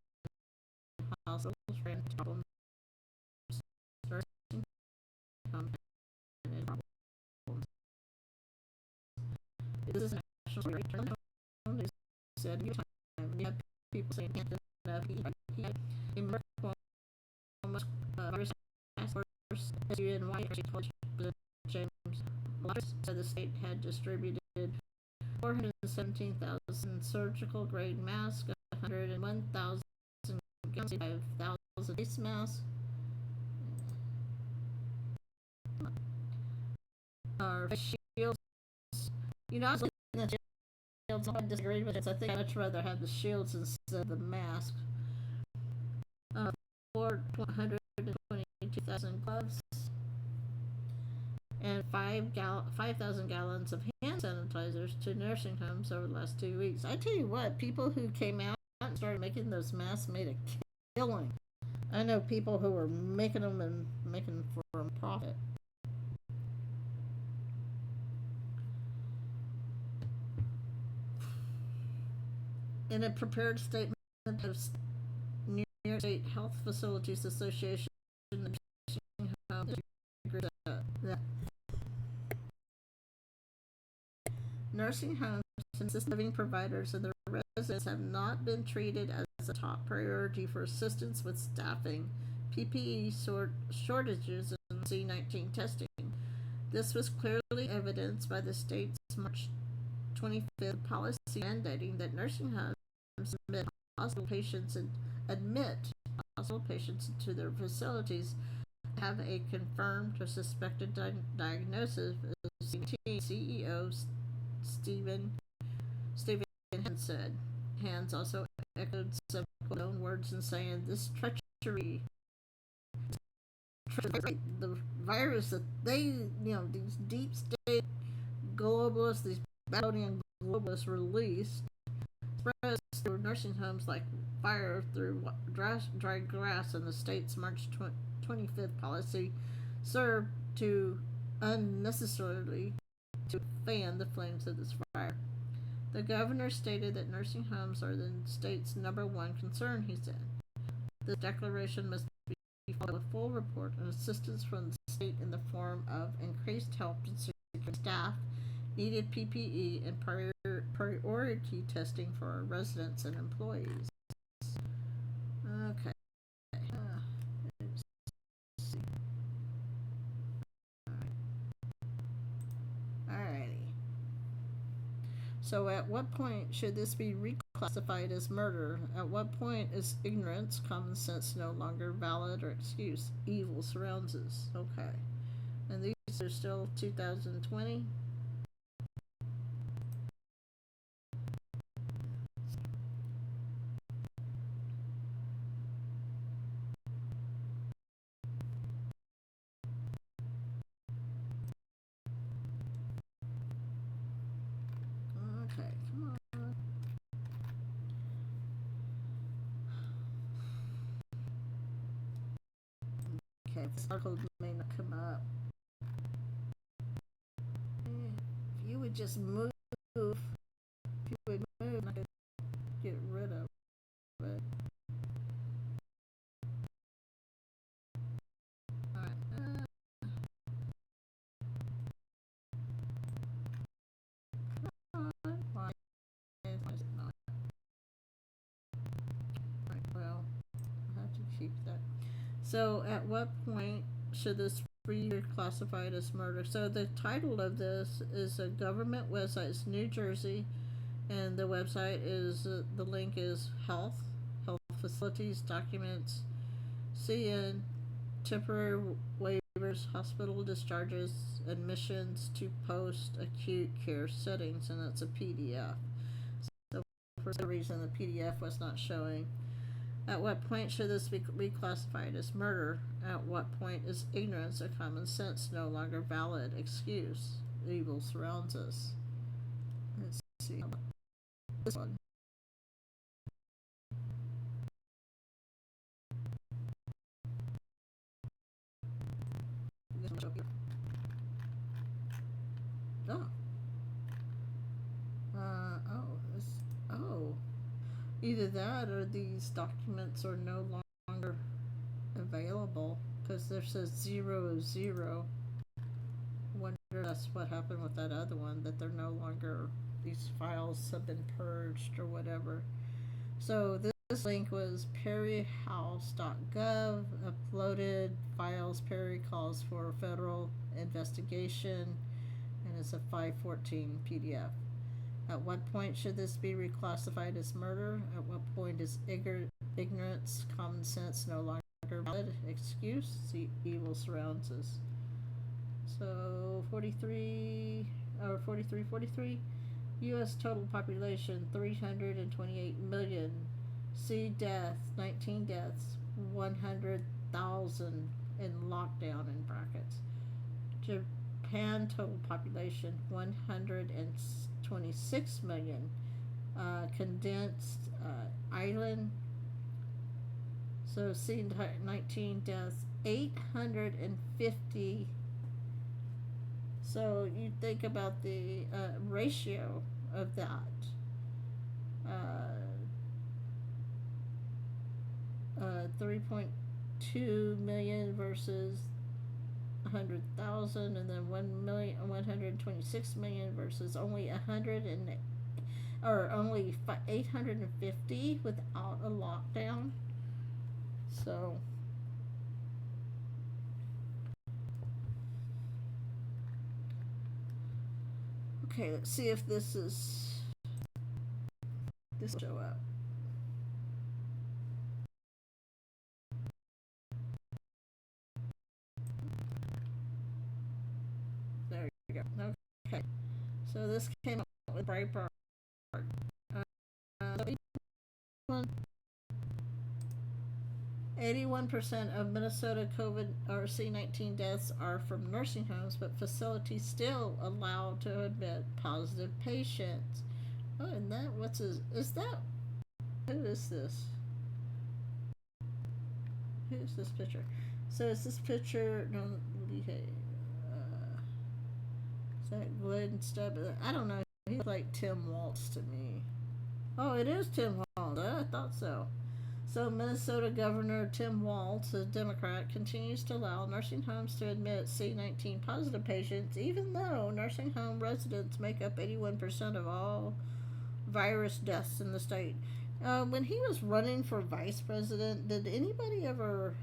hospitals for problems. This is national security. Who said you have people saying he had a miracle almost virus task force as you and White College James Lawrence said the state had distributed 417,000 surgical grade masks, 101,000 gowns, 5,000 face masks. Our shields. You know, I was looking at the shields. I disagree with it. I think I'd much rather have the shields instead of the mask. 122,000 gloves and 5,000 gallons of hand sanitizers to nursing homes over the last 2 weeks. I tell you what, people who came out and started making those masks made a killing. I know people who were making them and making for a profit. In a prepared statement of New York State Health Facilities Association, nursing homes and assisted living providers and their residents have not been treated as a top priority for assistance with staffing, PPE shortages, and C19 testing. This was clearly evidenced by the state's March 25th policy mandating that nursing homes admit hospital patients into their facilities have a confirmed or suspected diagnosis. CEO Stephen Hans said. Hans also echoed some own words in saying this treachery, the virus that they, these deep state globalists, these Babylonian globalists released, spreads through nursing homes like fire through dry grass in the state's March 25th policy served to unnecessarily to fan the flames of this fire. The governor stated that nursing homes are the state's #1 concern, he said. This declaration must be followed with a full report and assistance from the state in the form of increased help to secure staff, needed PPE, and priority testing for our residents and employees. Okay. Let's see. Alrighty. So at what point should this be reclassified as murder? At what point is ignorance, common sense no longer valid or excuse? Evil surrounds us. Okay. And these are still 2020. Okay, come on. Okay, this article may not come up. If you would just move, if you would move, I could get rid of it. Alright. Why is it not? Alright, well, I'll have to keep that. So, at what point should this be classified as murder? So, the title of this is a government website. It's New Jersey, and the website is the link is health facilities documents, CN, temporary waivers, hospital discharges, admissions to post-acute care settings, and that's a PDF. So, for some reason, the PDF was not showing. At what point should this be reclassified as murder? At what point is ignorance or common sense no longer valid excuse? Evil surrounds us. Let's see how about this one. Oh. Either that or these documents are no longer available because there says 00. Wonder if that's what happened with that other one, that they're no longer, these files have been purged or whatever. So this link was perryhouse.gov, uploaded files. Perry calls for federal investigation, and it's a 514 PDF. At what point should this be reclassified as murder? At what point is ignorance, common sense no longer valid excuse? The evil surrounds us. So 43. U.S. total population 328 million. See death, 19 deaths, 100,000 in lockdown in brackets. Japan total population 126 million. Condensed island. So see 19 deaths, 850. So you think about the ratio of that. 3.2 million versus 100,000, and then 126 million versus only 850 without a lockdown. So okay, let's see if this will show up. There you go. Okay, so this came up with Breitbart. 81% of Minnesota COVID or C-19 deaths are from nursing homes, but facilities still allowed to admit positive patients. Oh, and that who is this? who's this picture? So is this picture? No, is that Glenn Stubb? I don't know. He looks like Tim Waltz to me. Oh, it is Tim Waltz. I thought so. So Minnesota Governor Tim Waltz, a Democrat, continues to allow nursing homes to admit C-19 positive patients, even though nursing home residents make up 81% of all virus deaths in the state. When he was running for vice president, did anybody ever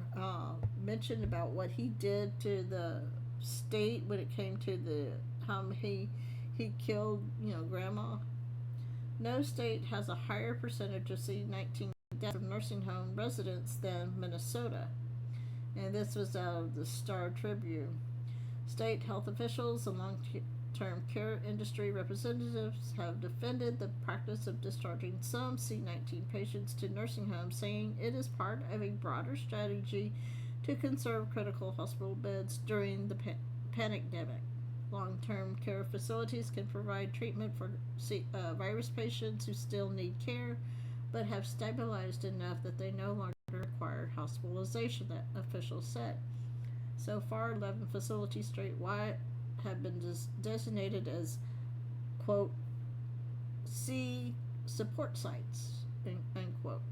mention about what he did to the state when it came to the how he killed grandma? No state has a higher percentage of C-19 deaths from nursing home residents than Minnesota, and this was out of the Star Tribune. State health officials and long-term care industry representatives have defended the practice of discharging some C-19 patients to nursing homes, saying it is part of a broader strategy to conserve critical hospital beds during the pandemic. Long-term care facilities can provide treatment for virus patients who still need care, but have stabilized enough that they no longer require hospitalization, that officials said. So far, 11 facilities statewide have been designated as, quote, C support sites, unquote,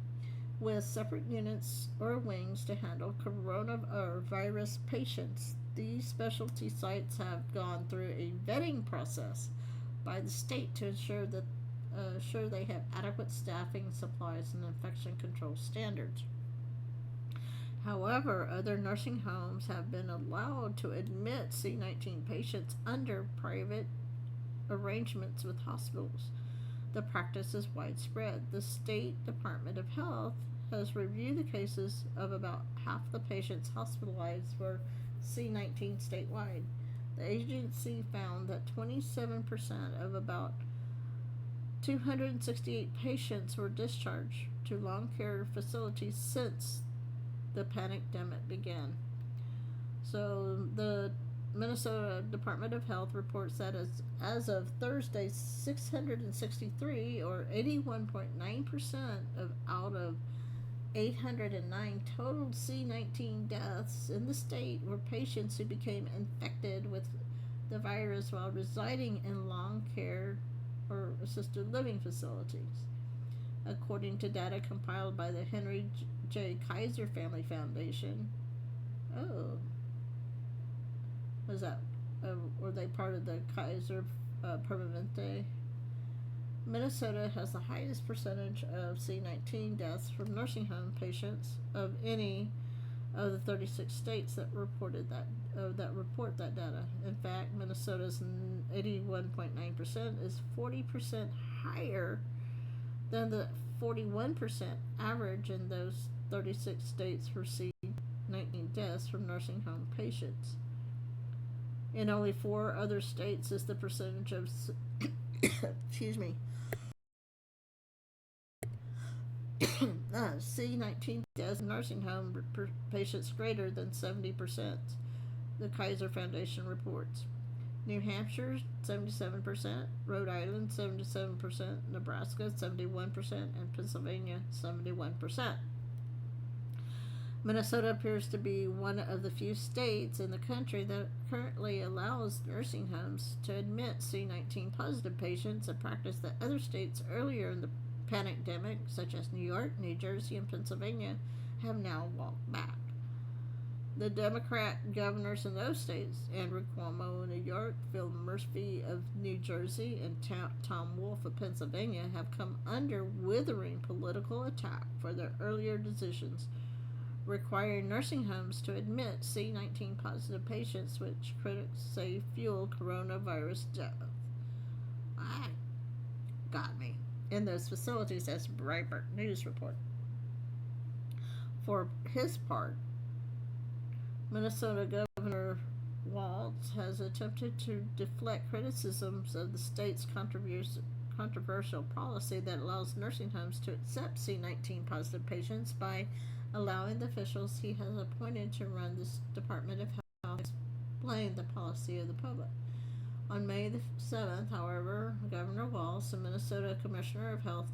with separate units or wings to handle coronavirus patients. These specialty sites have gone through a vetting process by the state to ensure that they have adequate staffing, supplies, and infection control standards. However, other nursing homes have been allowed to admit C-19 patients under private arrangements with hospitals. The practice is widespread. The State Department of Health has reviewed the cases of about half the patients hospitalized for C-19 statewide. The agency found that 27% of about 268 patients were discharged to long care facilities since the pandemic began. So the Minnesota Department of Health reports that as of Thursday, 663 or 81.9% of out of 809 total C-19 deaths in the state were patients who became infected with the virus while residing in long care or assisted living facilities, according to data compiled by the Henry J. Kaiser Family Foundation. Oh, was that? Were they part of the Kaiser Permanente? Minnesota has the highest percentage of C-19 deaths from nursing home patients of any of the 36 states that report that data. In fact, Minnesota's 81.9% is 40% higher than the 41% average in those 36 states for C-19 deaths from nursing home patients. In only 4 other states is the percentage of C-19 deaths in nursing home patients greater than 70%, the Kaiser Foundation reports. New Hampshire, 77%, Rhode Island, 77%, Nebraska, 71%, and Pennsylvania, 71%. Minnesota appears to be one of the few states in the country that currently allows nursing homes to admit C-19 positive patients, a practice that other states earlier in the pandemic, such as New York, New Jersey, and Pennsylvania, have now walked back. The Democrat governors in those states, Andrew Cuomo of New York, Phil Murphy of New Jersey, and Tom Wolf of Pennsylvania, have come under withering political attack for their earlier decisions requiring nursing homes to admit C-19 positive patients, which critics say fuel coronavirus death. Got me. In those facilities, as Breitbart News report. For his part, Minnesota Governor Waltz has attempted to deflect criticisms of the state's controversial policy that allows nursing homes to accept C-19 positive patients by allowing the officials he has appointed to run this Department of Health to explain the policy of the public. On May the 7th, however, Governor Waltz and Minnesota Commissioner of Health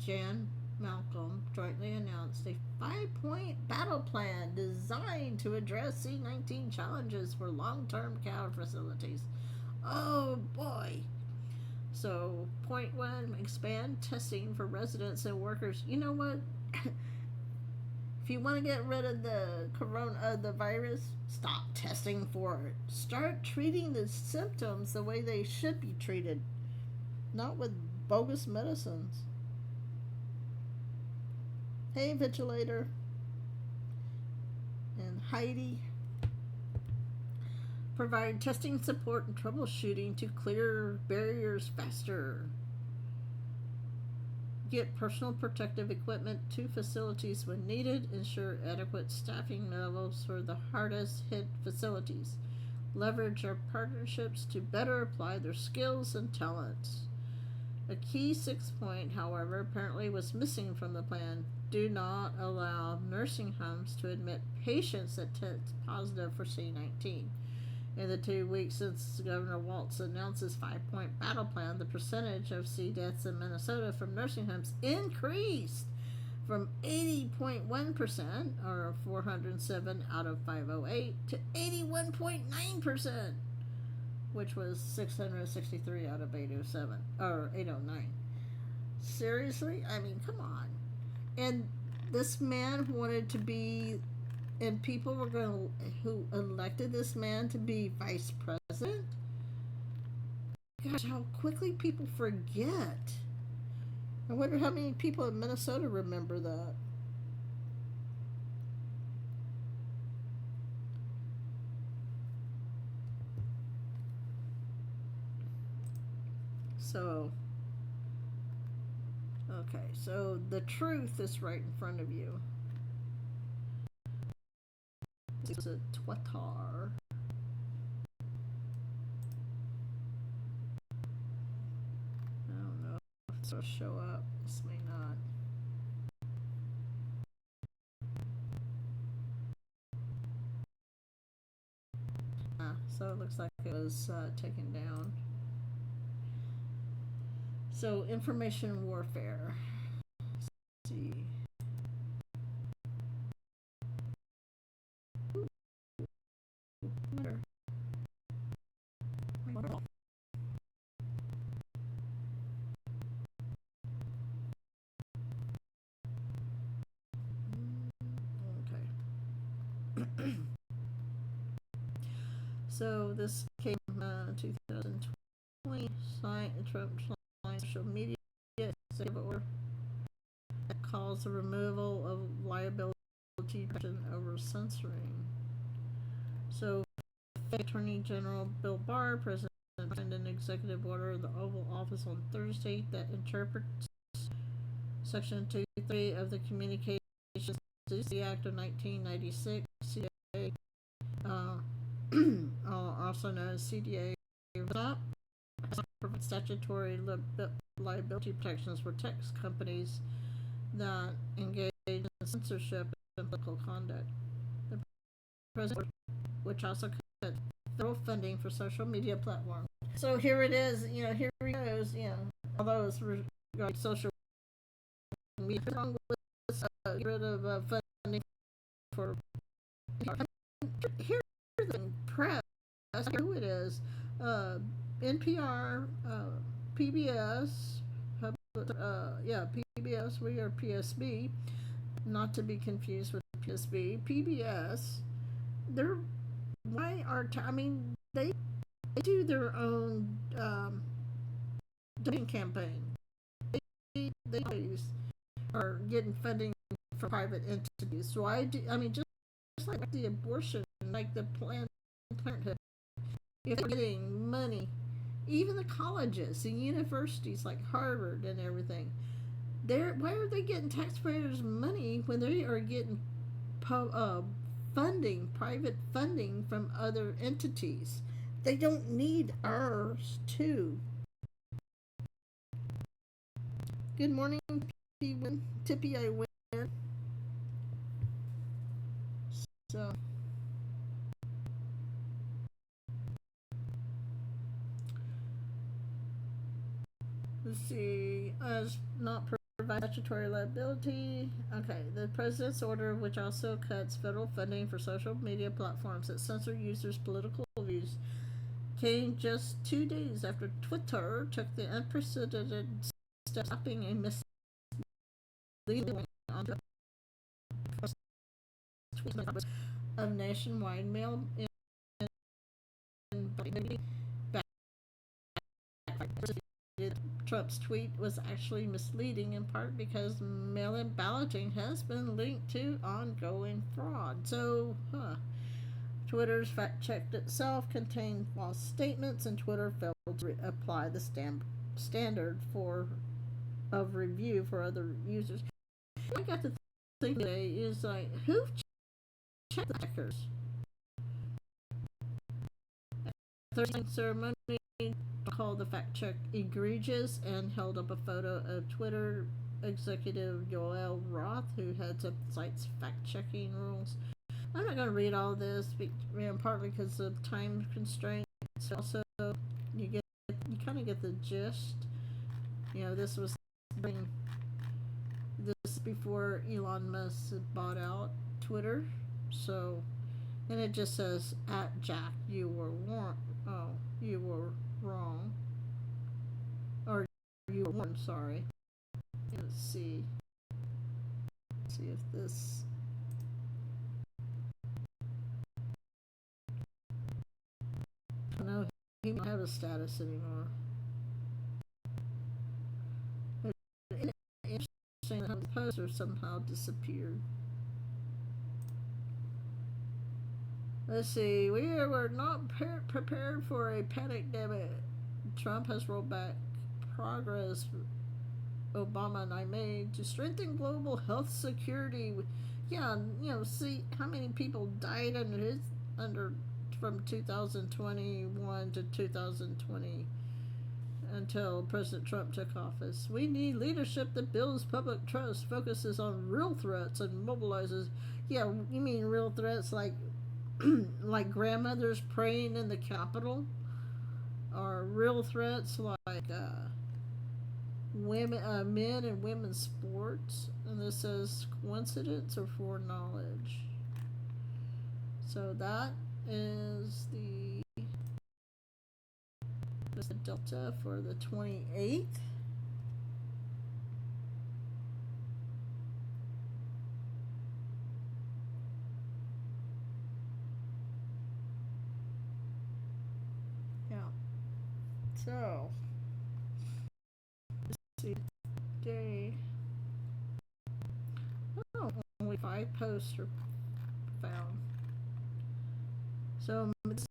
Jan Malcolm jointly announced a 5-point battle plan designed to address C-19 challenges for long-term care facilities. Oh boy. So, point one, expand testing for residents and workers. You know what? If you want to get rid of the virus, stop testing for it. Start treating the symptoms the way they should be treated, not with bogus medicines. Hey, Vigilator. And Heidi. Provide testing support and troubleshooting to clear barriers faster. Get personal protective equipment to facilities when needed. Ensure adequate staffing levels for the hardest hit facilities. Leverage our partnerships to better apply their skills and talents. A key 6-point, however, apparently was missing from the plan. Do not allow nursing homes to admit patients that test positive for C-19. In the 2 weeks since Governor Walz announced his 5-point battle plan, the percentage of C deaths in Minnesota from nursing homes increased from 80.1%, or 407 out of 508, to 81.9%, which was 663 out of 807, or 809. Seriously? I mean, come on. And this man wanted to be, and people were going to, who elected this man to be vice president? Gosh, how quickly people forget. I wonder how many people in Minnesota remember that. So, okay, so the truth is right in front of you. It's a Twitter. I don't know if this will show up. This may not. So it looks like it was taken down. So, information warfare. Let's see. Okay. So this came 2020. Trump signed social media executive order that calls the removal of liability over censoring. So, Attorney General Bill Barr, President, signed an executive order of the Oval Office on Thursday that interprets Section 2.3 of the Communications Decency Act of 1996, CDA, also known as CDA, not provide statutory liability protections for tech companies that engage in censorship and political conduct. The president, which also cut federal funding for social media platforms. So here it is, here he goes, although it's regarding social media, wrong with get rid of funding for. Here's the press, who it is, NPR, PBS, PBS, we are PSB, not to be confused with PSB, PBS, they do their own donation campaign. They are getting funding from private entities. So just like the abortion, like the Planned Parenthood, if they're getting money, even the colleges, the universities like Harvard and everything, why are they getting taxpayers' money when they are getting private funding from other entities? They don't need ours too. Good morning, Tippy. I win. So. Let's see. As not provides statutory liability. Okay, the president's order, which also cuts federal funding for social media platforms that censor users' political views, came just 2 days after Twitter took the unprecedented step of stopping a misleading on of nationwide mail in Trump's tweet was actually misleading in part because mail-in balloting has been linked to ongoing fraud. So, Twitter's fact-checked itself contained false statements, and Twitter failed to apply the standard of review for other users. I got to think today is like, who checked the checkers? Thursday ceremony called the fact check egregious and held up a photo of Twitter executive Yoel Roth, who heads up the site's fact checking rules. I'm not going to read all this, partly because of time constraints. Also, you kind of get the gist. This was before Elon Musk bought out Twitter, so, and it just says at Jack, you were wrong, or you were warned. Sorry. Let's see if this. No, he don't have a status anymore. It's interesting how the poster somehow disappeared. Let's see. We were not prepared for a pandemic. Trump has rolled back progress Obama and I made to strengthen global health security. Yeah, see how many people died under from 2021 to 2020 until President Trump took office. We need leadership that builds public trust, focuses on real threats, and mobilizes. Yeah, you mean real threats like like grandmothers praying in the Capitol, or real threats like women, men and women's sports? And this says coincidence or foreknowledge. So that is the Delta for the 28th. Yeah. So, let's see. Day. Oh, only 5 posts are found. So this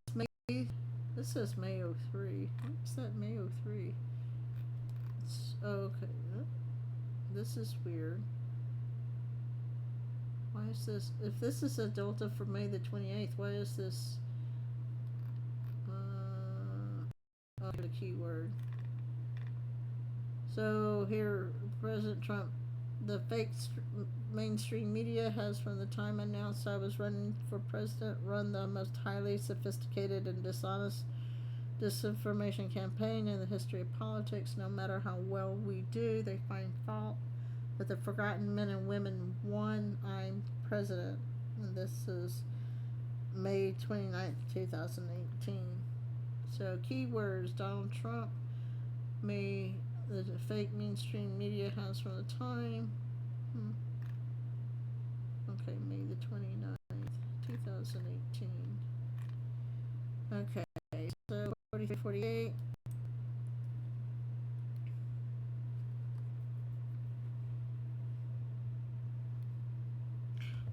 says May 03. What's that May 03? Okay. This is weird. Why is this? If this is a Delta for May the 28th, why is this? The keyword. So here, President Trump, the fake mainstream media has, from the time I announced I was running for president, run the most highly sophisticated and dishonest disinformation campaign in the history of politics. No matter how well we do, they find fault with the forgotten men and women. I'm president. And this is May 29th, 2018. So keywords: Donald Trump, the fake mainstream media has from the time. Okay, May the 29th, 2018. Okay, so 48.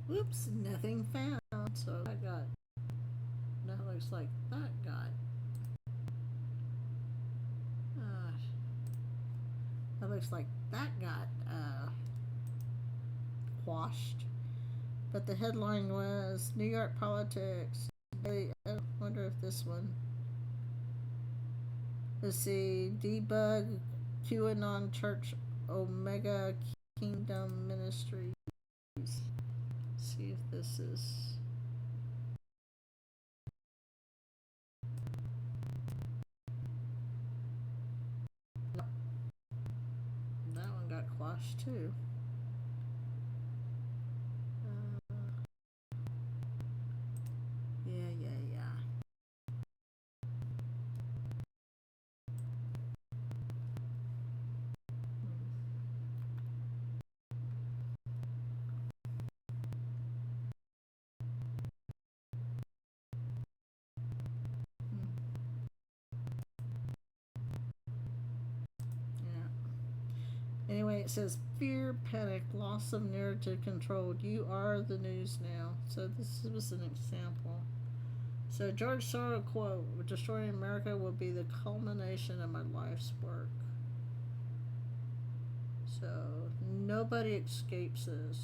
Whoops, nothing found. So that looks like that got. That looks like that got quashed. But the headline was New York politics. I wonder if this one. Let's see. Debug QAnon Church Omega Kingdom Ministries. Let's see if this is. That one got gosh, too. Yeah. Anyway, it says fear, panic, loss of narrative control. You are the news now. So this was an example. So George Soros quote: "Destroying America will be the culmination of my life's work." So nobody escapes this.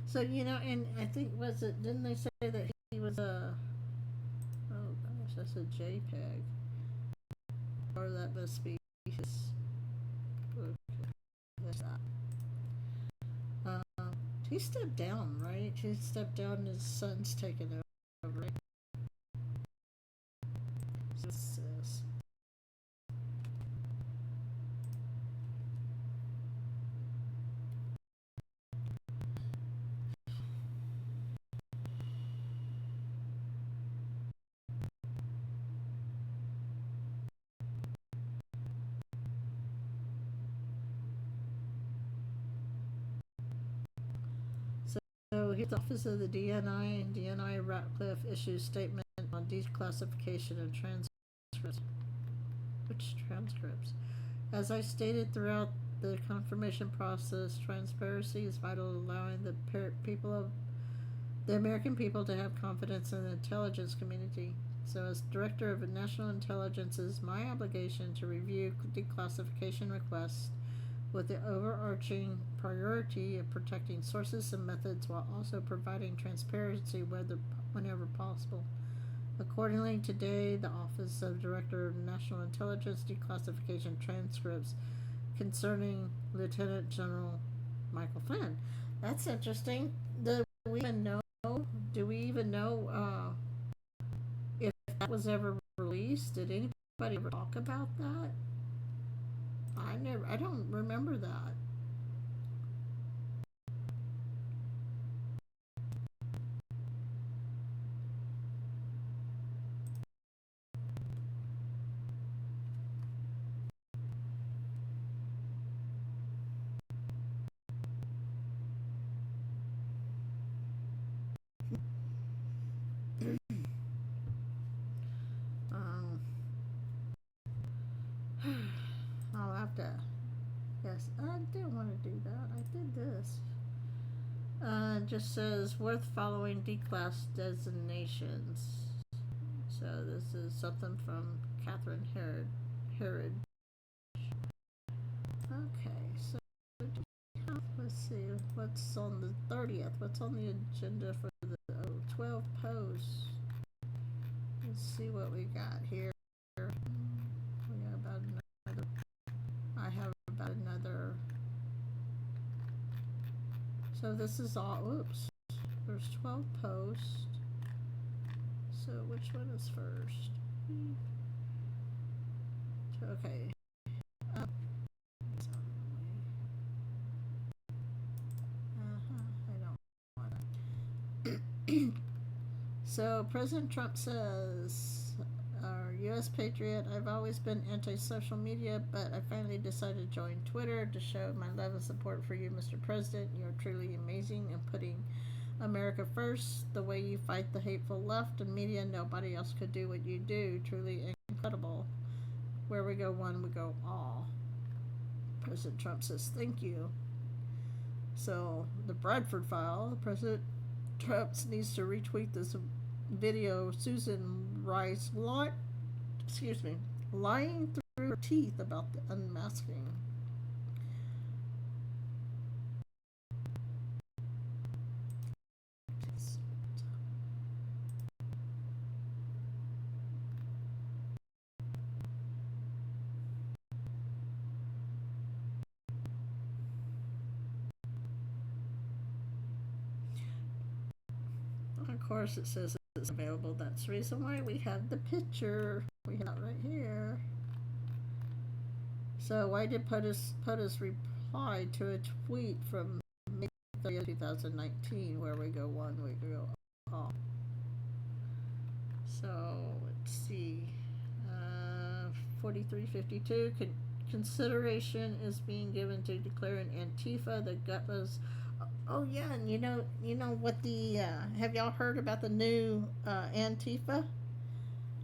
So and I think didn't they say that he was a? Oh gosh, that's a JPEG. Or that must be his. He stepped down, right? He stepped down and his son's taken over, right? So it says. So here's the Office of the DNI. DNI Ratcliffe issues statement on declassification of transcripts. Which transcripts? As I stated throughout the confirmation process, transparency is vital, allowing the American people to have confidence in the intelligence community. So as Director of National Intelligence, it is my obligation to review declassification requests with the overarching priority of protecting sources and methods while also providing transparency whenever possible. Accordingly, today, the Office of Director of National Intelligence declassification transcripts concerning Lieutenant General Michael Flynn. That's interesting. Do we even know if that was ever released? Did anybody ever talk about that? I don't remember that. I'll have to. Yes, I didn't want to do that. I did this. It just says worth following declass designations. So this is something from Catherine Herod. Okay, so let's see what's on the 30th. What's on the agenda for the 12 posts? Let's see what we got here. We got about another. I have about another. So this is all. Oops. There's 12 posts. So which one is first? Okay. I don't want it. So President Trump says, our U.S. Patriot, I've always been anti-social media, but I finally decided to join Twitter to show my love and support for you, Mr. President. You're truly amazing in putting America first, the way you fight the hateful left and media. Nobody else could do what you do. Truly incredible. Where we go one, we go all. President Trump says thank you. So the Bradford file, President Trump needs to retweet this video. Susan Rice lying through her teeth about the unmasking. Of course, it says it's available. That's the reason why we have the picture. We have it right here. So why did POTUS reply to a tweet from May 30th, 2019, where we go one, we go off? So let's see. 4352. Consideration is being given to declaring Antifa the gutless. Oh yeah, and you know what the have y'all heard about the new Antifa?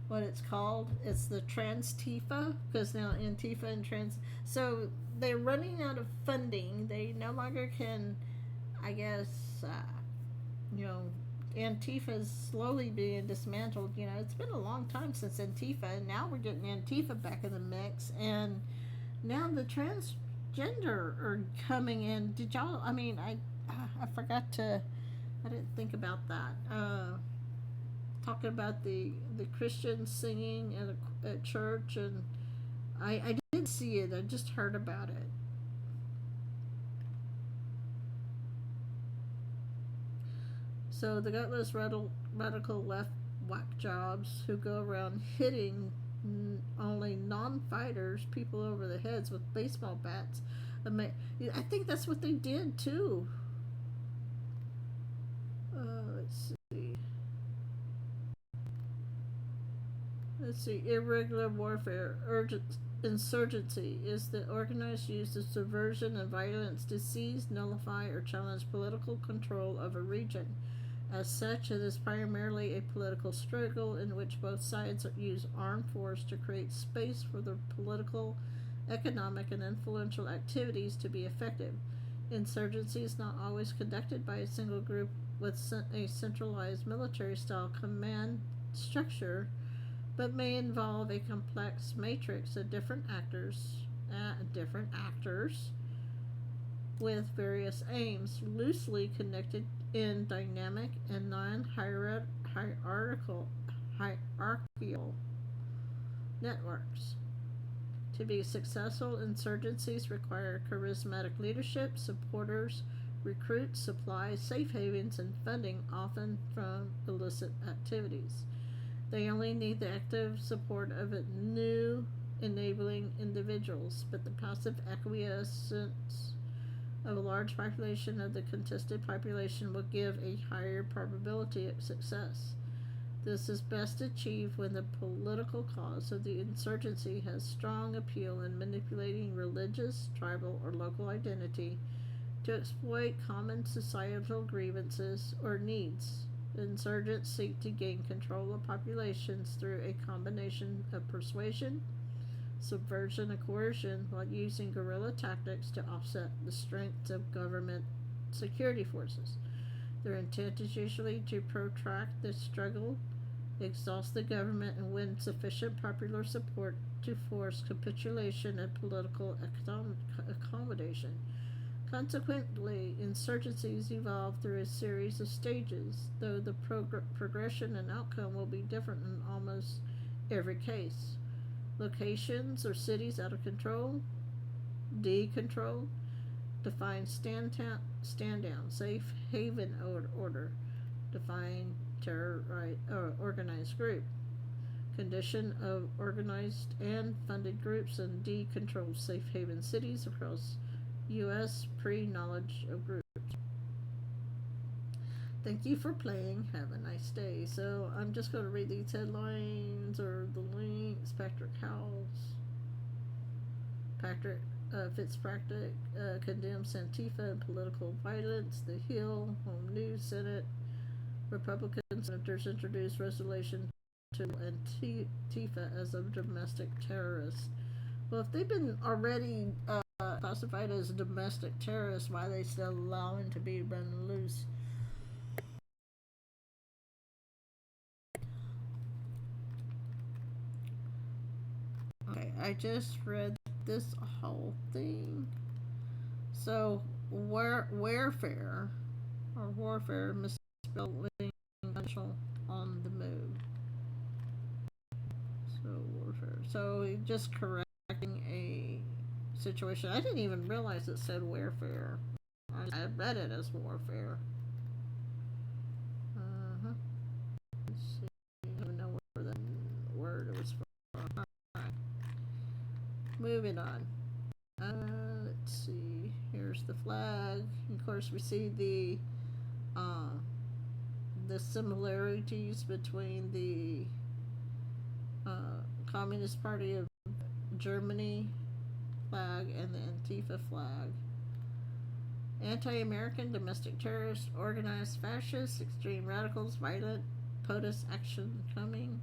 What it's called? It's the Trans Tifa, because now Antifa and Trans. So they're running out of funding. They no longer can, I guess, you know, Antifa is slowly being dismantled. You know, it's been a long time since Antifa, and now we're getting Antifa back in the mix, and now the transgender are coming in. Did y'all? I mean, I forgot to. I didn't think about that. Talking about the Christians singing at church, and I didn't see it. I just heard about it. So the gutless radical left whack jobs who go around hitting only non-fighters, people over the heads with baseball bats. I think that's what they did too. Let's see. Irregular warfare. Insurgency is the organized use of subversion and violence to seize, nullify, or challenge political control of a region. As such, it is primarily a political struggle in which both sides use armed force to create space for their political, economic, and influential activities to be effective. Insurgency is not always conducted by a single group with a centralized military-style command structure, but may involve a complex matrix of different actors with various aims, loosely connected in dynamic and non-hierarchical networks. To be successful, insurgencies require charismatic leadership, supporters, recruits, supplies, safe havens, and funding, often from illicit activities. They only need the active support of new enabling individuals, but the passive acquiescence of a large population of the contested population will give a higher probability of success. This is best achieved when the political cause of the insurgency has strong appeal in manipulating religious, tribal, or local identity to exploit common societal grievances or needs. Insurgents seek to gain control of populations through a combination of persuasion, subversion, and coercion, while using guerrilla tactics to offset the strength of government security forces. Their intent is usually to protract the struggle, exhaust the government, and win sufficient popular support to force capitulation and political accommodation. Consequently, insurgencies evolve through a series of stages, though the progression and outcome will be different in almost every case. Locations or cities out of control, decontrol, define stand down, safe haven order, define terror organized group, condition of organized and funded groups and decontrolled safe haven cities across U.S. pre-knowledge of groups. Thank you for playing. Have a nice day. So I'm just going to read these headlines or the links. Patrick Fitzpatrick condemns Antifa and political violence. The Hill, Home News, Senate. Republican senators introduce resolution to Antifa as a domestic terrorist. Well, if they've been already classified as a domestic terrorist, why are they still allowing to be run loose? Okay, I just read this whole thing. So, warfare misspelled on the move. So, warfare. So, just correcting a situation. I didn't even realize it said warfare. I read it as warfare. Let's see. I don't even know where the word was from. Alright. Moving on. Antifa flag. Of course, we see the similarities between the Communist Party of Germany flag and the Antifa flag. Anti-American, domestic terrorists, organized fascists, extreme radicals, violent POTUS action coming.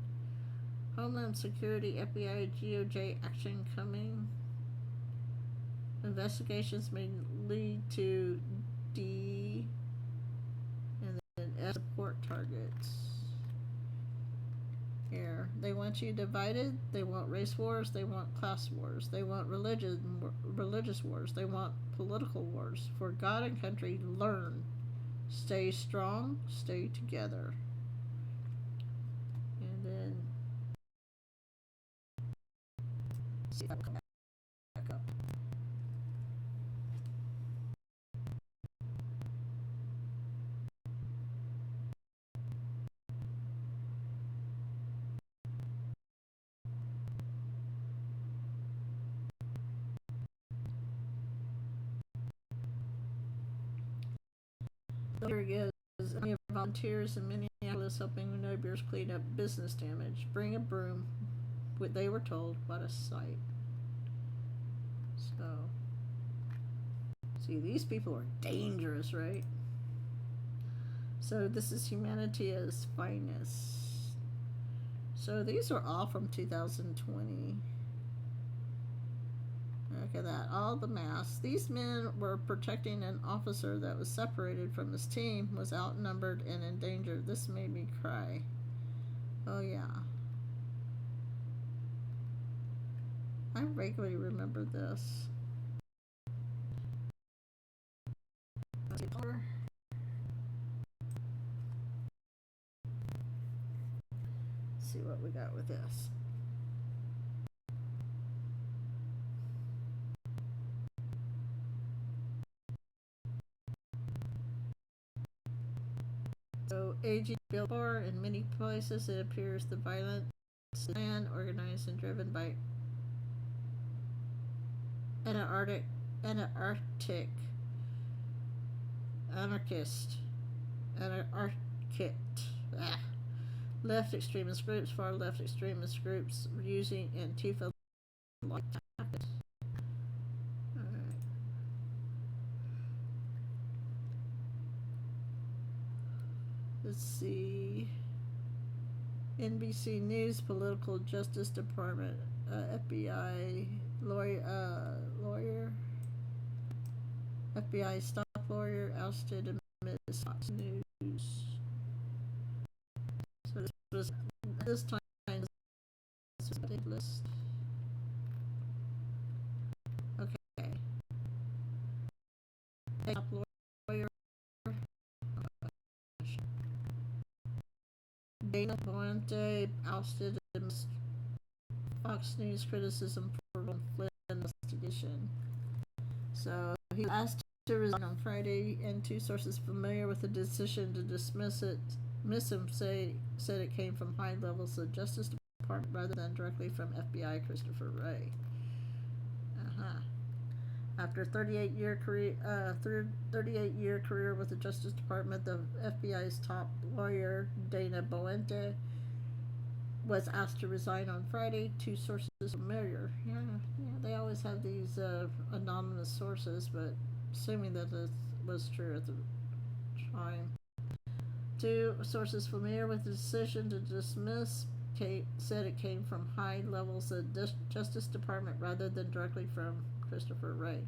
Homeland Security, FBI, GOJ action coming. Investigations may lead to D and then S support targets. Here, they want you divided. They want race wars. They want class wars. They want religious wars. They want political wars. For God and country, learn. Stay strong. Stay together. And then see if I come back up. Here he is. Many volunteers in Minneapolis helping neighbors clean up business damage. Bring a broom. They were told. What a sight. So, see, these people are dangerous, right? So this is humanity at its finest. So these are all from 2020. Look at that, all the masks. These men were protecting an officer that was separated from his team, was outnumbered and endangered. This made me cry. Oh yeah. I regularly remember this. Let's see what we got with this. So, AG Billboard, in many places it appears the violence is planned, organized, and driven by anarchist, left extremist groups, far left extremist groups using Antifa like tactics. Let's see. NBC News, Political Justice Department, FBI lawyer, FBI stop lawyer ousted amid Fox News. So this time this was a big list. Okay. Top lawyer. Dana Boente ousted amidst Fox News criticism for Flynn investigation. So he was asked to resign on Friday, and two sources familiar with the decision to dismiss him said it came from high levels of Justice Department rather than directly from FBI Christopher Wray. After a 38-year career with the Justice Department, the FBI's top lawyer, Dana Boente, was asked to resign on Friday. Two sources familiar. Yeah, they always have these anonymous sources, but assuming that this was true at the time. Two sources familiar with the decision to dismiss said it came from high levels of the Justice Department rather than directly from Christopher Wray.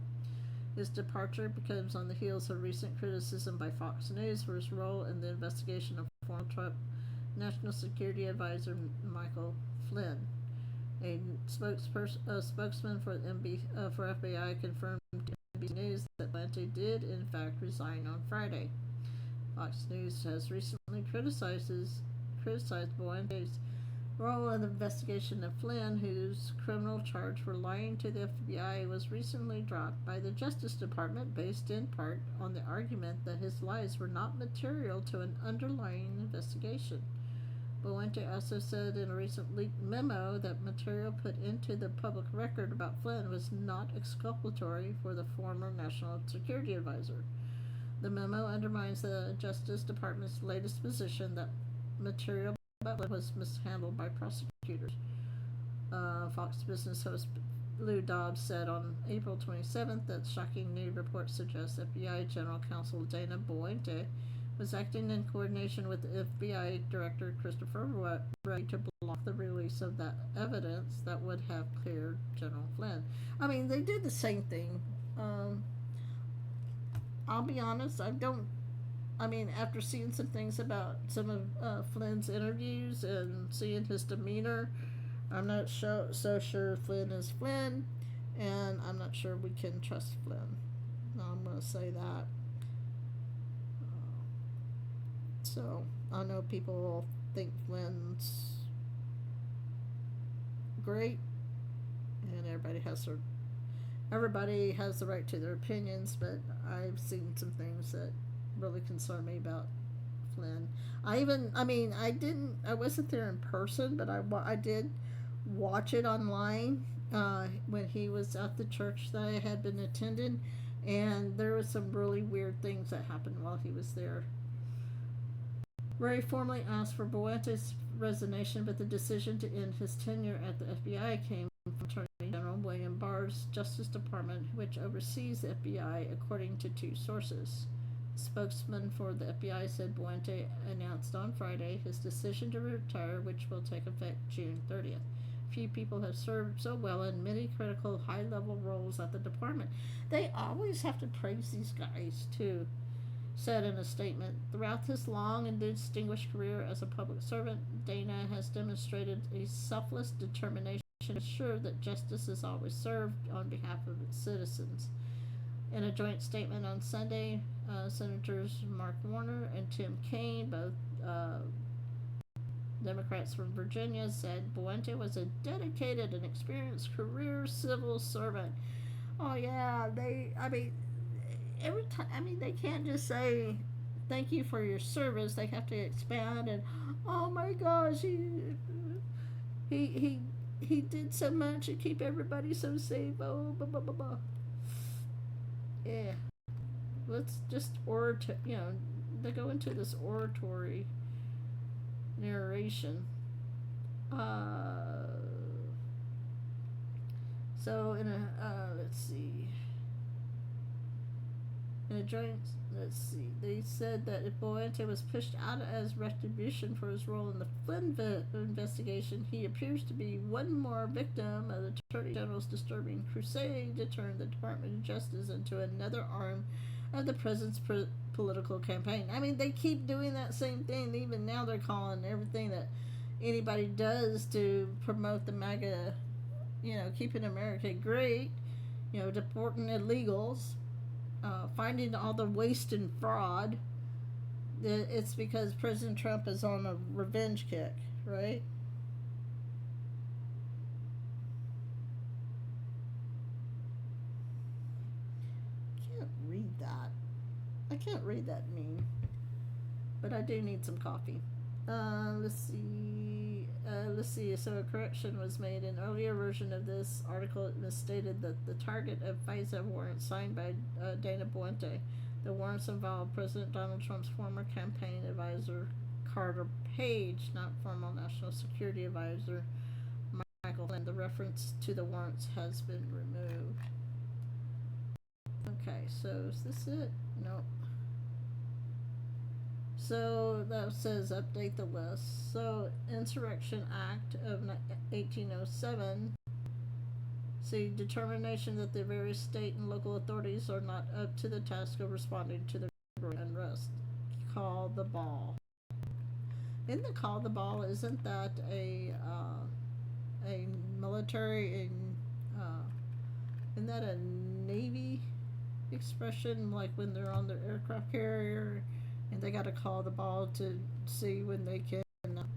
His departure comes on the heels of recent criticism by Fox News for his role in the investigation of former Trump National Security Advisor Michael Flynn. A spokesman for FBI confirmed to NBC News that Boente did in fact resign on Friday. Fox News has recently criticized Boente's role in the investigation of Flynn, whose criminal charge for lying to the FBI was recently dropped by the Justice Department, based in part on the argument that his lies were not material to an underlying investigation. Boente also said in a recent leaked memo that material put into the public record about Flynn was not exculpatory for the former National Security Advisor. The memo undermines the Justice Department's latest position that material about Flynn was mishandled by prosecutors. Fox Business host Lou Dobbs said on April 27th that shocking new reports suggest FBI General Counsel Dana Boente was acting in coordination with the FBI Director Christopher Wray to block the release of that evidence that would have cleared General Flynn. I mean, they did the same thing. I'll be honest, after seeing some things about some of Flynn's interviews and seeing his demeanor, I'm not so sure Flynn is Flynn, and I'm not sure we can trust Flynn. I'm going to say that. So, I know people think Flynn's great, and everybody has the right to their opinions, but I've seen some things that really concern me about Flynn. I wasn't there in person, but I did watch it online when he was at the church that I had been attending, and there was some really weird things that happened while he was there. Ray formally asked for Boente's resignation, but the decision to end his tenure at the FBI came from Attorney General William Barr's Justice Department, which oversees the FBI, according to two sources. A spokesman for the FBI said Boente announced on Friday his decision to retire, which will take effect June 30th. Few people have served so well in many critical high-level roles at the department. They always have to praise these guys, too. Said in a statement, throughout his long and distinguished career as a public servant, Dana has demonstrated a selfless determination to ensure that justice is always served on behalf of its citizens. In a joint statement on Sunday, Senators Mark Warner and Tim Kaine, both Democrats from Virginia, said Boente was a dedicated and experienced career civil servant. Oh yeah, every time, they can't just say thank you for your service. They have to expand and, oh my gosh, he did so much to keep everybody so safe. Oh, blah blah blah blah. Yeah, let's just they go into this oratory narration. So in a let's see. In a joint, they said that if Boente was pushed out as retribution for his role in the Flynn investigation, he appears to be one more victim of the Attorney General's disturbing crusade to turn the Department of Justice into another arm of the president's political campaign. They keep doing that same thing. Even now they're calling everything that anybody does to promote the MAGA, keeping America great, deporting illegals, finding all the waste and fraud. It's because President Trump is on a revenge kick, right? I can't read that meme, but I do need some coffee. Let's see. So a correction was made. In an earlier version of this article, it misstated that the target of FISA warrants signed by Dana Boente. The warrants involved President Donald Trump's former campaign advisor, Carter Page, not former National Security Advisor, Michael Flynn. The reference to the warrants has been removed. Okay, so is this it? No. So that says update the list. So Insurrection Act of 1807. See, determination that the various state and local authorities are not up to the task of responding to the unrest. Call the ball. In the call the ball, isn't that a military isn't that a Navy expression, like when they're on their aircraft carrier and they got to call the ball to see when they can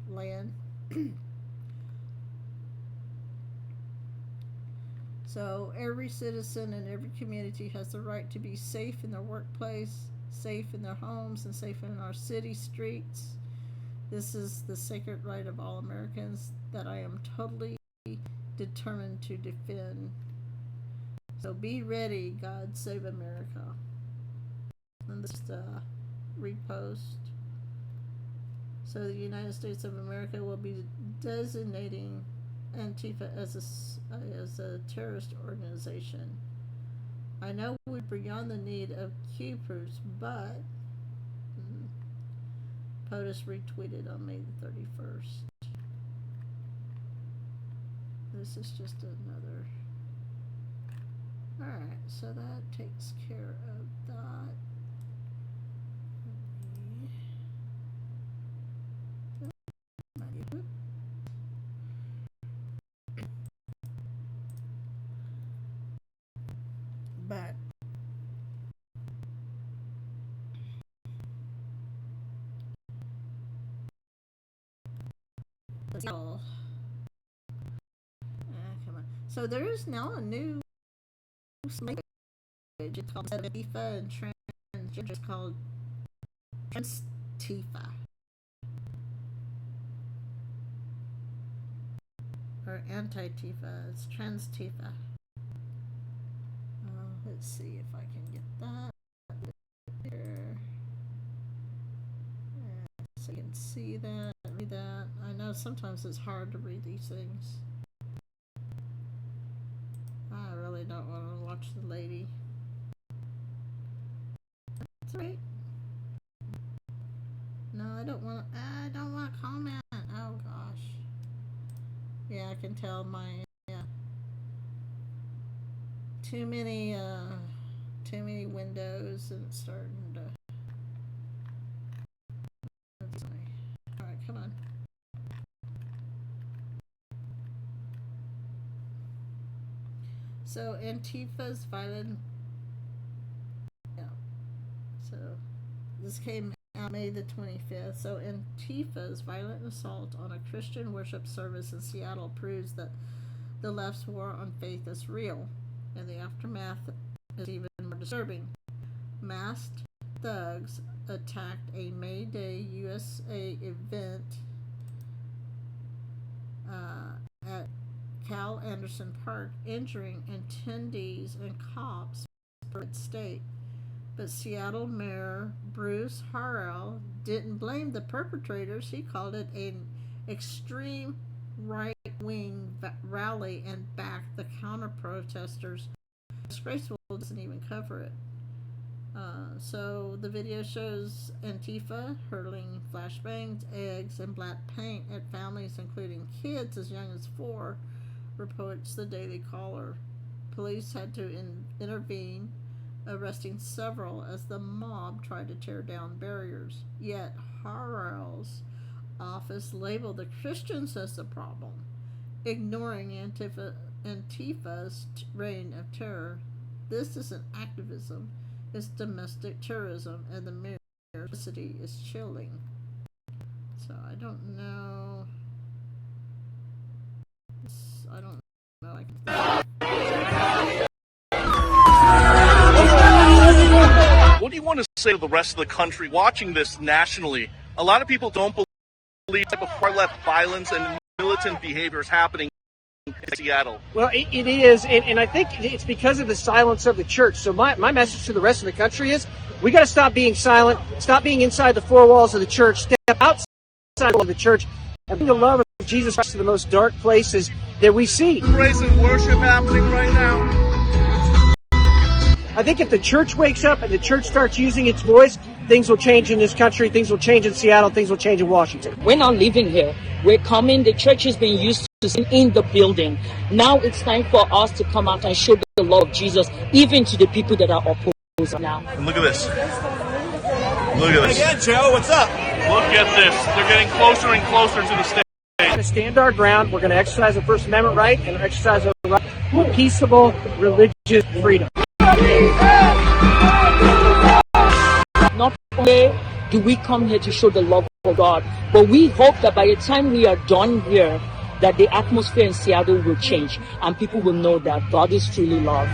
land? So every citizen in every community has the right to be safe in their workplace, safe in their homes, and safe in our city streets. This is the sacred right of all Americans that I am totally determined to defend. So be ready, God save America. And this is the repost. So the United States of America will be designating Antifa as a terrorist organization. I know we're beyond the need of keepers, but POTUS retweeted on May the 31st. This is just another. Alright, so that takes care of that. But come on. So there is now a new language. It's called Antifa and transgender. It's called Trans-Tifa. Or anti-Tifa. It's Trans-Tifa. Let's see if I can get that here. So you can see that, read that. I know sometimes it's hard to read these things. I really don't want to watch the lady. That's right. No, I don't want to comment. Oh gosh. Yeah, I can tell my too many windows, and it's starting to. All right, come on. So Antifa's violent. Yeah. So this came out May the 25th. So Antifa's violent assault on a Christian worship service in Seattle proves that the left's war on faith is real. And the aftermath is even more disturbing. Masked thugs attacked a May Day USA event at Cal Anderson Park, injuring attendees and cops per state. But Seattle Mayor Bruce Harrell didn't blame the perpetrators. He called it an extreme right-wing rally and backed the counter-protesters. Disgraceful doesn't even cover it. So the video shows Antifa hurling flashbangs, eggs, and black paint at families, including kids as young as 4, reports the Daily Caller. Police had to intervene, arresting several as the mob tried to tear down barriers. Yet Harrell's office labeled the Christians as the problem, ignoring Antifa's reign of terror. This isn't activism, it's domestic terrorism, and the mere city is chilling. So I don't know. I don't know. What do you want to say to the rest of the country watching this nationally? A lot of people don't believe the type of far-left violence and militant behavior is happening in Seattle. Well, it is, and I think it's because of the silence of the church. So my message to the rest of the country is, we got to stop being silent, stop being inside the four walls of the church, step outside of the church, and bring the love of Jesus Christ to the most dark places that we see. Praise and worship happening right now. I think if the church wakes up and the church starts using its voice, things will change in this country, things will change in Seattle, things will change in Washington. We're not living here. We're coming. The church is being used to sing in the building. Now it's time for us to come out and show the love of Jesus, even to the people that are opposed now. And look at this. Look at this. Again, Joe, what's up? Look at this. They're getting closer and closer to the stage. We're going to stand our ground. We're going to exercise the First Amendment right and exercise our right to peaceable religious freedom. Not only do we come here to show the love of God, but we hope that by the time we are done here, that the atmosphere in Seattle will change and people will know that God is truly love.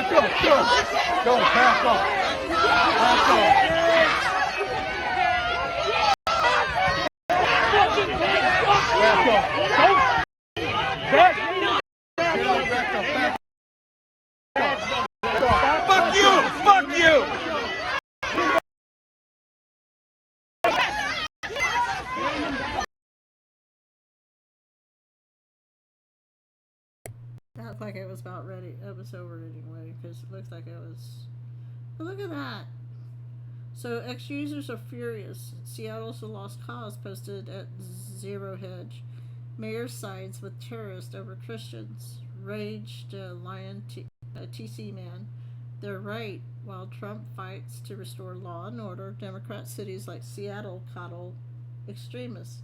Fuck you! Fuck you! That looked like it was about ready. It was over anyway, because it looks like it was. But look at that. So ex-users are furious. Seattle's a lost cause posted at Zero Hedge. Mayor sides with terrorists over Christians. Raged Lion TC man. They're right. While Trump fights to restore law and order, Democrat cities like Seattle coddle extremists.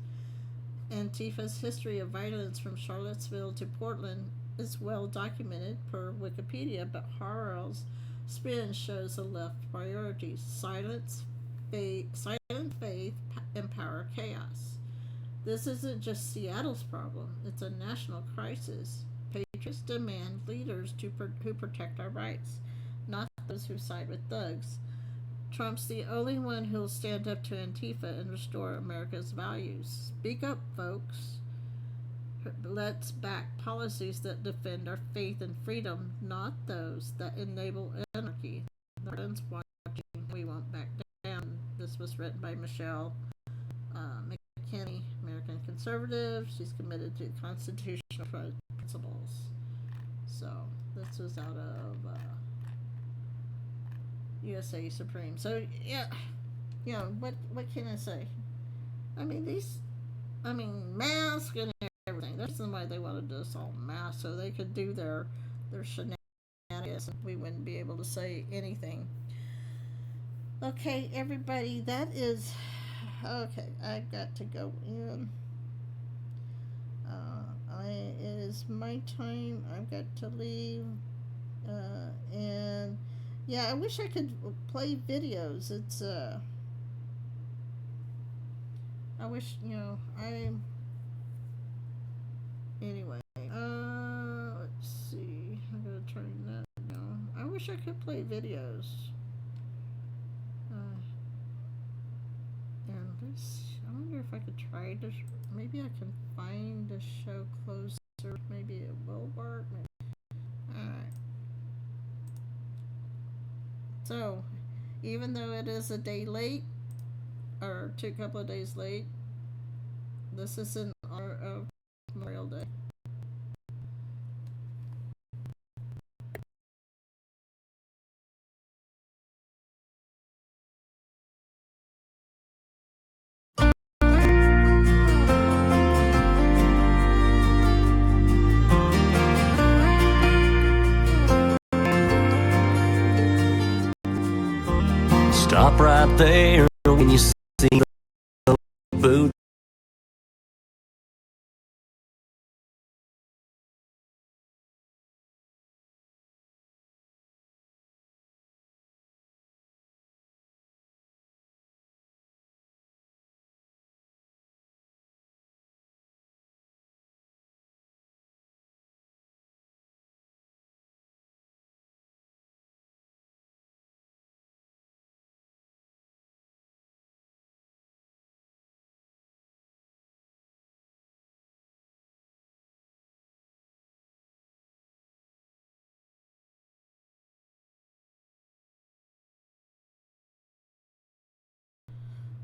Antifa's history of violence from Charlottesville to Portland is well documented per Wikipedia, but Harrell's spin shows the left priorities: silent faith, empower chaos. This isn't just Seattle's problem, it's a national crisis. Patriots demand leaders who protect our rights, not those who side with thugs. Trump's the only one who'll stand up to Antifa and restore America's values. Speak up, folks. Let's back policies that defend our faith and freedom, not those that enable anarchy. Nobody's watching. We won't back down. This was written by Michelle McKinney, American conservative. She's committed to constitutional principles. So this was out of USA Supreme. So yeah, what can I say? I mean masks and everything. That's why they wanted us all masked, so they could do their shenanigans and we wouldn't be able to say anything. Okay, everybody, that is okay. I've got to go in. It is my time. I've got to leave. And yeah, I wish I could play videos. It's I wish, anyway, let's see. I'm gonna turn that down. I wish I could play videos. And I wonder if I could try to. Maybe I can find the show closer. Maybe it will work. Alright. So, even though it is a day late, or a couple of days late, this is in honor of Memorial Day. Stop right there when you see the boot.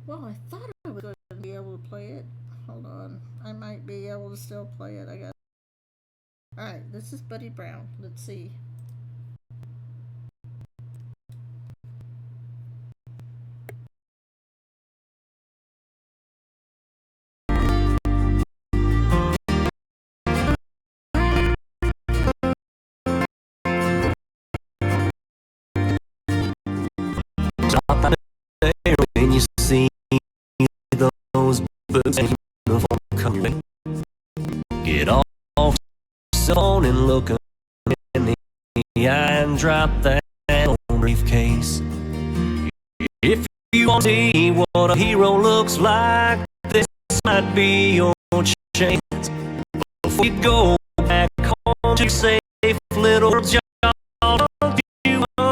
Well, I thought I was going to be able to play it. Hold on. I might be able to still play it. Alright, this is Buddy Brown. Let's see. Stop right there when you see those boots and uniform coming. Get off your phone and look in the eye and drop that briefcase. If you want to see what a hero looks like, this might be your chance. Before you go back home to your safe little job,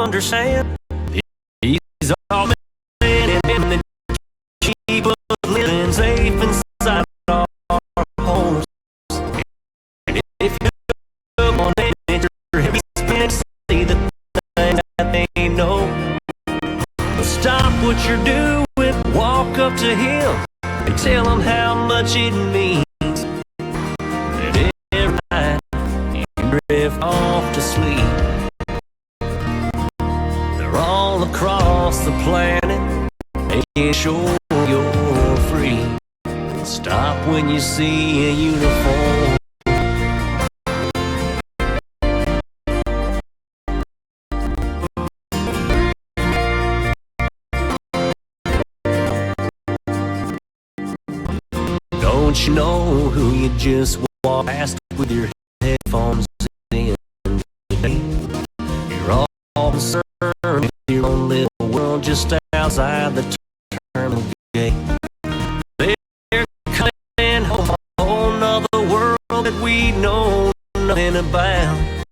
understand. These are men and women that keep us living safe inside our homes. And if you look on nature, heavy spin, see the things that they know. But stop what you're doing, walk up to him, and tell him how much it means. That every night you drift off to sleep. They're all across the planet, making sure you're free. Stop when you see a uniform. Don't you know who you just walked past with your headphones in today? You're all concerned with your own little world just outside the terminal gate. They're coming home, a whole nother world that we know nothing about.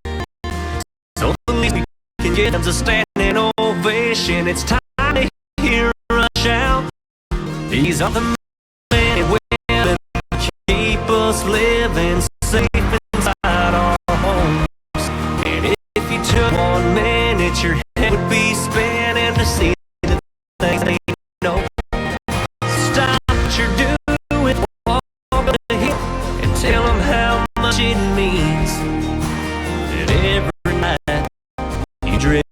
So at least we can get them to standing ovation. It's time to hear us shout. These are the men and women that keep us living safe inside our homes. And if you took 1 minute, your head would be spinning to see the things they know. Stop what you're doing, walk up to him, and tell him how much it means. That every night you drift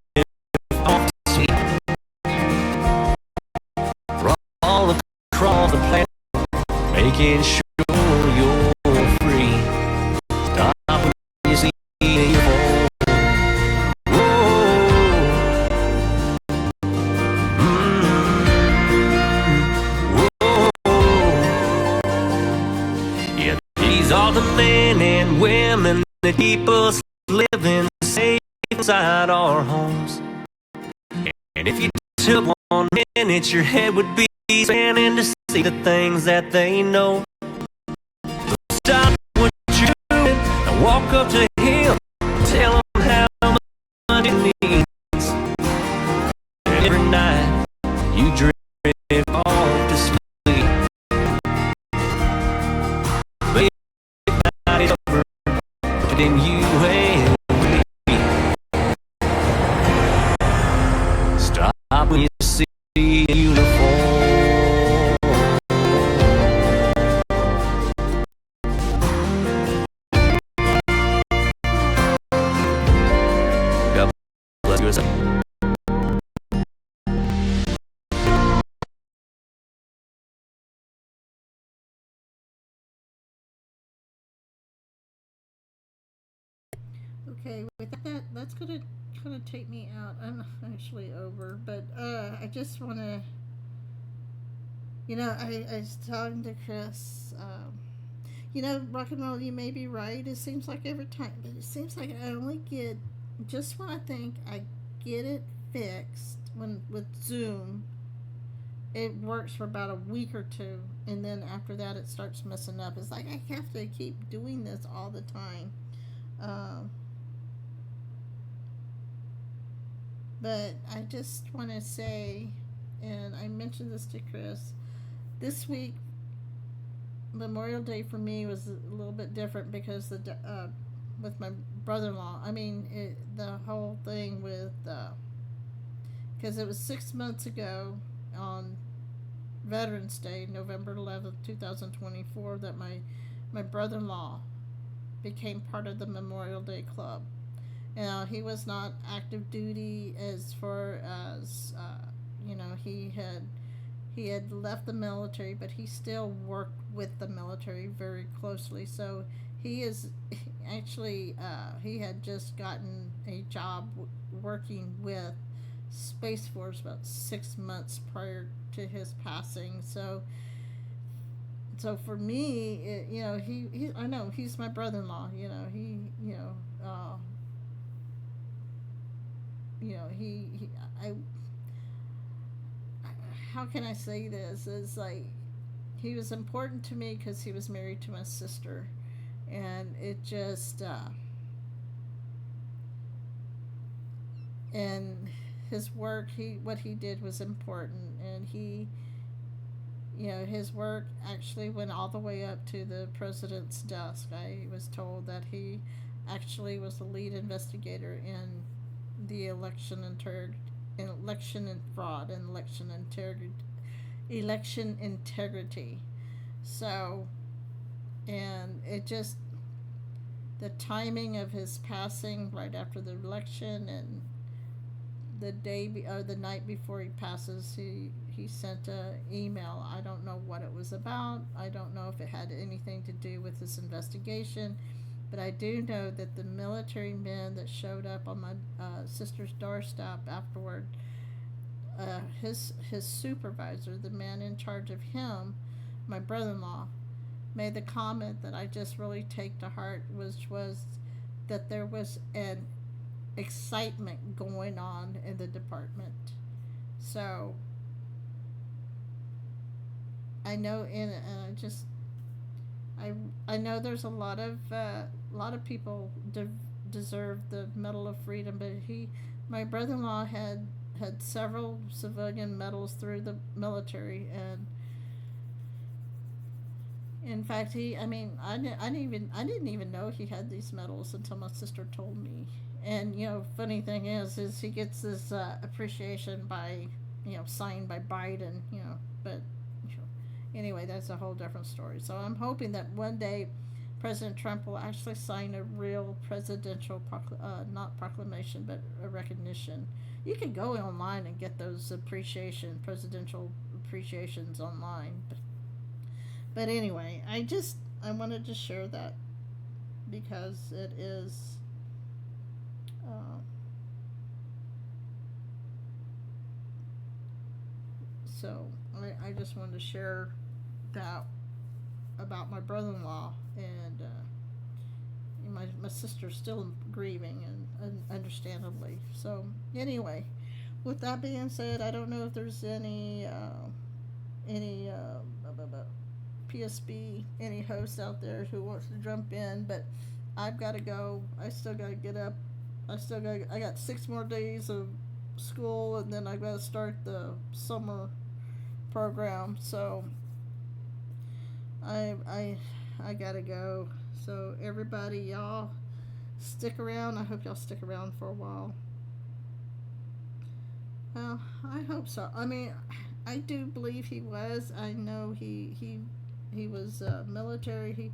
off to sleep. We're all across the planet, making sure you're free. Stop when you see your phone. Yeah, these are the men and women that keep us living safe inside our homes. And if you took 1 minute, your head would be spinning to see the things that they know. So stop what you're doing and walk up to him, tell him how much it means. And every night you drift off to sleep. But if night is over, then you and me. Stop when you see a uniform. God bless you. Okay, with that's gonna kind of take me out. I'm actually over, but I just want to, I was talking to Chris. Rock and roll. You may be right. It seems like every time, but it seems like I only get just when I think I get it fixed when with Zoom. It works for about a week or two, and then after that, it starts messing up. It's like I have to keep doing this all the time. But I just want to say, and I mentioned this to Chris, this week, Memorial Day for me was a little bit different because with my brother-in-law. I mean, the whole thing with, because it was 6 months ago on Veterans Day, November 11th, 2024, that my brother-in-law became part of the Memorial Day Club. He was not active duty as far as, he had left the military, but he still worked with the military very closely. So he is actually, he had just gotten a job working with Space Force about 6 months prior to his passing. So for me, I know he's my brother-in-law. How can I say this? It's like he was important to me because he was married to my sister, and it just and his work, what he did was important, and his work actually went all the way up to the president's desk. I was told that he actually was the lead investigator in the election and fraud and election integrity. So, and it just, the timing of his passing right after the election, and the night before he passes, he sent a email. I don't know what it was about. I don't know if it had anything to do with this investigation, but I do know that the military men that showed up on my sister's doorstep afterward, his supervisor, the man in charge of him, my brother-in-law, made the comment that I just really take to heart, which was that there was an excitement going on in the department. So I know I know there's a lot of people deserve the Medal of Freedom, but my brother-in-law had several civilian medals through the military, and in fact, I didn't even know he had these medals until my sister told me. And funny thing is he gets this appreciation by, signed by Biden, but anyway, that's a whole different story. So I'm hoping that one day President Trump will actually sign a real presidential not proclamation, but a recognition. You can go online and get those presidential appreciations online, but anyway, I wanted to share that because it is so I just wanted to share that about my brother-in-law, and my sister's still grieving, and understandably. So anyway, with that being said, I don't know if there's any PSB, any host out there who wants to jump in, but I've got to go. I still got to get up. I got 6 more days of school, and then I got to start the summer program. So I gotta go. So everybody, y'all stick around. I hope y'all stick around for a while. Well, I hope so. I mean, I do believe he was. I know he was military.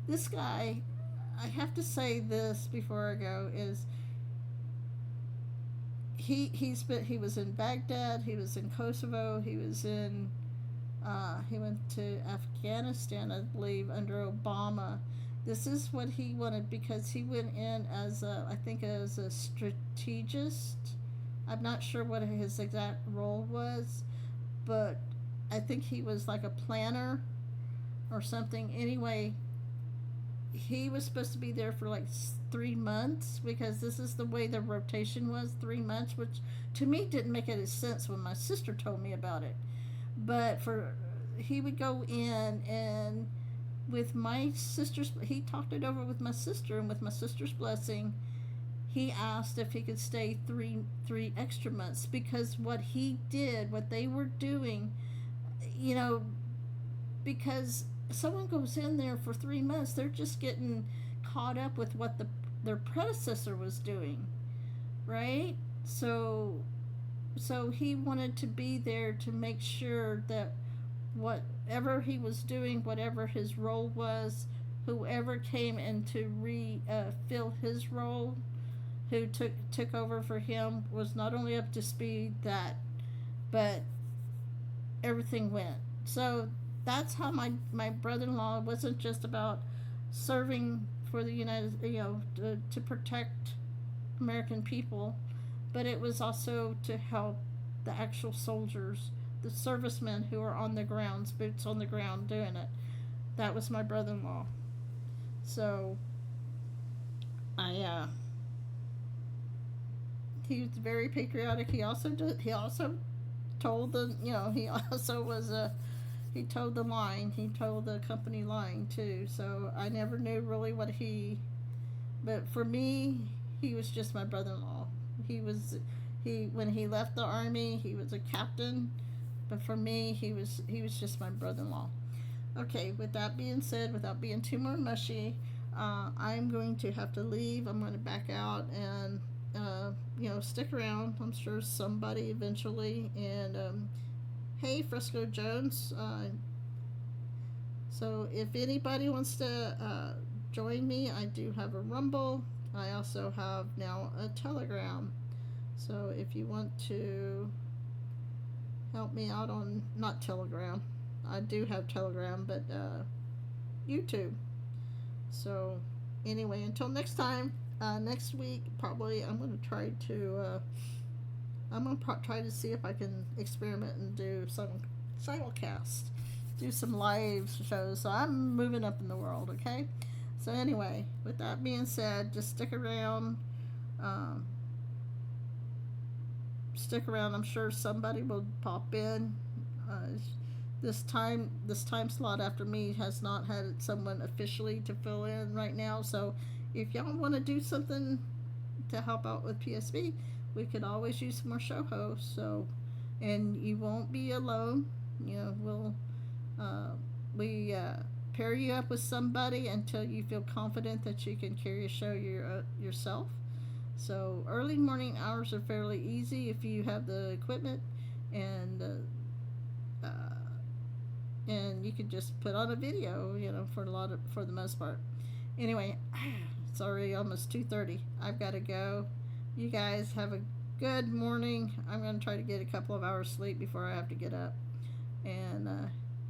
This guy, I have to say this before I go, is he was in Baghdad, he was in Kosovo, he went to Afghanistan, I believe, under Obama. This is what he wanted, because he went in as a strategist. I'm not sure what his exact role was, but I think he was like a planner or something. Anyway, he was supposed to be there for like 3 months, because this is the way the rotation was, 3 months, which to me didn't make any sense when my sister told me about it. But he would go in, and with my sister's, he talked it over with my sister, and with my sister's blessing, he asked if he could stay three extra months, because what they were doing, because someone goes in there for 3 months, they're just getting caught up with what their predecessor was doing, right? So he wanted to be there to make sure that whatever he was doing, whatever his role was, whoever came in to fill his role, who took over for him, was not only up to speed, but everything went. So that's how my brother-in-law wasn't just about serving for the to protect American people, but it was also to help the actual soldiers, the servicemen who are on the grounds, boots on the ground, doing it. That was my brother-in-law. So he was very patriotic. He also told he told the line. He told the company line too. So I never knew really but for me, he was just my brother-in-law. when he left the army, he was a captain, but for me, he was just my brother-in-law. Okay, with that being said, without being too more mushy, I'm going to have to leave. I'm going to back out and stick around. I'm sure somebody eventually. And hey, Frisco Jones. So if anybody wants to join me, I do have a Rumble. I also have now a Telegram. So if you want to help me out on, not Telegram, I do have Telegram, but YouTube. So anyway, until next time, next week probably I'm going to try to try to see if I can experiment and do some simulcast, do some live shows. So I'm moving up in the world, okay? So anyway, with that being said, just stick around. Stick around. I'm sure somebody will pop in. This time slot after me has not had someone officially to fill in right now. So if y'all want to do something to help out with PSB, we could always use some more show hosts. So, and you won't be alone. We'll pair you up with somebody until you feel confident that you can carry a show yourself. So early morning hours are fairly easy if you have the equipment, and you could just put on a video, for the most part. Anyway, it's already almost 2:30. I've got to go. You guys have a good morning. I'm going to try to get a couple of hours sleep before I have to get up. And